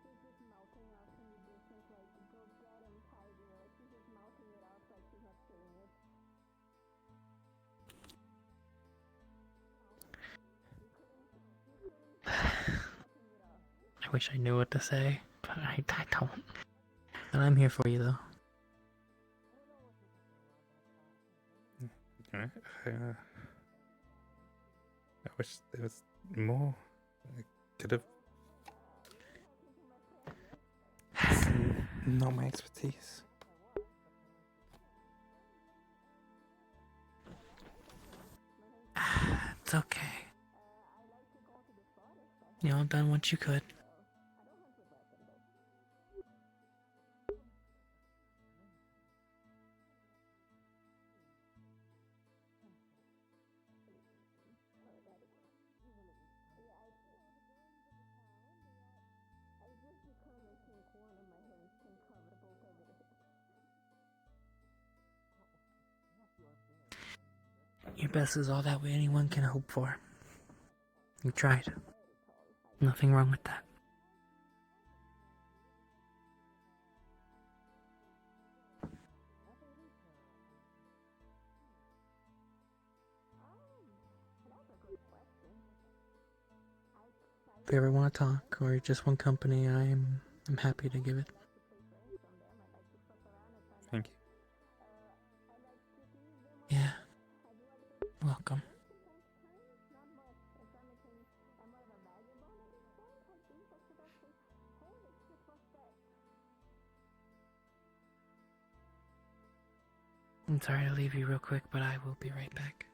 She's just mouthing off in the distance like, go get him, Tiger. Like, she's just mouthing it off like she's not saying it. I wish I knew what to say, but I don't. But I'm here for you though. I wish there was more. I could have. Not my expertise. It's okay. You all done what you could. Your best is all that anyone can hope for. You tried. Nothing wrong with that. If you ever want to talk, or you just want company, I'm happy to give it. Thank you. Yeah. Welcome. I'm sorry to leave you real quick, but I will be right back.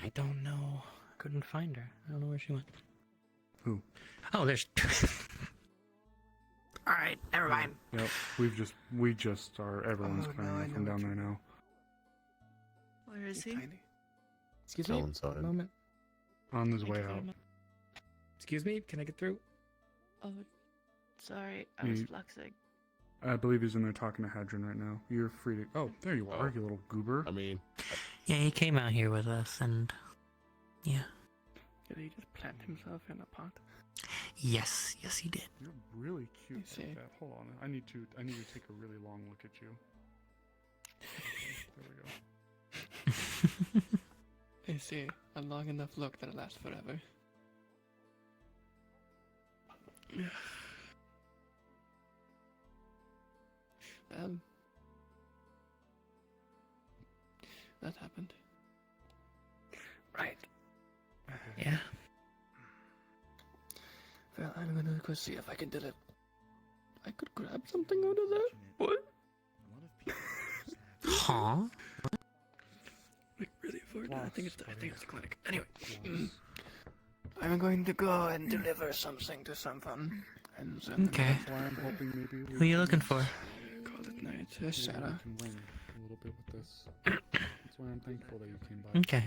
I don't know. Couldn't find her. I don't know where she went. Who? Oh, there's. Alright, never mind. Yep, we just are, everyone's clearing out from down there now. Where is he? Excuse Still me? inside. One moment. On his Thank way you very out. much. Excuse me, can I get through? Oh, sorry, I was You- fluxing. I believe he's in there talking to Hadron right now. You're free to. Oh, there you are, you little goober. I mean, Yeah, he came out here with us, and yeah. Did he just plant himself in a pot? Yes, he did. You're really cute. I see. Like that. Hold on, I need to take a really long look at you. There we go. I see. A long enough look that'll last forever. That happened. Right. Yeah. Well, I'm gonna go see if I can do it. I could grab something out of there. What? Huh? Like really far down. I think it's the clinic. Anyway. I'm going to go and deliver something to someone. And then Okay. That's why I'm hoping maybe we Who are you can- looking for? call it night. maybe Sarah. we can win a little bit with this. That's why I'm thankful that you came by. Okay.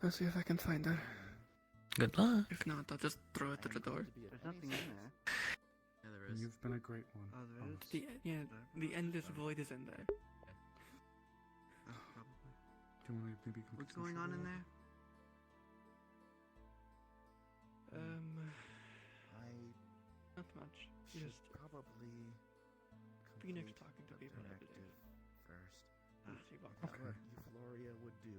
I'll see if I can find her. Good luck. If not, I'll just throw it to the door. There's nothing in there. Yeah, there is. You've been a great one. Oh, there is? The endless void is in there. Probably. Can we maybe What's going on in there? Not much. Just probably Phoenix talking to people every day. First. She walked What out. Euphoria would do.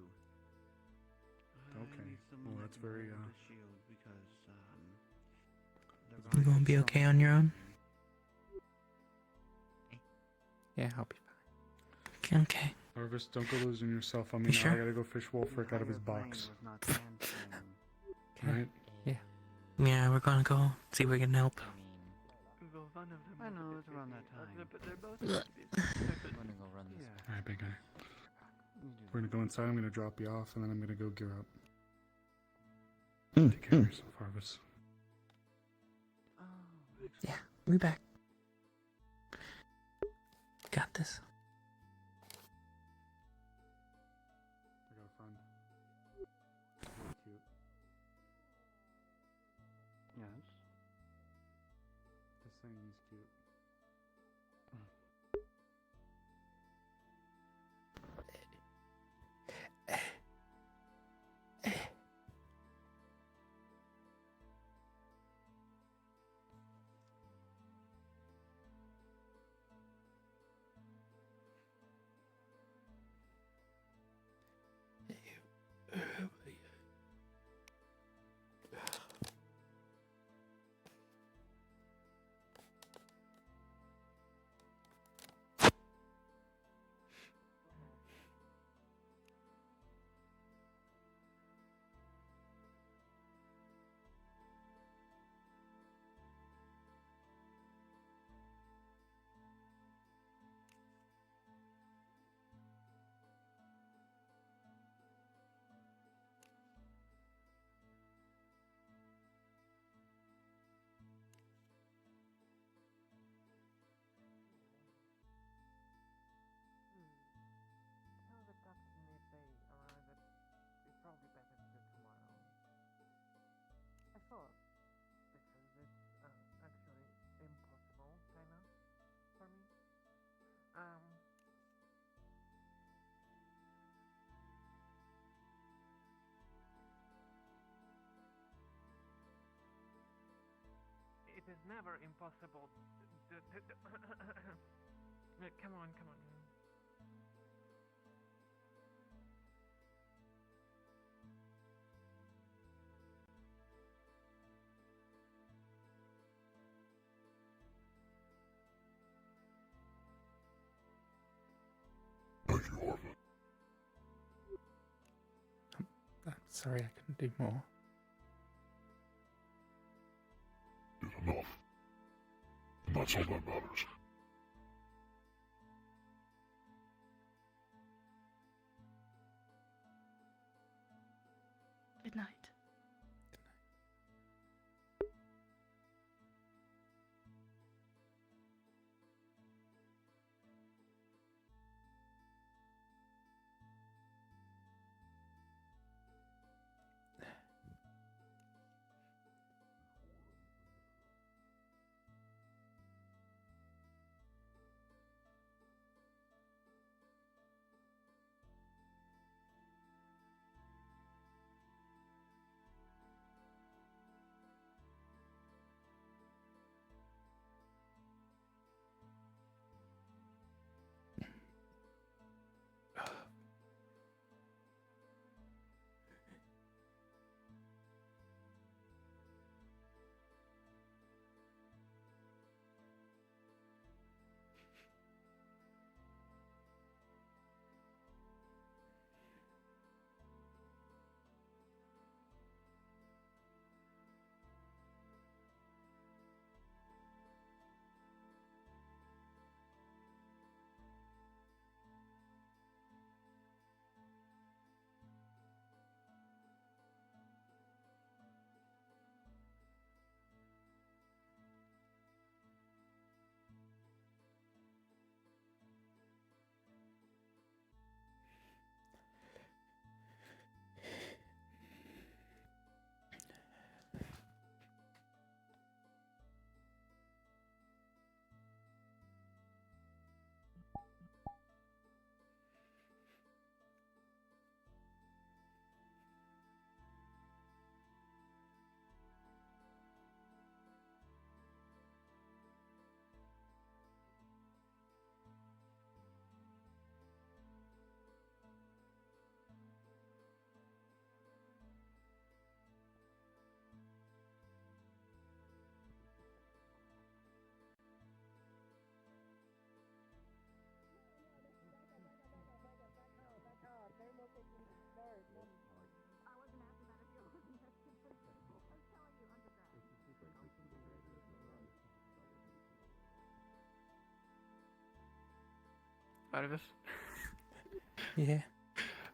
Okay. I need Well, someone that's that can very, hold the shield because You gonna be okay on your own? Yeah, I'll be Okay. Harvest, don't go losing yourself on me You now. sure? I gotta go fish Wolfric out of his box. Alright? Yeah, we're gonna go see if we can help. I know, it's around that time. But they're both Ugh. Alright, big guy. We're gonna go inside, I'm gonna drop you off, and then I'm gonna go gear up. Take care of yourself, Harvest. Yeah, we back. Got this. I got a friend. Really cute. Yes. Just saying he's cute. Tell the captain if they arrive at. It's probably better to do tomorrow. I thought, because it's actually impossible, kinda, for me. It is never impossible. Come on, come on. I'm sorry I couldn't do more. Did enough. And that's all that matters. out of it. Yeah.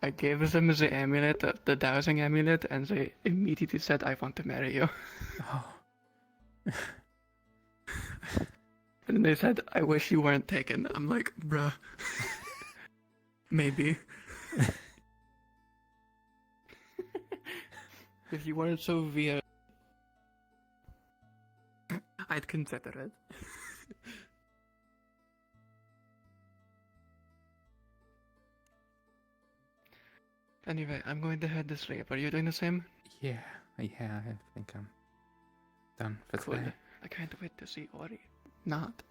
I gave them the amulet, the dowsing amulet, and they immediately said, "I want to marry you." Oh. And they said, "I wish you weren't taken." I'm like, bruh. Maybe. If you weren't so weird, I'd consider it. Anyway, I'm going to head to sleep. Are you doing the same? Yeah, I think I'm done for Cool. today. I can't wait to see Ori. Not.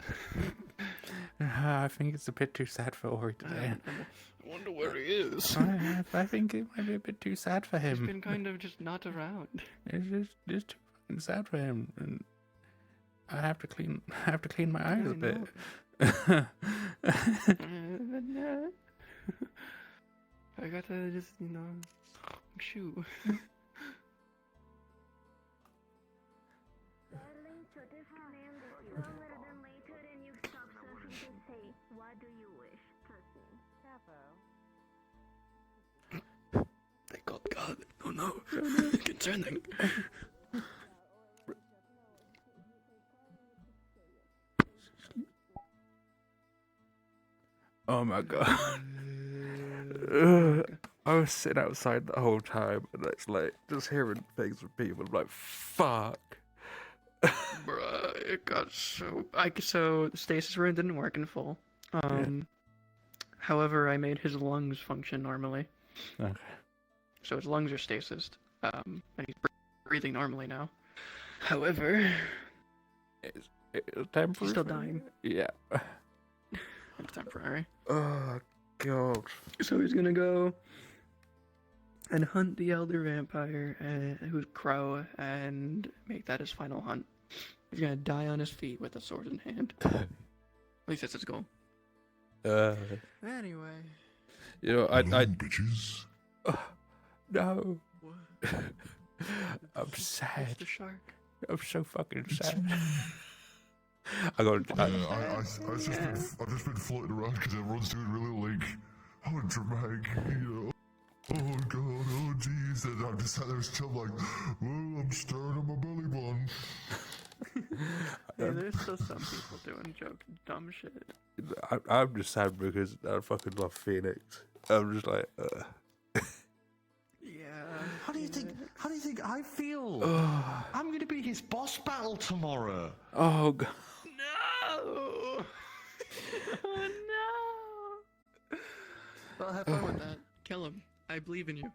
I think it's a bit too sad for Ori today. I wonder where he is. I think it might be a bit too sad for him. He's been kind of just not around. It's just too fucking sad for him, and I have to clean my eyes a bit. I gotta just, shoo. Thank God. Oh no. Concerning. Oh my God. I was sitting outside the whole time, and it's like just hearing things from people. I'm like, fuck. Bruh, it got so... So, the stasis room didn't work in full. However, I made his lungs function normally. Okay. So his lungs are stasis, and he's breathing normally now. However... It's temporary? He's still dying. Yeah. It's temporary. Oh, God. So he's gonna go and hunt the elder vampire, who's Crow, and make that his final hunt. He's gonna die on his feet with a sword in hand. At least that's his goal. Anyway. You know, I bitches. No. I'm sad. The shark. I'm so fucking sad. I've just been floating around because everyone's doing really like, oh, dramatic, oh God, oh jeez, and I'm just sat there still like, well, I'm staring at my belly button. Hey, there's still some people doing dumb shit. I'm just sad because I fucking love Phoenix. I'm just like, Yeah. How do you think I feel? Oh. I'm gonna be his boss battle tomorrow. Oh God. No! Oh no! Well, have fun with that. Kill him. I believe in you.